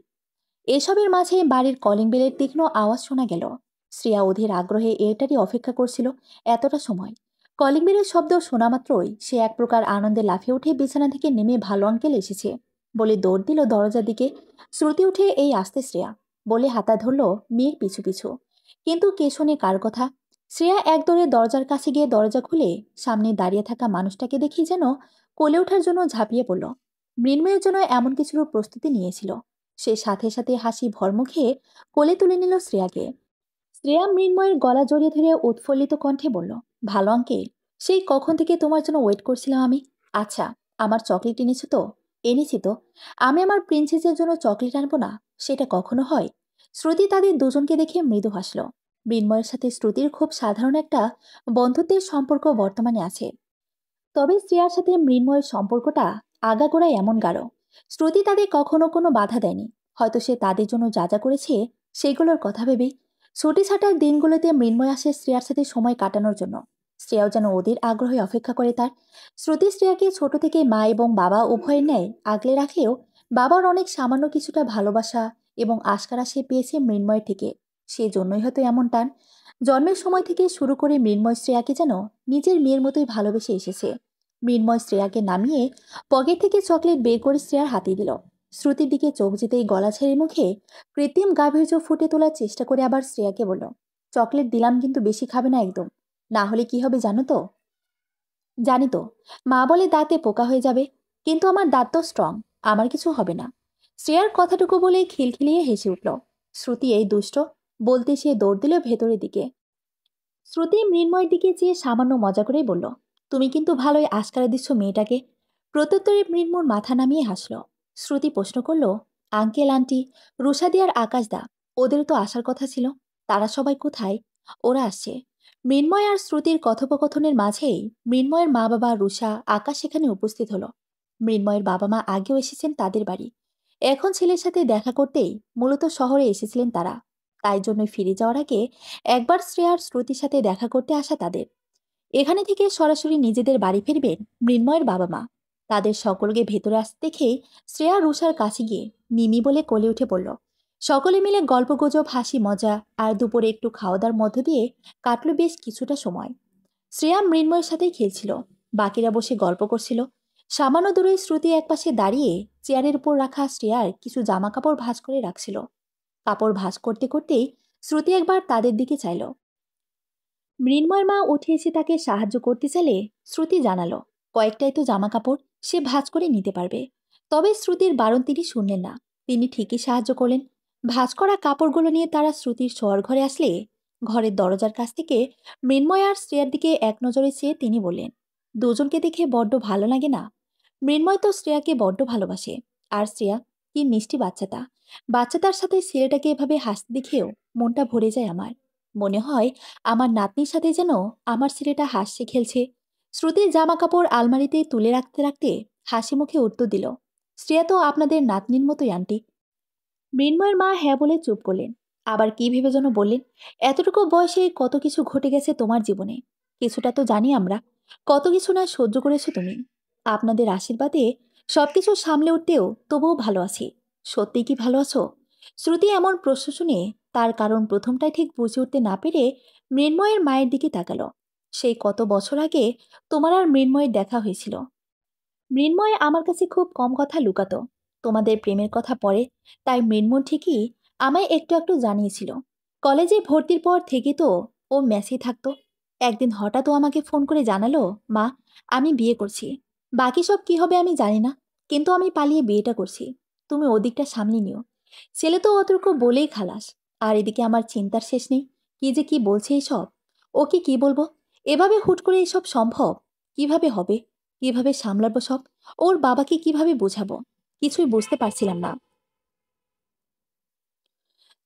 এসবের মাঝে বাড়ির কলিং বেলের তীক্ষ্ণ আওয়াজ শোনা গেল। শ্রেয়া অধীর আগ্রহে এটারই অপেক্ষা করছিল এতটা সময়। কলিং বেলের শব্দ শোনা মাত্রই সে এক প্রকার আনন্দে লাফিয়ে উঠে বিছানা থেকে নেমে ভালো আঙ্কেল এসেছে বলে দৌড় দিল দরজার দিকে। শ্রুতি উঠে এই আসতে শ্রেয়া বলে হাতা ধরল মেয়ের পিছু পিছু। কিন্তু কে শোনে কার কথা। শ্রেয়া একদরে দরজার কাছে গিয়ে দরজা খুলে সামনে দাঁড়িয়ে থাকা মানুষটাকে দেখি যেন কোলে ওঠার জন্য ঝাঁপিয়ে পড়ল। মৃন্ময়ের জন্য এমন কিছুর প্রস্তুতি নিয়েছিল। সে সাথে সাথে হাসি ভরমুখে কোলে তুলে নিল শ্রেয়াকে। শ্রেয়া মৃন্ময়ের গলা জড়িয়ে ধরে উৎফুল্লিত কণ্ঠে বলল, ভালো আঙ্কেল, সেই কখন থেকে তোমার জন্য ওয়েট করছিলাম আমি। আচ্ছা, আমার চকলেট এনেছো তো? এনেছি তো। আমি আমার প্রিন্সেসের জন্য চকলেট আনবো না? সেটা কখনো হয়? শ্রুতি তাদের দুজনকে দেখে মৃদু হাসল। মৃন্ময়ের সাথে শ্রুতির খুব সাধারণ একটা বন্ধুত্বের সম্পর্ক বর্তমানে আছে। তবে শ্রেয়ার সাথে মৃন্ময়ের সম্পর্কটা আগাগোড়ায় এমন গাঢ়। শ্রুতি তাদের কখনো কোনো বাধা দেয়নি। হয়তো সে তাদের জন্য যা যা করেছে সেগুলোর কথা ভেবেই। ছুটি ছাটার দিনগুলোতে মৃন্ময় আসে শ্রেয়ার সাথে সময় কাটানোর জন্য। শ্রেয়াও যেন ওদের আগ্রহে অপেক্ষা করে তার। শ্রুতি শ্রেয়াকে ছোট থেকে মা এবং বাবা উভয়ের ন্যায় আগলে রাখলেও বাবার অনেক সামান্য কিছুটা ভালোবাসা এবং আশকারা সে পেয়েছে মৃন্ময়ের থেকে। সেজন্যই হয়তো এমন টান। জন্মের সময় থেকে শুরু করে মৃন্ময় শ্রেয়াকে যেন নিজের মেয়ের মতোই ভালোবেসে এসেছে। মৃন্ময় শ্রেয়াকে নামিয়ে পকেট থেকে চকলেট বের করে শ্রেয়ার হাতে দিল। শ্রুতির দিকে চোখ যেতেই গলা ছেড়ে মুখে কৃত্রিম গাভীর্য ফুটে তোলার চেষ্টা করে আবার শ্রেয়াকে বলল, চকলেট দিলাম কিন্তু বেশি খাবে না একদম। না হলে কি হবে জানো তো? জানি তো। মা বলে দাঁতে পোকা হয়ে যাবে। কিন্তু আমার দাঁত তো স্ট্রং। আমার কিছু হবে না। শ্রেয়ার কথাটুকু বলে খিলখিলিয়ে হেসে উঠল। শ্রুতি এই দুষ্ট বলতে সে দৌড় দিল ভেতরের দিকে। শ্রুতি মৃন্ময়ের দিকে চেয়ে সামান্য মজা করেই বলল, তুমি কিন্তু ভালোই আশকারা দিচ্ছ মেয়েটাকে। প্রত্যুত্তরে মৃন্মুর মাথা নামিয়ে হাসল। শ্রুতি প্রশ্ন করল, আঙ্কেল আন্টি, রুষাদি আর আকাশদা, ওদের তো আসার কথা ছিল। তারা সবাই কোথায়? ওরা আসছে। মৃন্ময় আর শ্রুতির কথোপকথনের মাঝেই মৃন্ময়ের মা বাবা রুষা আকাশ সেখানে উপস্থিত হলো। মৃন্ময়ের বাবা মা আগেও এসেছেন তাদের বাড়ি। এখন ছেলের সাথে দেখা করতেই মূলত শহরে এসেছিলেন তারা। তাই জন্যই ফিরে যাওয়ার আগে একবার শ্রেয়ার শ্রুতির সাথে দেখা করতে আসা তাদের। এখানে থেকে সরাসরি নিজেদের বাড়ি ফিরবেন মৃন্ময়ের বাবা মা। তাদের সকলকে ভেতরে আসতে দেখেই শ্রেয়া রুষার কাছে গিয়ে মিমি বলে কোলে উঠে পড়ল। সকলে মিলে গল্পগুজব, হাসি মজা আর দুপুরে একটু খাওয়া দাওয়ার মধ্য দিয়ে কাটল বেশ কিছুটা সময়। শ্রেয়া মৃন্ময়ের সাথেই খেলছিল, বাকিরা বসে গল্প করছিল। সামান্য দূরে শ্রুতি একপাশে দাঁড়িয়ে চেয়ারের উপর রাখা শ্রেয়ার কিছু জামা কাপড় ভাঁজ করে রাখছিল। কাপড় ভাঁজ করতে করতেই শ্রুতি একবার তাদের দিকে চাইল। মৃন্ময়ের মা উঠে এসে তাকে সাহায্য করতে চাইলে শ্রুতি জানালো কয়েকটাই তো জামা কাপড়, সে ভাঁজ করে নিতে পারবে। তবে শ্রুতির বারণ তিনি শুনলেন না। তিনি ঠিকই সাহায্য করলেন। ভাঁজ করা কাপড়গুলো নিয়ে তারা শ্রুতির শোয়ার ঘরে আসলে ঘরের দরজার কাছ থেকে মৃন্ময় আর শ্রেয়ার দিকে এক নজরে চেয়ে তিনি বললেন, দুজনকে দেখে বড্ড ভালো লাগে না? মৃন্ময় তো শ্রেয়াকে বড্ড ভালোবাসে। আর শ্রেয়া, কি মিষ্টি বাচ্চাটা! বাচ্চাটার সাথে ছেলেটাকে এভাবে হাসতে দেখেও মনটা ভরে যায় আমার। মনে হয় আমার নাতনির সাথে যেন আমার ছেলেটা হাসছে, খেলছে। শ্রুতির জামা কাপড় আলমারিতে তুলে রাখতে রাখতে হাসি মুখে উত্তর দিল, শ্রেয়া তো আপনাদের নাতনির মতোই আন্টি। মৃন্ময়ের মা হ্যাঁ বলে চুপ করলেন। আবার কি ভেবে যেন বললেন, এতটুকু বয়সে কত কিছু ঘটে গেছে তোমার জীবনে। কিছুটা তো জানি আমরা। কত কিছু না সহ্য করেছো তুমি। আপনাদের আশীর্বাদে সবকিছু সামলে উঠতেও তবুও ভালো আছি। সত্যি কি ভালো আছো? শ্রুতি এমন প্রশ্ন শুনে তার কারণ প্রথমটাই ঠিক বুঝে উঠতে না পেরে মৃন্ময়ের মায়ের দিকে তাকালো। সেই কত বছর আগে তোমার আর মৃন্ময়ের দেখা হয়েছিল। মৃন্ময় আমার কাছে খুব কম কথা লুকাতো। তোমাদের প্রেমের কথা পড়ে, তাই মৃন্ময় ঠিকই আমায় একটু একটু জানিয়েছিল। কলেজে ভর্তির পর থেকে তো ও মেসেই থাকতো। একদিন হঠাৎ ও আমাকে ফোন করে জানালো, মা, আমি বিয়ে করছি। বাকি সব কি হবে আমি জানি না, কিন্তু আমি পালিয়ে বিয়েটা করছি। তুমি ওদিকটা সামনে নিও। ছেলে তো অতর্ক বলেই খালাস। আর এদিকে আমার চিন্তার শেষ নেই। কি যে কি বলছে এসব! ওকে কি বলবো? এভাবে হুট করে এসব সম্ভব? কিভাবে হবে? কিভাবে সামলাবো সব? ওর বাবাকে কিভাবে বোঝাবো? কিছুই বুঝতে পারছিলাম না।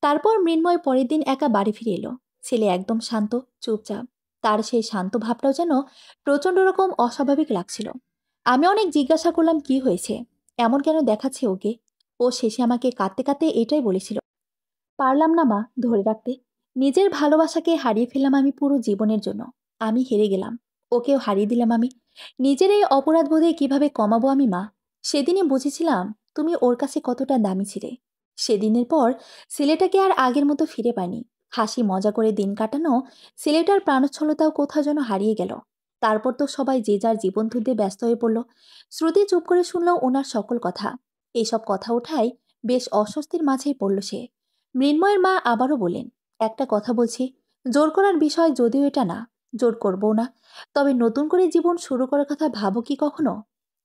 তারপর মৃন্ময় পরের দিন একা বাড়ি ফিরে এলো। ছেলে একদম শান্ত, চুপচাপ। তার সেই শান্ত ভাবটাও যেন প্রচন্ড রকম অস্বাভাবিক লাগছিল। আমি অনেক জিজ্ঞাসা করলাম কি হয়েছে, এমন কেন দেখাচ্ছে ওকে। ও শেষে আমাকে কাঁদতে কাঁদতে এটাই বলেছিল, পারলাম না মা ধরে রাখতে। নিজের ভালোবাসাকে হারিয়ে ফেললাম আমি পুরো জীবনের জন্য। আমি হেরে গেলাম। ওকেও হারিয়ে দিলাম আমি। নিজের এই অপরাধ বোধে কিভাবে কমাবো আমি মা? সেদিনই বুঝেছিলাম তুমি ওর কাছে কতটা দামি ছিলে। সেদিনের পর ছেলেটাকে আর আগের মতো ফিরে পাইনি। হাসি মজা করে দিন কাটানো ছেলেটার প্রাণচ্ছলতাও কোথাও যেন হারিয়ে গেল। তারপর তো সবাই যে যার জীবন ধুতে ব্যস্ত হয়ে পড়ল। শ্রুতি চুপ করে শুনল ওনার সকল কথা। এইসব কথা ওঠায় বেশ অস্বস্তির মাঝেই পড়ল সে। মৃন্ময়ের মা আবারও বলেন, একটা কথা বলছি, জোর করার বিষয় যদিও এটা না, জোর করবও না, তবে নতুন করে জীবন শুরু করার কথা ভাবো কি কখনো?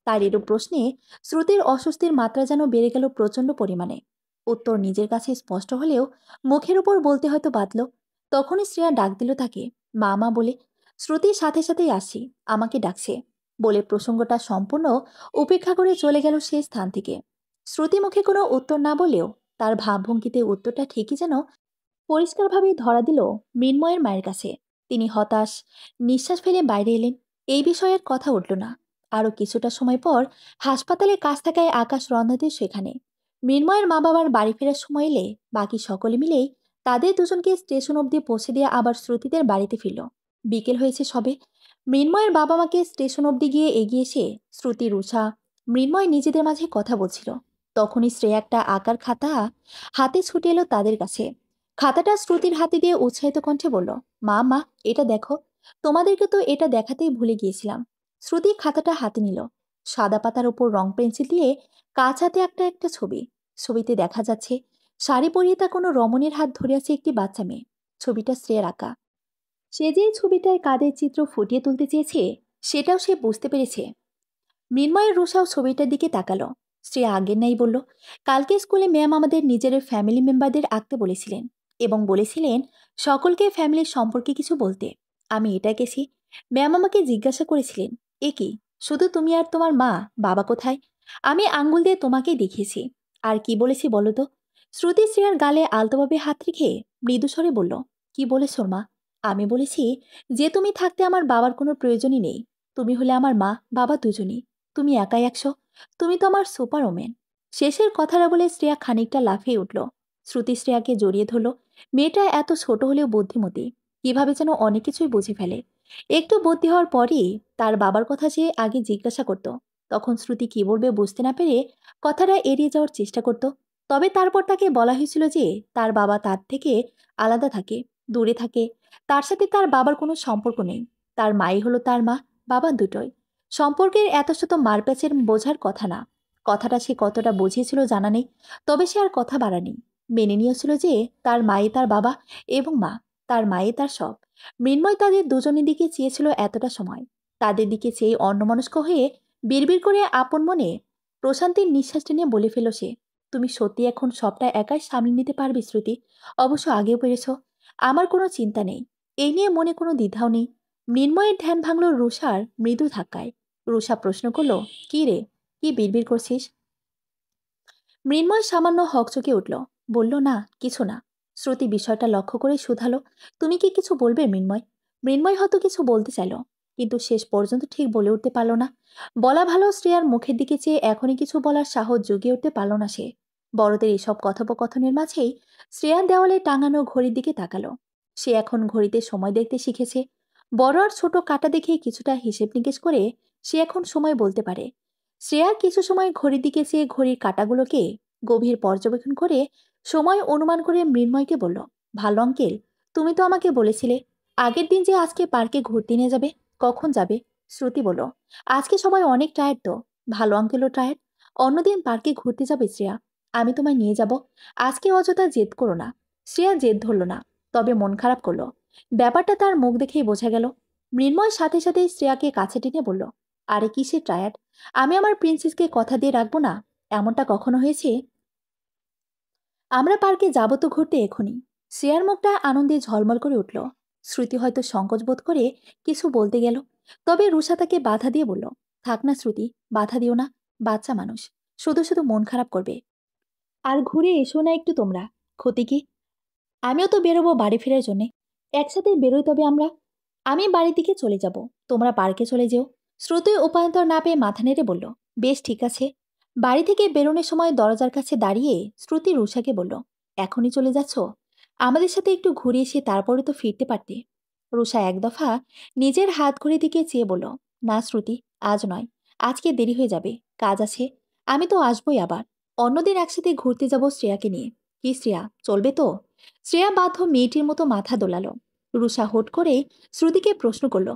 তার এরূপ প্রশ্নে শ্রুতির অস্বস্তির মাত্রা যেন বেড়ে গেল প্রচণ্ড পরিমাণে। উত্তর নিজের কাছে স্পষ্ট হলেও মুখের উপর বলতে হয়তো বাধল। তখনই শ্রেয়া ডাক দিল তাকে, মা মা বলে। শ্রুতির সাথে সাথেই আসি, আমাকে ডাকছে বলে প্রসঙ্গটা সম্পূর্ণ উপেক্ষা করে চলে গেল সে স্থান থেকে। শ্রুতি মুখে কোনো উত্তর না বলেও তার ভাবভঙ্গিতে উত্তরটা ঠিকই যেন পরিষ্কারভাবে ধরা দিল মৃন্ময়ের মায়ের কাছে। তিনি হতাশ নিঃশ্বাস ফেলে বাইরে এলেন। এই বিষয়ের কথা উঠল না। আরও কিছুটা সময় পর হাসপাতালে কাজ থাকায় আকাশ রওনা সেখানে। মৃন্ময়ের মা বাবার বাড়ি ফেরার সময় এলে বাকি সকলে মিলেই তাদের দুজনকে স্টেশন অবধি পৌঁছে দিয়ে আবার শ্রুতিদের বাড়িতে ফিরল। বিকেল হয়েছে সবে। মৃন্ময়ের বাবা মাকে স্টেশন অবধি গিয়ে এগিয়ে এসে শ্রুতি, রুষা, মৃন্ময় নিজেদের মাঝে কথা বলছিল। তখনই শ্রেয়া একটা আঁকার খাতা হাতে ছুটে এলো তাদের কাছে। খাতাটা শ্রুতির হাতে দিয়ে উৎসাহিত কণ্ঠে বলল, মা মা, এটা দেখো। তোমাদেরকে তো এটা দেখাতেই ভুলে গিয়েছিলাম। শ্রুতি খাতাটা হাতে নিল। সাদা পাতার উপর রং পেন্সিল দিয়ে কাজ হাতে একটা একটা ছবি। ছবিতে দেখা যাচ্ছে শাড়ি পরিয়ে তা কোনো রমণীর হাত ধরে আছে একটি বাচ্চা মেয়ে। ছবিটা শ্রেয়ার আঁকা। সে যে ছবিটায় কাদের চিত্র ফুটিয়ে তুলতে চেয়েছে সেটাও সে বুঝতে পেরেছে। মৃন্ময়ের রুষাও ছবিটার দিকে তাকালো। শ্রেয়া আগের নাই বলল, কালকে স্কুলে ম্যাম আমাদের নিজের ফ্যামিলি মেম্বারদের আঁকতে বলেছিলেন এবং বলেছিলেন সকলকে ফ্যামিলির সম্পর্কে কিছু বলতে। আমি এটা গেছি। ম্যাম আমাকে জিজ্ঞাসা করেছিলেন, এ কি, শুধু তুমি আর তোমার মা, বাবা কোথায়? আমি আঙ্গুল দিয়ে তোমাকেই দেখিয়েছি। আর কি বলেছি বলো তো? শ্রুতি শ্রেয়ার গালে আলতোভাবে হাত রেখে মৃদুস্বরে বলল, কি বলেছ মা? আমি বলেছি যে তুমি থাকতে আমার বাবার কোনো প্রয়োজনই নেই। তুমি হলে আমার মা বাবা দুজনই। তুমি একাই একশো। তুমি তো আমার সুপার ওমেন। শেষের কথাটা বলে শ্রেয়া খানিকটা লাফিয়ে উঠল। শ্রুতি শ্রেয়াকে জড়িয়ে ধরল। মেয়েটা এত ছোট হলেও বুদ্ধিমতী। কিভাবে যেন অনেক কিছুই বুঝে ফেলে। একটু বুদ্ধি হওয়ার পরই তার বাবার কথা সে আগে জিজ্ঞাসা করত, তখন শ্রুতি কি বলবে বুঝতে না পেরে কথাটা এড়িয়ে যাওয়ার চেষ্টা করত। তবে তারপর তাকে বলা হয়েছিল যে তার বাবা তার থেকে আলাদা থাকে, দূরে থাকে, তার সাথে তার বাবার কোনো সম্পর্ক নেই। তার মাই হলো তার মা, বাবা দুটোই। সম্পর্কের এত শত মারপ্যাচের বোঝার কথা না। কথাটা সে কতটা বুঝিয়েছিল জানা নেই, তবে সে আর কথা বাড়ানি। মেনে নিয়েছিল যে তার মাই তার বাবা এবং মা, তার মাই তার সব। মৃন্ময় তাদের দুজনের দিকে চেয়েছিল এতটা সময়। তাদের দিকে চেয়ে অন্যমনস্ক হয়ে বিড়বিড় করে আপন মনে প্রশান্তির নিঃশ্বাস টেনে বলে ফেল সে, তুমি সত্যি এখন সবটা একাই সামলে নিতে পারবে শ্রুতি। অবশ্য আগেও পেরেছ। আমার কোনো চিন্তা নেই, এই নিয়ে মনে কোনো দ্বিধাও নেই। মৃন্ময়ের ধ্যান ভাঙল রুষার মৃদু ধাক্কায়। রুষা প্রশ্ন করলো, কি রে, কি বিড়বিড় করছিস? মৃন্ময় সামান্য হকচকে উঠল, বলল, না কিছু না। শ্রুতি বিষয়টা লক্ষ্য করে শুধালো, তুমি কি কিছু বলবে মৃন্ময়? মৃন্ময় হয়তো কিছু বলতে চাইল, কিন্তু শেষ পর্যন্ত ঠিক বলে উঠতে পারল না। বলা ভালো, শ্রেয়ার মুখের দিকে চেয়ে এখনই কিছু বলার সাহস জুগিয়ে উঠতে পারল না সে। বড়দের এসব কথোপকথনের মাঝেই শ্রেয়ার দেওয়ালে টাঙানো ঘড়ির দিকে তাকালো। সে এখন ঘড়িতে সময় দেখতে শিখেছে। বড় আর ছোট কাটা দেখে কিছুটা হিসেব নিকেশ করে সে এখন সময় বলতে পারে। শ্রেয়া কিছু সময় ঘড়ির দিকে চেয়ে ঘড়ির কাঁটাগুলোকে গভীর পর্যবেক্ষণ করে সময় অনুমান করে মৃন্ময়কে বলল, ভালো আঙ্কেল, তুমি তো আমাকে বলেছিলে আগের দিন যে আজকে পার্কে ঘুরতে নিয়ে যাবে। কখন যাবে? শ্রুতি বলল, আজকে সবাই অনেক টায়ার্ড তো। ভালো আঙ্কেলও টায়ার্ড। অন্যদিন পার্কে ঘুরতে যাবে শ্রেয়া, আমি তোমায় নিয়ে যাব। আজকে অযথা জেদ করো না। শ্রেয়া জেদ ধরল না, তবে মন খারাপ করলো। ব্যাপারটা তার মুখ দেখেই বোঝা গেল। মৃন্ময় সাথে সাথে শ্রেয়াকে কাছে টেনে বলল, আরে কিসের টায়ার্ড? আমি আমার প্রিন্সেসকে কথা দিয়ে রাখবো না? এমনটা কখনো হয়েছে? আমরা পার্কে যাব তো ঘুরতে এখনই। শ্রেয়ার মুখটা আনন্দে ঝলমল করে উঠল। শ্রুতি হয়তো সংকোচ বোধ করে কিছু বলতে গেল, তবে রুষা তাকে বাধা দিয়ে বলল, থাক না শ্রুতি, বাধা দিও না। বাচ্চা মানুষ, শুধু শুধু মন খারাপ করবে। আর ঘুরে এসো না একটু তোমরা, ক্ষতি কি? আমিও তো বেরোবো বাড়ি ফেরার জন্যে। একসাথে বেরোই তবে আমরা। আমি বাড়ির দিকে চলে যাব, তোমরা পার্কে চলে যেও। শ্রুতি উপায়ন্তর না পেয়ে মাথা নেড়ে বলল, বেশ ঠিক আছে। বাড়ি থেকে বেরোনোর সময় দরজার কাছে দাঁড়িয়ে শ্রুতি রুষাকে বলল, এখনই চলে যাচ্ছ? আমাদের সাথে একটু ঘুরে এসে তারপরে তো ফিরতে পারতে। রুষা এক দফা নিজের হাত ঘড়ির দিকে চেয়ে বলল, না শ্রুতি, আজ নয়। আজকে দেরি হয়ে যাবে, কাজ আছে। আমি তো আসবই আবার। অন্যদিন একসাথে ঘুরতে যাব শ্রেয়াকে নিয়ে। কি শ্রেয়া, চলবে তো? শ্রেয়া বাধ্য মেয়েটির মতো মাথা দোলালো। রুষা হুট করে শ্রুতিকে প্রশ্ন করল,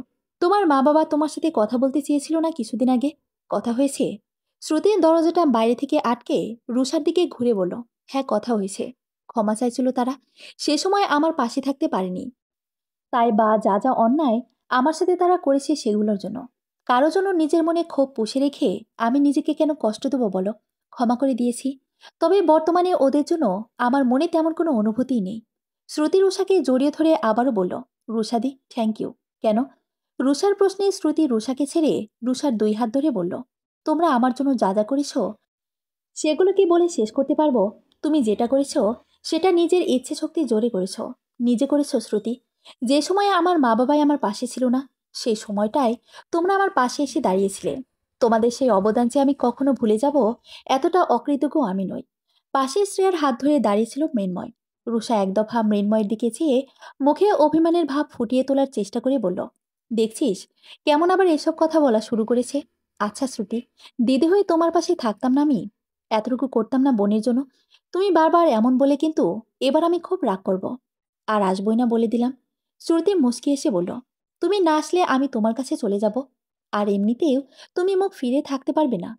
তোমার মা বাবা তোমার সাথে কথা বলতে চেয়েছিল না কিছুদিন আগে? কথা হয়েছে? শ্রুতির দরজাটা বাইরে থেকে আটকে রুষার দিকে ঘুরে বলল, হ্যাঁ কথা হয়েছে। ক্ষমা চাইছিল তারা। সে সময় আমার পাশে থাকতে পারেনি, তাই বা যা যা অন্যায় আমার সাথে তারা করেছে সেগুলোর জন্য। কারো জন্য নিজের মনে ক্ষোভ পুষে রেখে আমি নিজেকে কেন কষ্ট দেবো বলো? ক্ষমা করে দিয়েছি। তবে বর্তমানে ওদের জন্য আমার মনে তেমন কোনো অনুভূতিই নেই। শ্রুতি রুষাকে জড়িয়ে ধরে আবারও বলল, রুষাদি থ্যাংক ইউ। কেন? রুষার প্রশ্নে শ্রুতি রুষাকে ছেড়ে রুষার দুই হাত ধরে বলল, তোমরা আমার জন্য যা যা করেছ সেগুলো কি বলে শেষ করতে পারবো? তুমি যেটা করেছ সেটা নিজের ইচ্ছে শক্তি জোরে করেছ। নিজে করেছ শ্রুতি। যে সময়ে আমার মা বাবাই আমার পাশে ছিল না, সেই সময়টায় তোমরা আমার পাশে এসে দাঁড়িয়েছিলে। তোমাদের সেই অবদান যে আমি কখনো ভুলে যাব, এতটা অকৃতজ্ঞ আমি নই। পাশে শ্রেয়ার হাত ধরে দাঁড়িয়েছিল মৃন্ময়। রুষা এক দফা মৃন্ময়ের দিকে চেয়ে মুখে অভিমানের ভাব ফুটিয়ে তোলার চেষ্টা করে বলল, দেখছিস কেমন আবার এসব কথা বলা শুরু করেছে? আচ্ছা শ্রুতি, দিদি হয়ে তোমার পাশে থাকতাম না আমি? এতটুকু করতাম না বোনের জন্য? তুমি বারবার এমন বলে কিন্তু এবার আমি খুব রাগ করব। আর আসবই না বলে দিলাম। শ্রুতি মুচকি এসে বলল, তুমি না আসলে আমি তোমার কাছে চলে যাব। আর এমনিতেও তুমি মুখ ফিরে থাকতে পারবে না।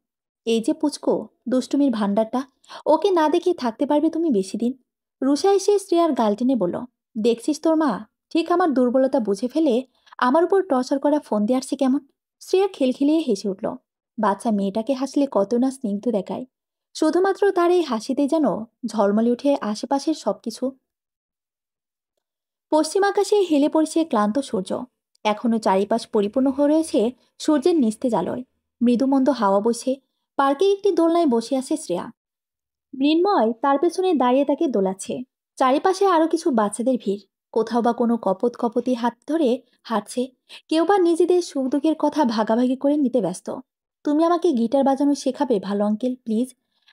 এই যে পুচকো, দুষ্টুমির ভাণ্ডারটা, ওকে না দেখে থাকতে পারবে তুমি বেশি দিন? রুষা এসে শ্রেয়ার গাল টেনে বলল, দেখছিস তোর মা ঠিক আমার দুর্বলতা বুঝে ফেলে আমার উপর টর্চার করা ফোন দিয়ে আসছে কেমন? শ্রেয়া খিলখিলিয়ে হেসে উঠল। বাচ্চা মেয়েটাকে হাসলে কত না স্নিগ্ধ দেখায়। শুধুমাত্র তার এই হাসিতে যেন ঝলমলে উঠে আশেপাশের সবকিছু। পশ্চিম আকাশে হেলে পড়েছে ক্লান্ত সূর্য। এখনো চারিপাশ পরিপূর্ণ হয়ে রয়েছে সূর্যের নিস্তেজ আলোয়। মৃদুমন্দ হাওয়া বইছে। পার্কে একটি দোলনায় বসে আছে শ্রেয়া। মৃন্ময় তার পেছনে দাঁড়িয়ে তাকে দোলাচ্ছে। চারিপাশে আরো কিছু বাচ্চাদের ভিড়। কোথাও বা কোনো কপত কপতি হাত ধরে হাঁটছে। কেউ বা নিজেদের সুখ দুঃখের কথা ভাগাভাগি করে নিতে ব্যস্ত। তুমি আমাকে গিটার বাজানো শেখাবে ভালো আঙ্কেল, প্লিজ?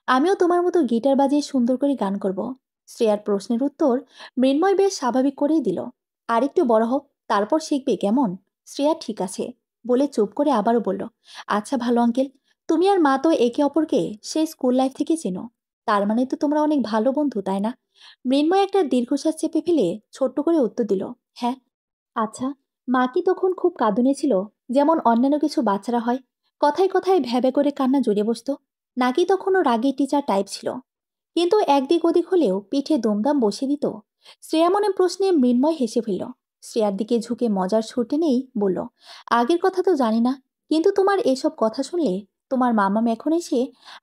আমিও তোমার মতো গিটার বাজিয়ে সুন্দর করে গান করব। শ্রেয়ার প্রশ্নের উত্তর মৃন্ময় বেশ স্বাভাবিক করেই দিল। আরেকটু বড় হোক, তারপর শিখবে কেমন? শ্রেয়া ঠিক আছে বলে চুপ করে আবারও বলল, আচ্ছা ভালো আঙ্কেল, তুমি আর মা তো একে অপরকে সেই স্কুল লাইফ থেকে চেনো। তার মানে তো তোমরা অনেক ভালো বন্ধু, তাই না? মৃন্ময় একটা দীর্ঘশ্বাস চেপে ফেলে ছোট্ট করে উত্তর দিল, হ্যাঁ। আচ্ছা, মা কি তখন খুব কাঁদুনে ছিল, যেমন অন্যান্য কিছু বাচ্চারা হয়, কথায় কথায় ভ্যাবে করে কান্না জড়িয়ে বসতো, নাকি তখনও রাগী টিচার টাইপ ছিল, কিন্তু একদিক ওদিক হলেও পিঠে দুমদাম বসিয়ে দিত? শ্রেয়া মনে প্রশ্নে মৃন্ময় হেসে ফেলল। শ্রেয়ার দিকে ঝুঁকে মজার ছুটে নেই বলল, আগের কথা তো জানি না, কিন্তু তোমার এসব কথা শুনলে তোমার মামাম এখন এসে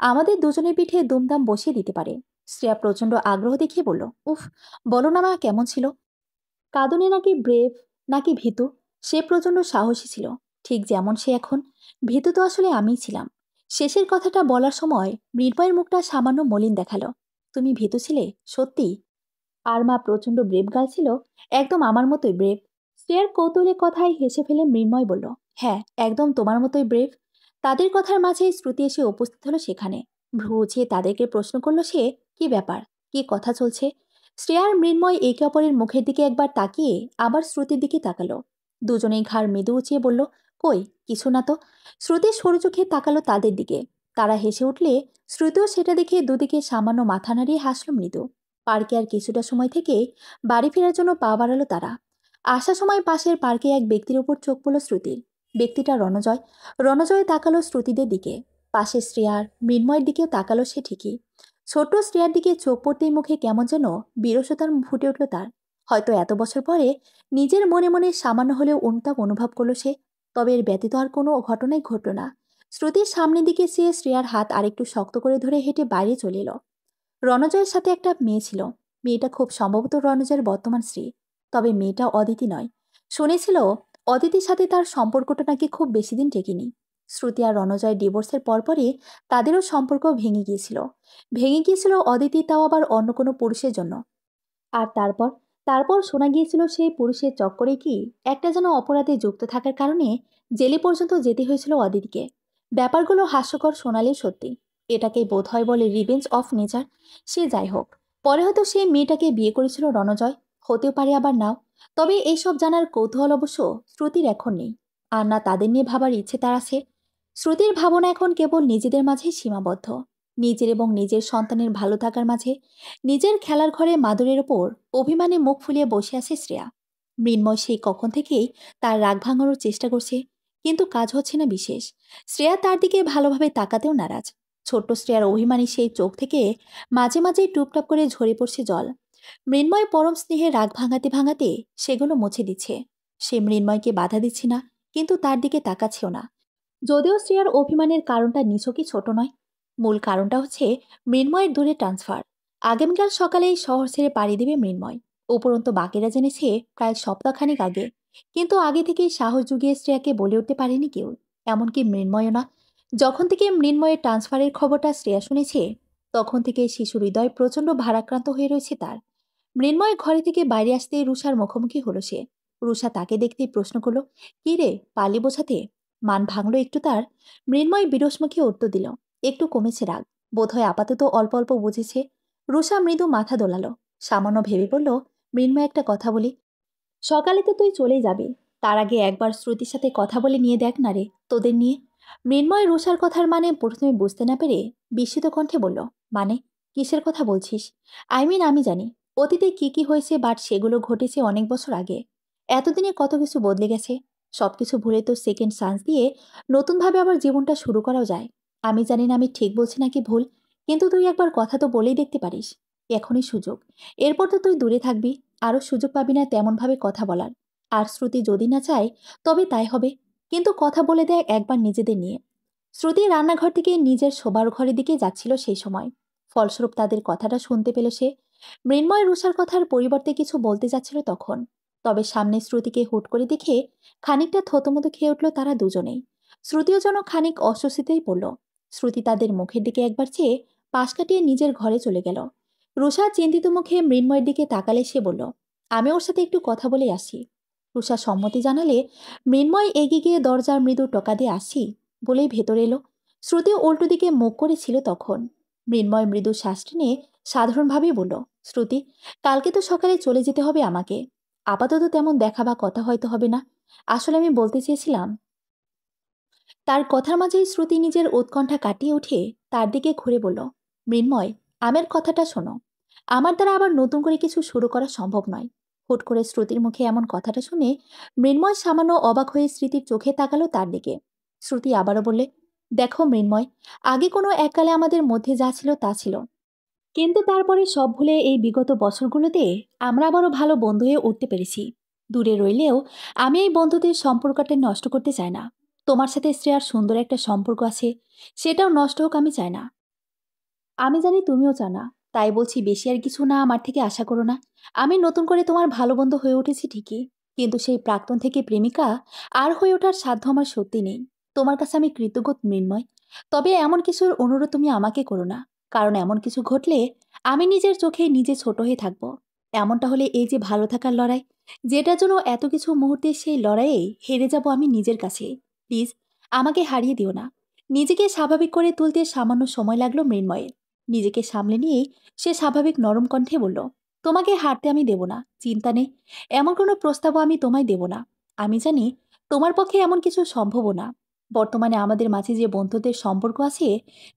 আমাদের দুজনের পিঠে দুমদাম বসিয়ে দিতে পারে। শ্রেয়া প্রচণ্ড আগ্রহ দেখিয়ে বলল, উফ, বলো না মা, কেমন ছিল? কাঁদুনে নাকি ব্রেভ, নাকি ভীতু? সে প্রচণ্ড সাহসী ছিল, ঠিক যেমন সে এখন। ভীতু তো আসলে আমিই ছিলাম। শেষের কথাটা বলার সময় মৃন্ময়ের মুখটা সামান্য মলিন দেখালো। তুমি ভীতু ছিলে, সত্যি? আর মা প্রচণ্ড ব্রেভ গার্ল ছিল, একদম আমার মতোই ব্রেভ। শ্রেয়ার কৌতূহলের কথায় হেসে ফেলে মৃন্ময় বলল, হ্যাঁ, একদম তোমার মতোই ব্রেভ। তাদের কথার মাঝে শ্রুতি এসে উপস্থিত হলো সেখানে। ভ্রু উঁচিয়ে তাদেরকে প্রশ্ন করলো সে, কি ব্যাপার, কি কথা চলছে? শ্রেয়ার মৃন্ময় একে অপরের মুখের দিকে একবার তাকিয়ে আবার শ্রুতির দিকে তাকালো। দুজনেই ঘাড় মৃদু উঁচিয়ে বলল, কই, কিছু না তো। শ্রুতি সরু চোখে তাকালো তাদের দিকে। তারা হেসে উঠলে শ্রুতিও সেটা দেখে দুদিকে সামান্য মাথা নাড়িয়ে হাসল মৃদু। পার্কে আর কিছুটা সময় থেকে বাড়ি ফেরার জন্য পা বাড়ালো তারা। আসার সময় পাশের পার্কে এক ব্যক্তির উপর চোখ পড়ল শ্রুতির। ব্যক্তিটা রণজয়। রণজয় তাকালো শ্রুতিদের দিকে। পাশে শ্রেয়ার মৃন্ময়ের দিকেও তাকালো সে ঠিকই। ছোট্ট শ্রেয়ার দিকে চোখ পড়তেই মুখে কেমন যেন বিরসতার ফুটে উঠল তার। হয়তো এত বছর পরে নিজের মনে মনে সামান্য হলেও অনুতাপ অনুভব করলো সে। তবে এর ব্যতীত আর কোনো ঘটনাই ঘটল না। শ্রুতির সামনের দিকে সে শ্রেয়ার হাত আরেকটু শক্ত করে ধরে হেঁটে বাইরে চলে এলো। রণজয়ের সাথে একটা মেয়ে ছিল। মেয়েটা খুব সম্ভবত রণজয়ের বর্তমান স্ত্রী। তবে মেয়েটা অদিতি নয়। শুনেছিল অদিতির সাথে তার সম্পর্কটা নাকি খুব বেশি দিন টেকেনি। শ্রুতি আর রণজয় ডিভোর্সের পরপরই তাদেরও সম্পর্ক ভেঙে গিয়েছিল। ভেঙে গিয়েছিল অদিতি, তাও আবার অন্য কোনো পুরুষের জন্য। আর তারপর তারপর শোনা গিয়েছিল সেই পুরুষের চক্করে কি একটা যেন অপরাধে যুক্ত থাকার কারণে জেলে পর্যন্ত যেতে হয়েছিল অদিতিকে। ব্যাপারগুলো হাস্যকর শোনালেই সত্যি। এটাকেই বোধহয় বলে রিভেঞ্জ অফ নেচার। সে যাই হোক, পরে হয়তো সেই মেয়েটাকে বিয়ে করেছিল রণজয়, হতেও পারে আবার নাও। তবে এইসব জানার কৌতূহল অবশ্য শ্রুতির এখন নেই। আর না তাদের নিয়ে ভাবার ইচ্ছে তার আছে। শ্রুতির ভাবনা এখন কেবল নিজেদের মাঝেই সীমাবদ্ধ। নিজের এবং নিজের সন্তানের ভালো থাকার মাঝে। নিজের খেলার ঘরে মাদুরের ওপর অভিমানে মুখ ফুলিয়ে বসে আছে শ্রেয়া। মৃন্ময় সেই কখন থেকেই তার রাগ ভাঙানোর চেষ্টা করছে, কিন্তু কাজ হচ্ছে না বিশেষ। শ্রেয়া তার দিকে ভালোভাবে তাকাতেও নারাজ। ছোট্ট শ্রেয়ার অভিমানী সেই চোখ থেকে মাঝে মাঝে টুপটাপ করে ঝরে পড়ছে জল। মৃন্ময় পরম স্নেহে রাগ ভাঙাতে ভাঙাতে সেগুলো মুছে দিচ্ছে। সে মৃন্ময়কে বাধা দিচ্ছে না, কিন্তু তার দিকে তাকাচ্ছেও না। যদিও শ্রেয়ার অভিমানের কারণটা নিছকই ছোট নয়। মূল কারণটা হচ্ছে মৃন্ময়ের দূরে ট্রান্সফার। আগামীকাল সকালেই শহর ছেড়ে পাড়ি দেবে মৃন্ময়। উপরন্ত বাকিরা জেনেছে প্রায় সপ্তাহখানেক আগে। কিন্তু আগে থেকেই সাহস জুগিয়ে শ্রেয়াকে বলে উঠতে পারেনি কেউ, এমনকি মৃন্ময়ও না। যখন থেকে মৃন্ময়ের ট্রান্সফারের খবরটা শ্রেয়া শুনেছে, তখন থেকে শিশু হৃদয় প্রচণ্ড ভারাক্রান্ত হয়ে রয়েছে তার। মৃন্ময় ঘরে থেকে বাইরে আসতেই রুষার মুখোমুখি হলো সে। রুষা তাকে দেখতেই প্রশ্ন করলো, কি রে, পালি বোঝাতে? মান ভাঙল একটু তার। মৃন্ময় বিরসমুখী উত্তর দিল, একটু কমেছে রাগ, বোধহয় আপাতত অল্প অল্প বুঝেছে। রুষা মৃদু মাথা দোলালো, সামান্য ভেবে বলল, মৃন্ময় একটা কথা বলি। সকালে তো তুই চলেই যাবি, তার আগে একবার শ্রুতির সাথে কথা বলে নিয়ে দেখ না রে তোদের নিয়ে। মৃন্ময় রুষার কথার মানে প্রথমে বুঝতে না পেরে বিস্মিত কণ্ঠে বলল, মানে কিসের কথা বলছিস? আমি জানি অতীতে কি কি হয়েছে, বাট সেগুলো ঘটেছে অনেক বছর আগে। এতদিনে কত কিছু বদলে গেছে। সবকিছু ভুলে তো সেকেন্ড চান্স দিয়ে নতুনভাবে আবার জীবনটা শুরু করাও যায়। আমি জানি না আমি ঠিক বলছি নাকি ভুল, কিন্তু তুই একবার কথা তো বলেই দেখতে পারিস। এখনই সুযোগ। এরপর তো তুই দূরে থাকবি, আরও সুযোগ পাবি না তেমনভাবে কথা বলার। আর শ্রুতি যদি না চায় তবে তাই হবে, কিন্তু কথা বলে দেয় একবার নিজেদের নিয়ে। শ্রুতি রান্নাঘর থেকে নিজের শোবার ঘরের দিকে যাচ্ছিল সেই সময়। ফলস্বরূপ তাদের কথাটা শুনতে পেল সে। মৃন্ময় রুষার কথার পরিবর্তে কিছু বলতে যাচ্ছিল তখন। তবে সামনে শ্রুতিকে হুট করে দেখে খানিকটা থতমত খেয়ে উঠল তারা দুজনেই। শ্রুতিও যেন খানিক অস্বস্তিতেই পড়ল। শ্রুতি তাদের মুখের দিকে একবার চেয়ে পাশ কাটিয়ে নিজের ঘরে চলে গেল। রুষা চিন্তিত মুখে মৃন্ময়ের দিকে তাকালে সে বলল, আমি ওর সাথে একটু কথা বলে আসি। রুষা সম্মতি জানালে মৃন্ময় এগিয়ে গিয়ে দরজার মৃদু টোকা দিয়ে আসি বলেই ভেতরে এলো। শ্রুতি উল্টো দিকে মুখ করেছিল তখন। মৃন্ময় মৃদু শ্বাস টেনে সাধারণভাবেই বলল, শ্রুতি, কালকে তো সকালে চলে যেতে হবে আমাকে। আপাতত তেমন দেখা বা কথা হয়তো হবে না। আসলে আমি বলতে চেয়েছিলাম, তার কথার মাঝেই শ্রুতি নিজের উৎকণ্ঠা কাটিয়ে উঠে তার দিকে ঘুরে বলল, মৃন্ময়, আমার কথাটা শোনো। আমার দ্বারা আবার নতুন করে কিছু শুরু করা সম্ভব নয়। হুট করে শ্রুতির মুখে এমন কথাটা শুনে মৃন্ময় সামান্য অবাক হয়ে স্মৃতির চোখে তাকালো তার দিকে। শ্রুতি আবারও বললে, দেখো মৃন্ময়, আগে কোনো এককালে আমাদের মধ্যে যা ছিল তা ছিল, কিন্তু তারপরে সব ভুলে এই বিগত বছরগুলোতে আমরা আবারও ভালো বন্ধু হয়ে উঠতে পেরেছি। দূরে রইলেও আমি এই বন্ধুদের সম্পর্কটা নষ্ট করতে চাই না। তোমার সাথে শ্রেয়ার সুন্দর একটা সম্পর্ক আছে, সেটাও নষ্ট হোক আমি চাই না। আমি জানি তুমিও চাও না, তাই বলছি বেশি আর কিছু না আমার থেকে আশা করো না। আমি নতুন করে তোমার ভালো বন্ধু হয়ে উঠেছি ঠিকই, কিন্তু সেই প্রাক্তন থেকে প্রেমিকা আর হয়ে ওঠার সাধ্য আমার সত্যি নেই। তোমার কাছে আমি কৃতজ্ঞ মৃন্ময়, তবে এমন কিছুর অনুরোধ তুমি আমাকে করো না, কারণ এমন কিছু ঘটলে আমি নিজের চোখে নিজে ছোট হয়ে থাকবো। এমনটা হলে এই যে ভালো থাকার লড়াই, যেটার জন্য এত কিছু মুহূর্তে সেই লড়াইয়ে হেরে যাব আমি নিজের কাছে। প্লিজ আমাকে হারিয়ে দিও না। নিজেকে স্বাভাবিক করে তুলতে সামান্য সময় লাগলো মৃন্ময়ের। নিজেকে সামলে নিয়েই সে স্বাভাবিক নরম কণ্ঠে বলল, তোমাকে হারতে আমি দেব না, চিন্তা নেই। এমন কোনো প্রস্তাবও আমি তোমায় দেব না। আমি জানি তোমার পক্ষে এমন কিছু সম্ভবও না। বর্তমানে আমাদের মাঝে যে বন্ধুত্বের সম্পর্ক আছে,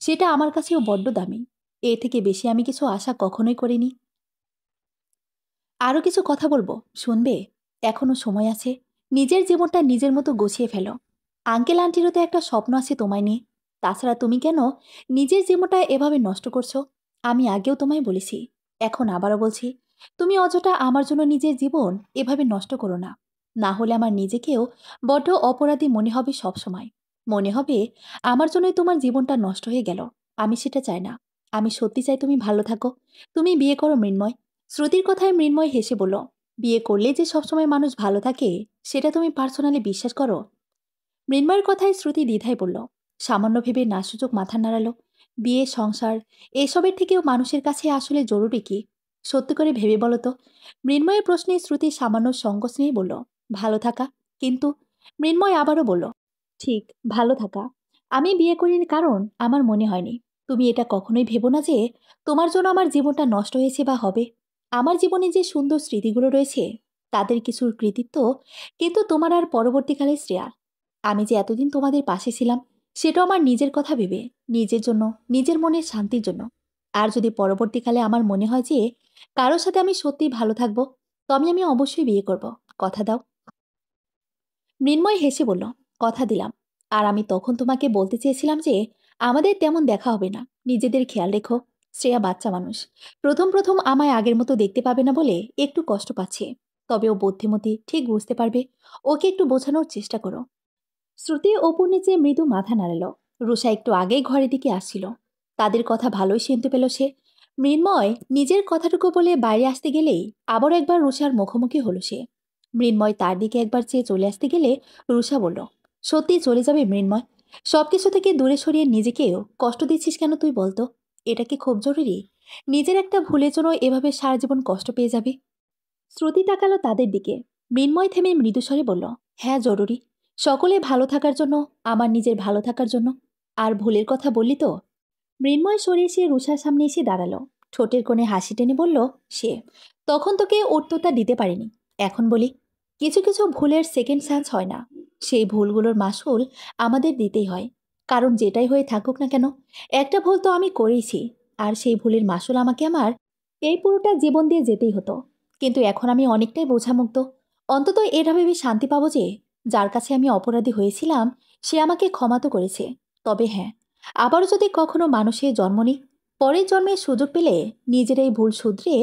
সেটা আমার কাছেও বড্ড দামি। এর থেকে বেশি আমি কিছু আশা কখনোই করিনি। আরও কিছু কথা বলবো, শুনবে? এখনো সময় আছে। নিজের জীবনটা নিজের মতো গুছিয়ে ফেলো। আঙ্কেল আন্টিরও তো একটা স্বপ্ন আছে তোমায় নিয়ে। তাছাড়া তুমি কেন নিজের জীবনটা এভাবে নষ্ট করছো? আমি আগেও তোমায় বলেছি, এখন আবারও বলছি, তুমি অযথা আমার জন্য নিজের জীবন এভাবে নষ্ট করো না। না হলে আমার নিজেকেও বড্ড অপরাধী মনে হবে সব সময়। মনে হবে আমার জন্যই তোমার জীবনটা নষ্ট হয়ে গেল। আমি সেটা চাই না। আমি সত্যি চাই তুমি ভালো থাকো। তুমি বিয়ে করো মৃন্ময়। শ্রুতির কথায় মৃন্ময় হেসে বলল, বিয়ে করলে যে সবসময় মানুষ ভালো থাকে, সেটা তুমি পার্সোনালি বিশ্বাস করো? মৃন্ময়ের কথায় শ্রুতি দ্বিধায় বলল, সামান্য ভেবে নাসূচক মাথা নাড়ালো। বিয়ে, সংসার, এসবের থেকেও মানুষের কাছে আসলে জরুরি কি? সত্যি করে ভেবে বলো তো। মৃন্ময়ের প্রশ্নে শ্রুতি সামান্য সংকোচ নিয়ে বলল, ভালো থাকা। কিন্তু মৃন্ময় আবারও বলল, ঠিক, ভালো থাকা। আমি বিয়ে করিনি কারণ আমার মনে হয়নি। তুমি এটা কখনোই ভেবো না যে তোমার জন্য আমার জীবনটা নষ্ট হয়েছে বা হবে। আমার জীবনে যে সুন্দর স্মৃতিগুলো রয়েছে, তাদের কিছুর কৃতিত্ব কিন্তু তোমার আর পরবর্তীকালে শ্রেয়ার। আমি যে এতদিন তোমাদের পাশে ছিলাম, সেটাও আমার নিজের কথা ভেবে, নিজের জন্য, নিজের মনের শান্তির জন্য। আর যদি পরবর্তীকালে আমার মনে হয় যে কারোর সাথে আমি সত্যিই ভালো থাকবো, তবে আমি অবশ্যই বিয়ে করব। কথা দাও? মৃন্ময় হেসে বলল, কথা দিলাম। আর আমি তখন তোমাকে বলতে চেয়েছিলাম যে আমাদের তেমন দেখা হবে না। নিজেদের খেয়াল রেখো। শ্রেয়া বাচ্চা মানুষ, প্রথম প্রথম আমায় আগের মতো দেখতে পাবে না বলে একটু কষ্ট পাচ্ছে। তবে ও বুদ্ধিমতী, ঠিক বুঝতে পারবে। ওকে একটু বোঝানোর চেষ্টা করো। শ্রুতি অপুর নিচে মৃদু মাথা নাড়াল। রুষা একটু আগেই ঘরের দিকে আসছিল। তাদের কথা ভালোই শুনতে পেল সে। মৃন্ময় নিজের কথাটুকু বলে বাইরে আসতে গেলেই আবার একবার রুষার মুখোমুখি হলো সে। মৃন্ময় তার দিকে একবার চেয়ে চলে আসতে গেলে রুষা বলল, সত্যি চলে যাবে মৃন্ময়? সবকিছু থেকে দূরে সরিয়ে নিজেকেও কষ্ট দিচ্ছিস কেন তুই বলতো? এটা কি খুব জরুরি? নিজের একটা ভুলের জন্য এভাবে সারা জীবন কষ্ট পেয়ে যাবে? শ্রুতি তাকালো তাদের দিকে। মৃন্ময় থেমে মৃদুস্বরে বলল, হ্যাঁ জরুরি। সকলে ভালো থাকার জন্য, আমার নিজের ভালো থাকার জন্য। আর ভুলের কথা বললি তো? মৃন্ময় সরে এসে রুষার সামনে এসে দাঁড়ালো। ঠোঁটের কোণে হাসি টেনে বলল সে, তখন তোকে উত্তরটা দিতে পারিনি। এখন বলি, কিছু কিছু ভুলের সেকেন্ড চান্স হয় না। সেই ভুলগুলোর মাসুল আমাদের দিতেই হয়। কারণ যেটাই হয়ে থাকুক না কেন, একটা ভুল তো আমি করেইছি। আর সেই ভুলের মাসুল আমাকে আমার এই পুরোটা জীবন দিয়ে যেতেই হতো। কিন্তু এখন আমি অনেকটাই বোঝামুক্ত। অন্তত এটা ভেবে শান্তি পাবো যে যার কাছে আমি অপরাধী হয়েছিলাম, সে আমাকে ক্ষমা তো করেছে। তবে হ্যাঁ, আবারও যদি কখনো মানুষের জন্ম নিই, পরের জন্মে সুযোগ পেলে নিজের এই ভুল শুধরে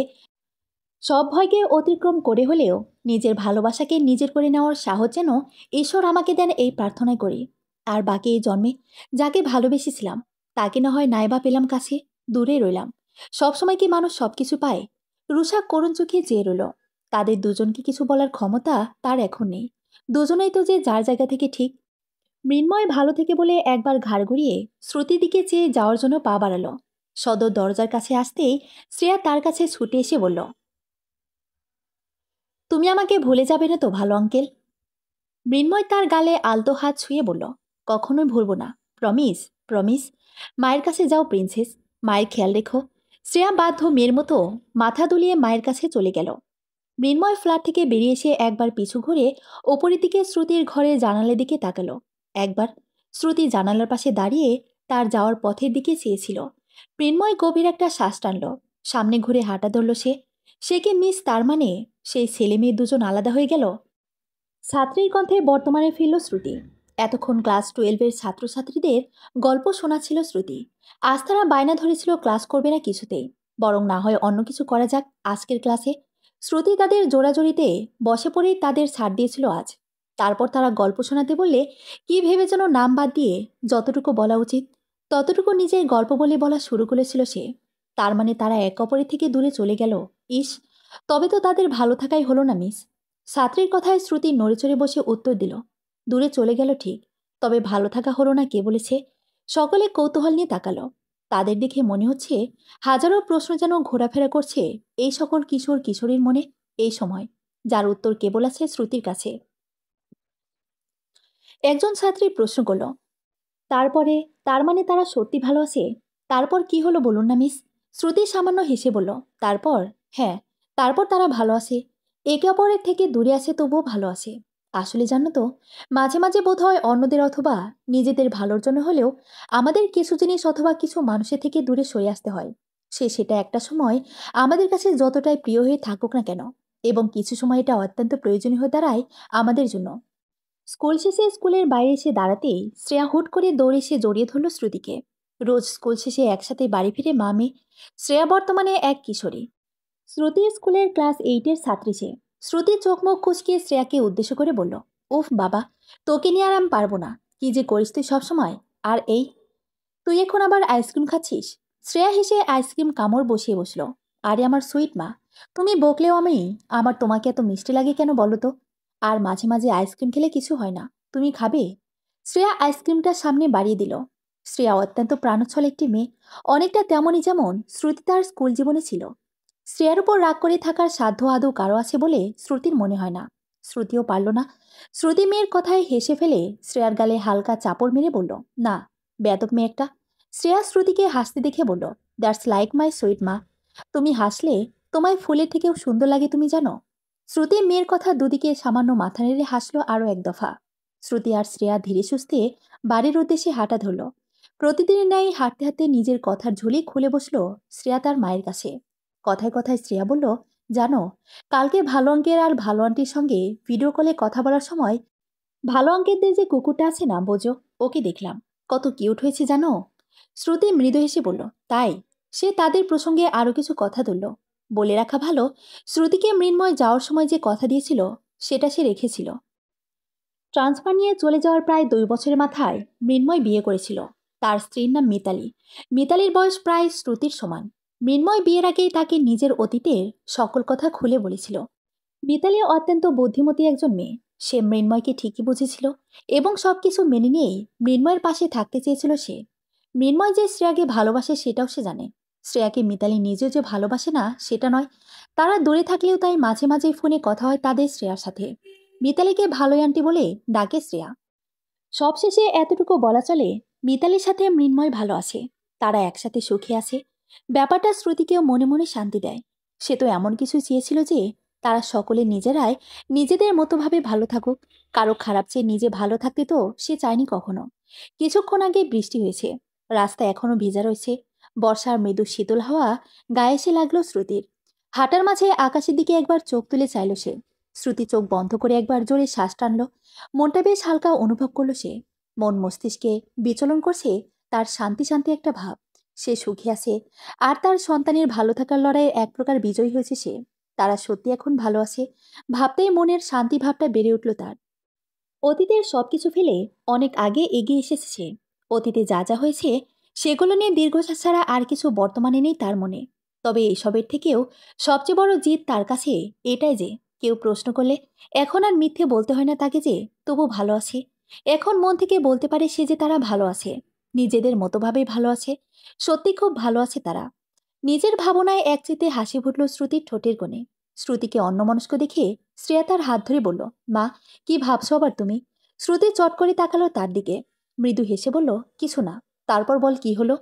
সব ভয়কে অতিক্রম করে হলেও নিজের ভালোবাসাকে নিজের করে নেওয়ার সাহস যেন ঈশ্বর আমাকে দেন, এই প্রার্থনাই করি। আর বাকি এই জন্মে যাকে ভালোবেসেছিলাম, তাকে না হয় নাইবা পেলাম কাছে, দূরে রইলাম। সবসময় কি মানুষ সবকিছু পায়? রুষা করুণ চোখে চেয়ে রইল। তাদের দুজনকে কিছু বলার ক্ষমতা তার এখন নেই। দুজনেই তো যে যার জায়গা থেকে ঠিক। মৃন্ময় ভালো থেকে বলে একবার ঘাড় ঘুরিয়ে শ্রুতির দিকে চেয়ে যাওয়ার জন্য পা বাড়ালো। সদর দরজার কাছে আসতেই শ্রেয়া তার কাছে ছুটে এসে বলল, তুমি আমাকে ভুলে যাবে না তো ভালো আঙ্কেল? মৃন্ময় তার গালে আলতো হাত ছুঁয়ে বলল, কখনোই ভুলবো না। Promise, promise. মায়ের কাছে যাও প্রিন্সেস, মায়ের খেয়াল রেখো। শ্রেয়া বাধ্য মেয়ের মতো মাথা দুলিয়ে মায়ের কাছে চলে গেল। মৃন্ময় ফ্ল্যাট থেকে বেরিয়ে এসে একবার পিছু ঘুরে ওপরের দিকে শ্রুতির ঘরের জানালার দিকে তাকালো। একবার শ্রুতি জানালার পাশে দাঁড়িয়ে তার যাওয়ার পথের দিকে চেয়েছিল। মৃন্ময় গভীর একটা শ্বাস টানল। সামনে ঘুরে হাঁটা ধরল সে। সে কি মিস, তার মানে সেই ছেলে মেয়ে দুজন আলাদা হয়ে গেল? ছাত্রীর কণ্ঠে বর্তমানে ফিরল শ্রুতি। এতক্ষণ ক্লাস 12-এর ছাত্রছাত্রীদের গল্প শোনাচ্ছিল শ্রুতি। আজ তারা বায়না ধরেছিল ক্লাস করবে না কিছুতেই, বরং না হয় অন্য কিছু করা যাক আজকের ক্লাসে। শ্রুতি তাদের জোড়াজড়িতে বসে পড়েই তাদের ছাড় দিয়েছিল আজ। তারপর তারা গল্প শোনাতে বললে কি ভেবে যেন নাম বাদ দিয়ে যতটুকু বলা উচিত ততটুকু নিজের গল্প বলে বলা শুরু করেছিল সে। তার মানে তারা এক অপরের থেকে দূরে চলে গেল। ইস, তবে তো তাদের ভালো থাকাই হলো না মিস। ছাত্রীর কথায় শ্রুতি নড়েচড়ে বসে উত্তর দিল, দূরে চলে গেল ঠিক, তবে ভালো থাকা হলো না কে বলেছে? সকলে কৌতূহল নিয়ে তাকালো। তাদের দেখে মনে হচ্ছে হাজারো প্রশ্ন যেন ঘোরাফেরা করছে এই সকল কিশোর কিশোরীর মনে এই সময়, যার উত্তর কেবল আছে শ্রুতির কাছে। একজন ছাত্রী প্রশ্ন করল, তারপরে, তার মানে তারা সত্যি ভালো আছে? তারপর কি হলো বলুন না মিস? শ্রুতি সামান্য হেসে বলল, তারপর? হ্যাঁ, তারপর তারা ভালো আছে। একে অপরের থেকে দূরে আছে তবুও ভালো আছে। আসলে জানো তো, মাঝে মাঝে বোধ হয় অন্যদের অথবা নিজেদের ভালোর জন্য হলেও আমাদের কিছু জিনিস অথবা কিছু মানুষের থেকে দূরে সরে আসতে হয়। সেটা একটা সময় আমাদের কাছে যতটাই প্রিয় হয়ে থাকুক না কেন, এবং কিছু সময় এটা অত্যন্ত প্রয়োজনীয় হয়ে দাঁড়ায় আমাদের জন্য। স্কুল শেষে স্কুলের বাইরে এসে দাঁড়াতেই শ্রেয়া হুট করে দৌড়ে এসে জড়িয়ে ধরল শ্রুতিকে। রোজ স্কুল শেষে একসাথে বাড়ি ফিরে মা মেয়ে। শ্রেয়া বর্তমানে এক কিশোরী। শ্রুতি স্কুলের ক্লাস 8-এর ছাত্রী সে। শ্রুতি চোখ মুখ কুচকিয়ে শ্রেয়াকে উদ্দেশ্য করে বলল, উফ বাবা, তোকে নিয়ে আর আমি পারবো না। কি যে করিস তুই সবসময়। আর এই, তুই এখন আবার আইসক্রিম খাচ্ছিস? শ্রেয়া হেসে আইসক্রিম কামড় বসিয়ে বসল। আরে আমার সুইট মা, তুমি বকলেও আমার তোমাকে এত মিষ্টি লাগে কেন বলো তো? আর মাঝে মাঝে আইসক্রিম খেলে কিছু হয় না, তুমি খাবে? শ্রেয়া আইসক্রিমটা সামনে বাড়িয়ে দিল। শ্রেয়া অত্যন্ত প্রাণোচ্ছল একটি মেয়ে, অনেকটা তেমনই যেমন শ্রুতি তার স্কুল জীবনে ছিল। শ্রেয়ার উপর রাগ করে থাকার সাধ্য আদৌ কারো আছে বলে শ্রুতির মনে হয় না। শ্রুতিও পারল না। শ্রুতি মেয়ের কথায় হেসে ফেলে শ্রেয়ার গালে হালকা চাপড় মেরে বলল, না, বেয়াদব মেয়ে একটা। শ্রেয়া শ্রুতিকে হাসতে দেখে বলল, দ্যাটস লাইক মাই সুইট মা। তুমি হাসলে তোমায় ফুলের থেকেও সুন্দর লাগে তুমি জানো? শ্রুতি মেয়ের কথা দুদিকে সামান্য মাথা নেড়ে হাসলো আরও এক দফা। শ্রুতি আর শ্রেয়া ধীরে সুস্থে বাড়ির উদ্দেশ্যে হাঁটা ধরল। প্রতিদিনের ন্যায় হাঁটতে হাঁটতে নিজের কথার ঝুলি খুলে বসলো শ্রেয়া তার মায়ের কাছে। কথায় কথায় শ্রেয়া বলল, জানো, কালকে ভালো অঙ্কের আর ভালো আন্টির সঙ্গে ভিডিও কলে কথা বলার সময় ভালো অঙ্কেরদের যে কুকুরটা আছে না বোঝো, ওকে দেখলাম। কত কিউট হয়েছে জানো? শ্রুতি মৃদু হেসে বলল, তাই? সে তাদের প্রসঙ্গে আরও কিছু কথা ধরল। বলে রাখা ভালো, শ্রুতিকে মৃন্ময় যাওয়ার সময় যে কথা দিয়েছিল সেটা সে রেখেছিল। ট্রান্সফার নিয়ে চলে যাওয়ার প্রায় 2 বছরের মাথায় মৃন্ময় বিয়ে করেছিল। তার স্ত্রীর নাম মিতালি। মিতালির বয়স প্রায় শ্রুতির সমান। মৃন্ময় বিয়ের আগেই তাকে নিজের অতীতের সকল কথা খুলে বলেছিল। মিতালি অত্যন্ত বুদ্ধিমতী একজন মেয়ে। সে মৃন্ময়কে ঠিকই বুঝেছিল এবং সবকিছু মেনে নিয়েই মৃন্ময়ের পাশে থাকতে চেয়েছিল সে। মৃন্ময় যে শ্রেয়াকে ভালোবাসে সেটাও সে জানে। শ্রেয়াকে মিতালি নিজেও যে ভালোবাসে না সেটা নয়। তারা দূরে থাকলেও তাই মাঝে মাঝে ফোনে কথা হয় তাদের শ্রেয়ার সাথে। মিতালিকে ভালোই আন্টি বলে ডাকে শ্রেয়া। সবশেষে এতটুকু বলা চলে, মিতালির সাথে মৃন্ময় ভালো আছে। তারা একসাথে সুখে আছে। ব্যাপারটা শ্রুতিকেও মনে মনে শান্তি দেয়। সে তো এমন কিছু চেয়েছিল যে তারা সকলে নিজেরাই নিজেদের মতোভাবে ভালো থাকুক। কারো খারাপ চেয়ে নিজে ভালো থাকতে তো সে চায়নি কখনো। কিছুক্ষণ আগে বৃষ্টি হয়েছে। রাস্তা এখনো ভেজা রয়েছে। বর্ষার মৃদু শীতল হাওয়া গায়ে এসে লাগলো শ্রুতির। হাঁটার মাঝে আকাশের দিকে একবার চোখ তুলে চাইল সে। শ্রুতি চোখ বন্ধ করে একবার জোরে শ্বাস টানল। মনটা বেশ হালকা অনুভব করলো সে। মন মস্তিষ্কে বিচলন করছে তার শান্তি শান্তি একটা ভাব। সে সুখী আছে, আর তার সন্তানের ভালো থাকার লড়াইয়ে এক প্রকার বিজয়ী হয়েছে সে। তারা সত্যি এখন ভালো আছে ভাবতেই মনের শান্তি ভাবটা বেড়ে উঠল তার। অতীতের সবকিছু ফেলে অনেক আগে এগিয়ে এসেছে সে। অতীতে যা যা হয়েছে সেগুলো নিয়ে দীর্ঘশ্বাস ছাড়া আর কিছু বর্তমানে নেই তার মনে। তবে এসবের থেকেও সবচেয়ে বড় জিত তার কাছে এটাই যে কেউ প্রশ্ন করলে এখন আর মিথ্যে বলতে হয় না তাকে যে তবু ভালো আছে। এখন মন থেকে বলতে পারে সে যে তারা ভালো আছে, নিজেদের মতোভাবেই ভালো আছে। সত্যি খুব ভালো আছে তারা। নিজের ভাবনায় একচিতে হাসি ফুটল শ্রুতির ঠোঁটের কোণে। শ্রুতিকে অন্যমনস্ক দেখে শ্রেয়া তার হাত ধরে বলল, মা, কি ভাবছো আবার তুমি? শ্রুতি চট করে তাকালো তার দিকে। মৃদু হেসে বলল, কিছু না। তারপর বল কি হলো?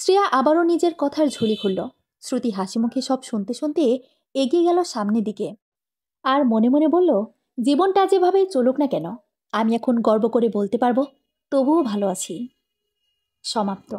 শ্রেয়া আবারও নিজের কথার ঝুলি খুলল। শ্রুতি হাসি মুখে সব শুনতে শুনতে এগিয়ে গেল সামনের দিকে। আর মনে মনে বলল, জীবনটা যেভাবে চলুক না কেন, আমি এখন গর্ব করে বলতে পারবো তবুও ভালো আছি। সমাপ্ত।